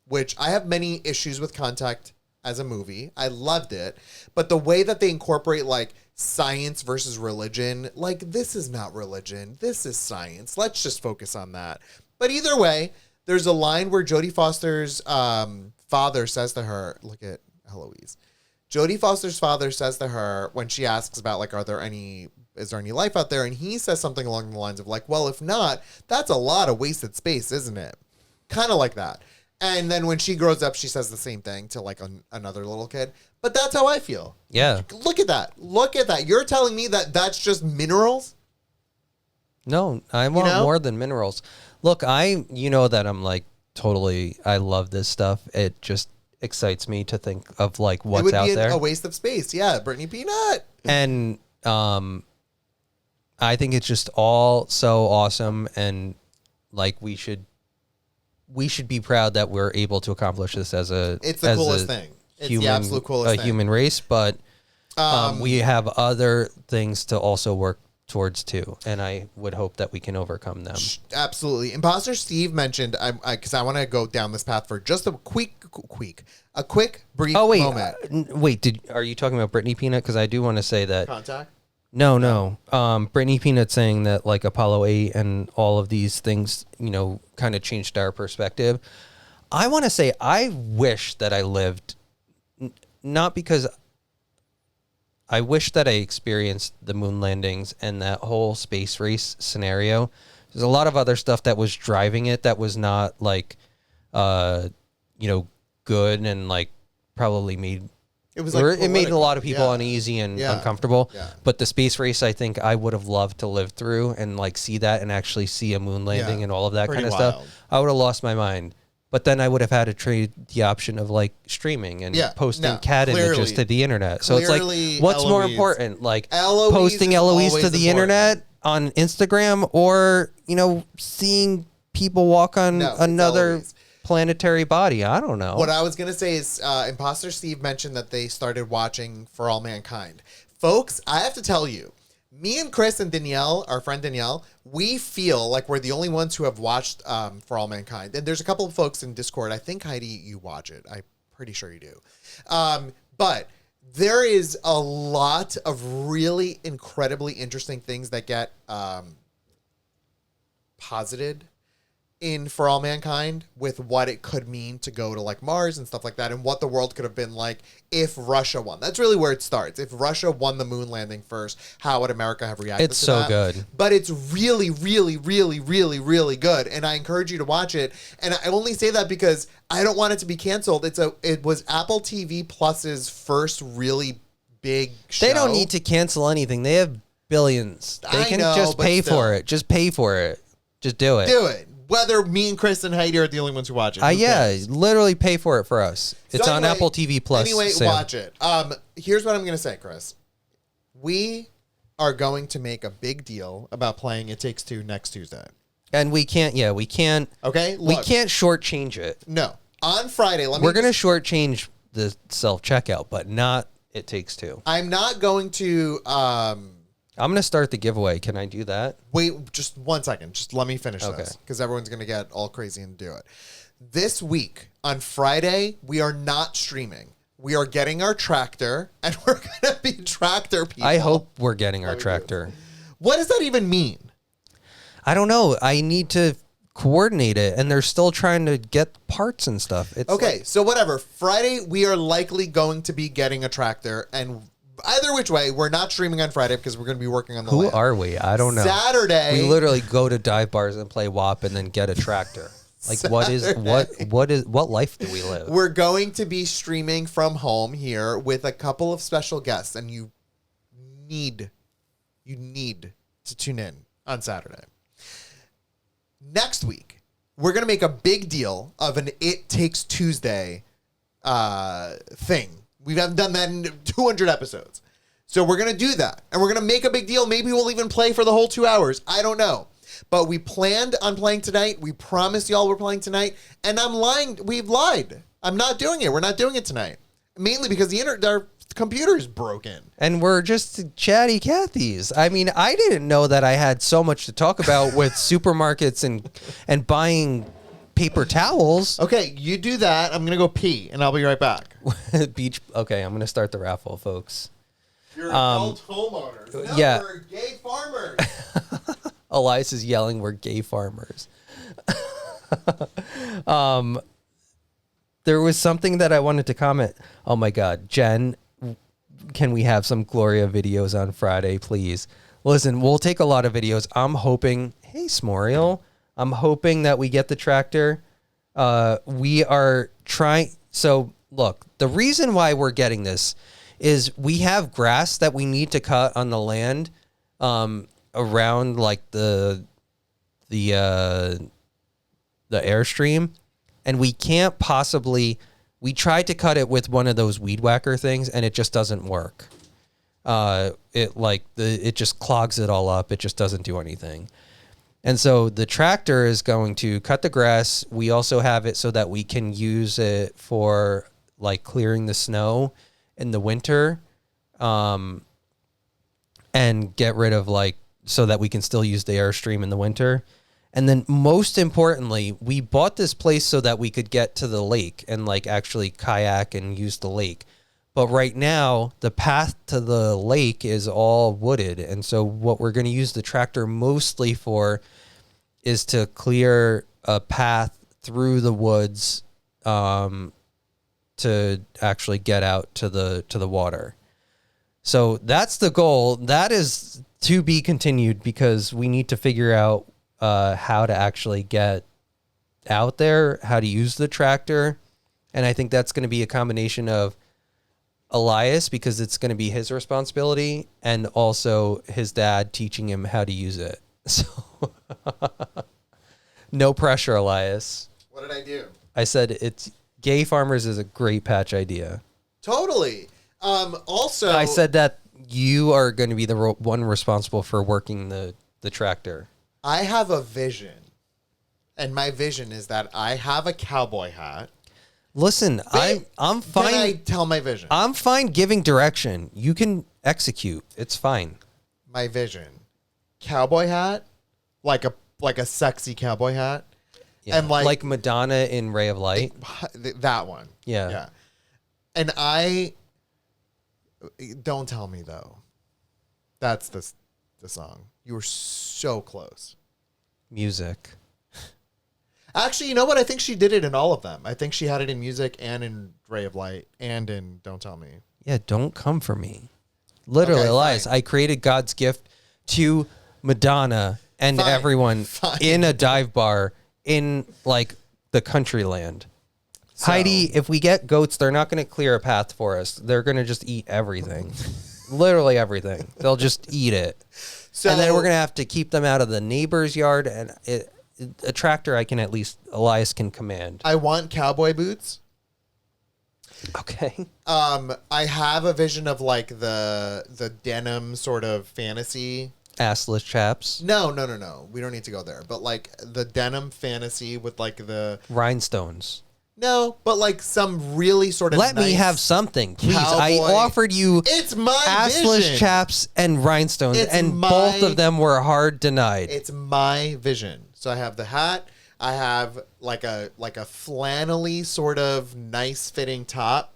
which I have many issues with Contact as a movie. I loved it. But the way that they incorporate like science versus religion, like this is not religion. This is science. Let's just focus on that. But either way, there's a line where Jodie Foster's father says to her, look at Eloise. Jodie Foster's father says to her when she asks about like, is there any life out there? And he says something along the lines of like, well, if not, that's a lot of wasted space, isn't it? Kind of like that. And then when she grows up, she says the same thing to like another little kid. But that's how I feel. Yeah. Look at that. Look at that. You're telling me that that's just minerals? No, I want more than minerals. Look, that I'm like totally, I love this stuff. It just excites me to think of like what's out there. It would be a waste of space. Yeah, Brittany Peanut. And I think it's just all so awesome, and like we should be proud that we're able to accomplish this as a. It's the coolest thing. It's the absolute coolest thing. human race, but we have other things to also work towards too, and I would hope that we can overcome them. Absolutely. Imposter Steve mentioned, because I want to go down this path for just a quick brief moment. Wait, are you talking about Brittany Peanut? Because I do want to say that. Contact? No. Brittany Peanut saying that like Apollo 8 and all of these things, kind of changed our perspective. I want to say I wish that I lived, not because I wish that I experienced the moon landings and that whole space race scenario. There's a lot of other stuff that was driving it that was not like, good and like probably made it made a lot of people uneasy and uncomfortable. Yeah. But the space race, I think I would have loved to live through and like see that and actually see a moon landing and all of that kind of stuff. I would have lost my mind. But then I would have had to trade the option of like streaming and posting cat images to the internet. So it's like, what's more important? Like posting Eloise to the internet on Instagram or, seeing people walk on another planetary body? I don't know. What I was going to say is Imposter Steve mentioned that they started watching For All Mankind. Folks, I have to tell you, me and Chris and Danielle, our friend Danielle, we feel like we're the only ones who have watched For All Mankind. And there's a couple of folks in Discord. I think, Heidi, you watch it. I'm pretty sure you do. But there is a lot of really incredibly interesting things that get posited in For All Mankind with what it could mean to go to like Mars and stuff like that, and what the world could have been like if Russia won. That's really where it starts. If Russia won the moon landing first, how would America have reacted it's to so that? Good. But it's really, really, really, really, really good, and I encourage you to watch it. And I only say that because I don't want it to be canceled. It was Apple TV Plus's first really big show. They don't need to cancel anything. They have billions. They can just pay for it. Just pay for it. Just do it. Do it. Whether me and Chris and Heidi are the only ones who watch it. Literally pay for it for us. It's on Apple TV Plus. Anyway, watch it. Here's what I'm going to say, Chris. We are going to make a big deal about playing It Takes Two next Tuesday. And we can't. Okay? We can't shortchange it. No. On Friday, we're going to shortchange the self-checkout, but not It Takes Two. I'm not going to... I'm going to start the giveaway. Can I do that? Wait, just 1 second. Just let me finish this because everyone's going to get all crazy and do it. This week, on Friday, we are not streaming. We are getting our tractor, and we're going to be tractor people. I hope we're getting our tractor. What does that even mean? I don't know. I need to coordinate it, and they're still trying to get parts and stuff. It's okay, so whatever. Friday, we are likely going to be getting a tractor, and... either which way, we're not streaming on Friday because we're going to be working on the land. Who are we? I don't know. Saturday. We literally go to dive bars and play WAP and then get a tractor. Like what life do we live? We're going to be streaming from home here with a couple of special guests, and you need to tune in on Saturday. Next week, we're going to make a big deal of an It Takes Tuesday thing. We haven't done that in 200 episodes. So we're going to do that. And we're going to make a big deal. Maybe we'll even play for the whole 2 hours. I don't know. But we planned on playing tonight. We promised y'all we're playing tonight. And I'm lying. We've lied. I'm not doing it. We're not doing it tonight. Mainly because our computer is broken. And we're just chatty Cathys. I mean, I didn't know that I had so much to talk about with supermarkets and buying paper towels. Okay, you do that. I'm going to go pee, and I'll be right back. Beach. Okay, I'm going to start the raffle, folks. You're adult homeowners. No, yeah. We're gay farmers. Elias is yelling, we're gay farmers. There was something that I wanted to comment. Oh, my God. Jen, can we have some Gloria videos on Friday, please? Listen, we'll take a lot of videos. I'm hoping... Hey, Smoriel. I'm hoping that we get the tractor. We are trying. So look, the reason why we're getting this is we have grass that we need to cut on the land around like the Airstream, and we can't possibly. We tried to cut it with one of those weed whacker things, and it just doesn't work. It just clogs it all up. It just doesn't do anything. And so the tractor is going to cut the grass. We also have it so that we can use it for like clearing the snow in the winter, and get rid of like so that we can still use the Airstream in the winter. And then most importantly, we bought this place so that we could get to the lake and like actually kayak and use the lake. But right now, the path to the lake is all wooded. And so what we're going to use the tractor mostly for is to clear a path through the woods to actually get out to the water. So that's the goal. That is to be continued because we need to figure out how to actually get out there, how to use the tractor. And I think that's going to be a combination of Elias, because it's going to be his responsibility, and also his dad teaching him how to use it. So no pressure, Elias. What did I do? I said it's Gay Farmers is a great patch idea. Totally. Also, I said that you are going to be the one responsible for working the tractor. I have a vision, and my vision is that I have a cowboy hat. Listen, Wait, I'm fine. Can I tell my vision? I'm fine giving direction. You can execute. It's fine. My vision, cowboy hat, like a sexy cowboy hat, Yeah. and like Madonna in Ray of Light. that one. Yeah. Yeah. And I don't tell me though. That's the song. You were so close. Music. Actually, you know what? I think she did it in all of them. I think she had it in music and in Ray of Light and in Don't Tell Me. Yeah, don't come for me. Literally, Okay, Elias, fine. I created God's gift to Madonna and Fine, everyone fine. in a dive bar in like the country land. So- Heidi, if we get goats, they're not going to clear a path for us. They're going to just eat everything. Literally everything. They'll just eat it. So, And then we're going to have to keep them out of the neighbor's yard. And a tractor, Elias can command. I want cowboy boots. Okay. I have a vision of like the denim sort of fantasy. Assless chaps. No. We don't need to go there. But like the denim fantasy with like the Rhinestones. no, but like some really sort of Let me nice have something, please. I cowboy- offered you It's my assless vision. chaps and rhinestones, It's and my- both of them were hard denied. It's my vision. So I have the hat. I have like a flannelly sort of nice fitting top,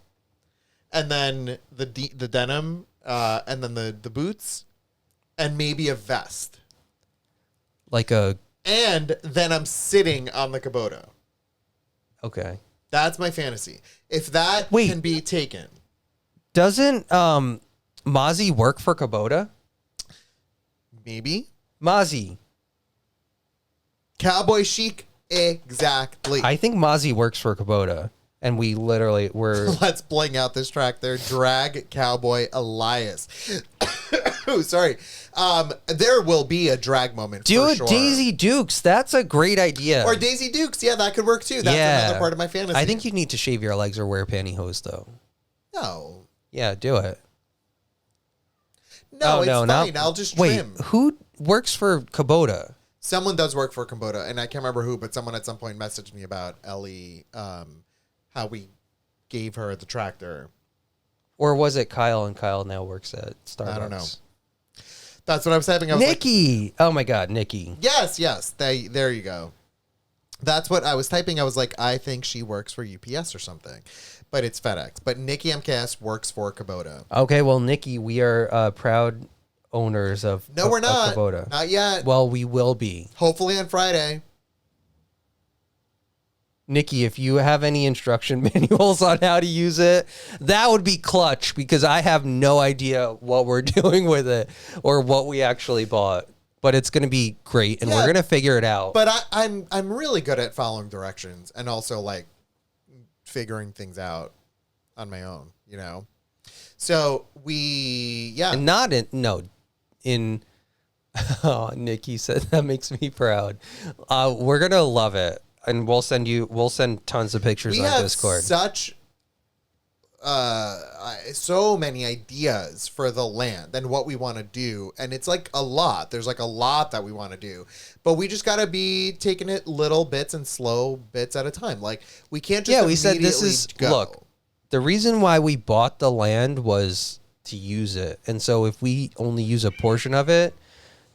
and then the denim, and then the boots, and maybe a vest. Like a And then I'm sitting on the Kubota. okay. That's my fantasy. If that Wait. can be taken, Doesn't Mozzie work for Kubota? maybe Mozzie. cowboy chic. Exactly. I think Mozzie works for Kubota, and we literally were. Let's bling out this track there. Drag Cowboy Elias. Oh, sorry. There will be a drag moment for Dude, sure. Daisy Dukes. That's a great idea. Or Daisy Dukes. Yeah, that could work too. That's another part of my fantasy. I think you need to shave your legs or wear pantyhose, though. No. Yeah, do it. No, Oh, it's no, fine. no. I'll just Wait, trim. who works for Kubota? Someone does work for Kubota, and I can't remember who, but someone at some point messaged me about Ellie, how we gave her the tractor. Or was it Kyle, and Kyle now works at Starbucks? I don't know. That's what I was typing. I was like, Nikki. Oh my God, Nikki. yes. There you go. That's what I was typing. I was like, I think she works for UPS or something, but it's FedEx. But Nikki MKS works for Kubota. Okay, well, Nikki, we are proud owners of No, we're of not. Kubota. Not yet. Well, we will be. Hopefully on Friday. Nikki, if you have any instruction manuals on how to use it, that would be clutch because I have no idea what we're doing with it or what we actually bought. But it's going to be great, and Yeah. we're going to figure it out. But I'm really good at following directions and also like figuring things out on my own, you know? So And not in oh, Nikki said that makes me proud. We're going to love it. And we'll send tons of pictures we on have Discord. such so many ideas for the land and what we want to do, and it's like a lot. There's like a lot that we want to do, but we just got to be taking it little bits and slow bits at a time. Like we can't just We said this immediately is go. look. the reason why we bought the land was to use it. And so if we only use a portion of it,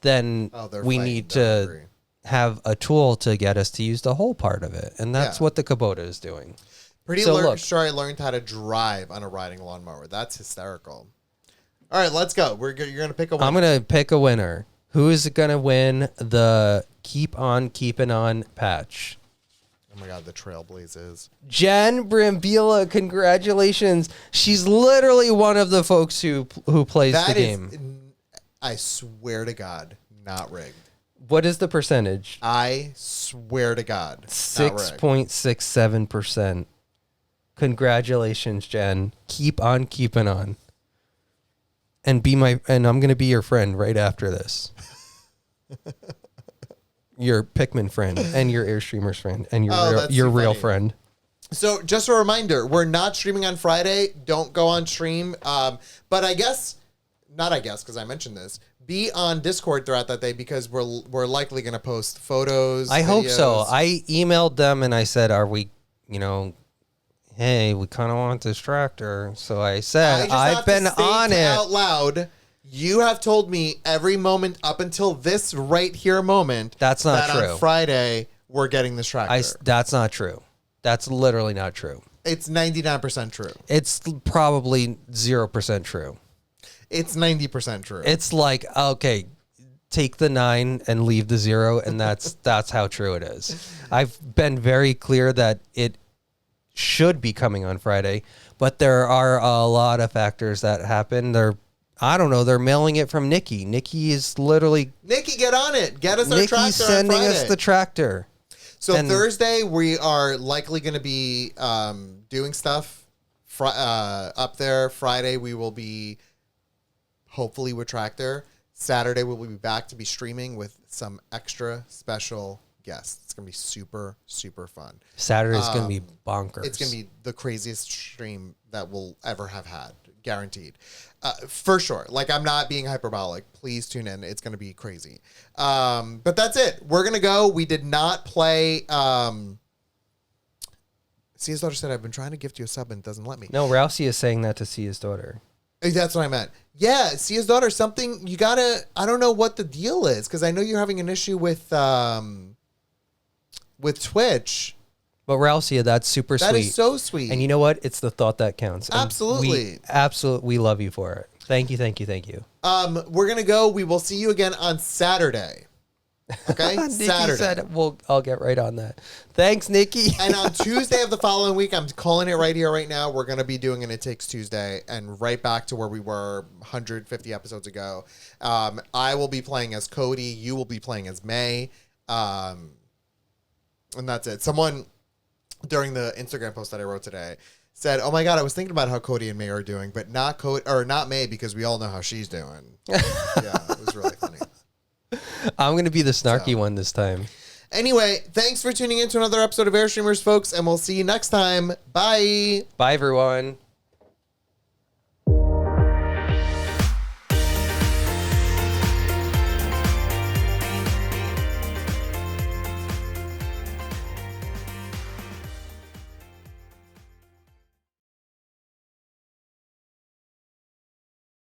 then we need to have a tool to get us to use the whole part of it. And that's what the Kubota is doing. Sure I learned how to drive on a riding lawnmower. That's hysterical. All right, let's go. You're going to pick a winner. I'm going to pick a winner. Who is going to win the Keep On Keeping On patch? Oh my God, the Trailblazers. Jen Brambila, congratulations. She's literally one of the folks who plays the game. I swear to God, not rigged. What is the percentage? I swear to God. 6.67%. Congratulations, Jen. Keep on keeping on. And I'm going to be your friend right after this. Your Pikmin friend and your Airstreamers friend and your real friend. So just a reminder, we're not streaming on Friday. Don't go on stream. But because I mentioned this, be on Discord throughout that day because we're likely going to post photos. I hope so. I emailed them and I said, are we, hey, we kind of want this tractor. So I said, I've been on it out loud. You have told me every moment up until this right here moment. That's not true. On Friday, we're getting this tractor. That's not true. That's literally not true. It's 99% true. It's probably 0% true. It's 90% true. It's like, okay, take the 9 and leave the 0, and that's how true it is. I've been very clear that it should be coming on Friday, but there are a lot of factors that happen. They're mailing it from Nikki. Nikki, get on it. Get us our Nikki's tractor sending on Friday. us the tractor. So Thursday, we are likely going to be doing stuff up there. Friday, we will be hopefully with tractor. Saturday, we'll be back to be streaming with some extra special guests. It's going to be super, super fun. Saturday's going to be bonkers. It's going to be the craziest stream that we'll ever have had. Guaranteed. For sure. Like, I'm not being hyperbolic. Please tune in. It's going to be crazy. But that's it. We're going to go. We did not play. Sia's daughter said, I've been trying to gift you a sub and it doesn't let me. No, Rousey is saying that to Sia's daughter. That's what I meant. Yeah, Sia's daughter, something you gotta. I don't know what the deal is because I know you're having an issue with Twitch. But Rousey, that's super sweet. That is so sweet. And you know what? It's the thought that counts. And absolutely. We love you for it. Thank you. We're gonna go. We will see you again on Saturday. Okay, Nikki said I'll get right on that. Thanks, Nikki. And on Tuesday of the following week, I'm calling it right here, right now. We're going to be doing an It Takes Tuesday and right back to where we were 150 episodes ago. I will be playing as Cody. You will be playing as May. And that's it. Someone during the Instagram post that I wrote today said, "Oh my God, I was thinking about how Cody and May are doing, but not May because we all know how she's doing." Yeah, it was really funny. I'm going to be the snarky one this time. Anyway, thanks for tuning in to another episode of Airstreamers, folks, and we'll see you next time. Bye. Bye, everyone.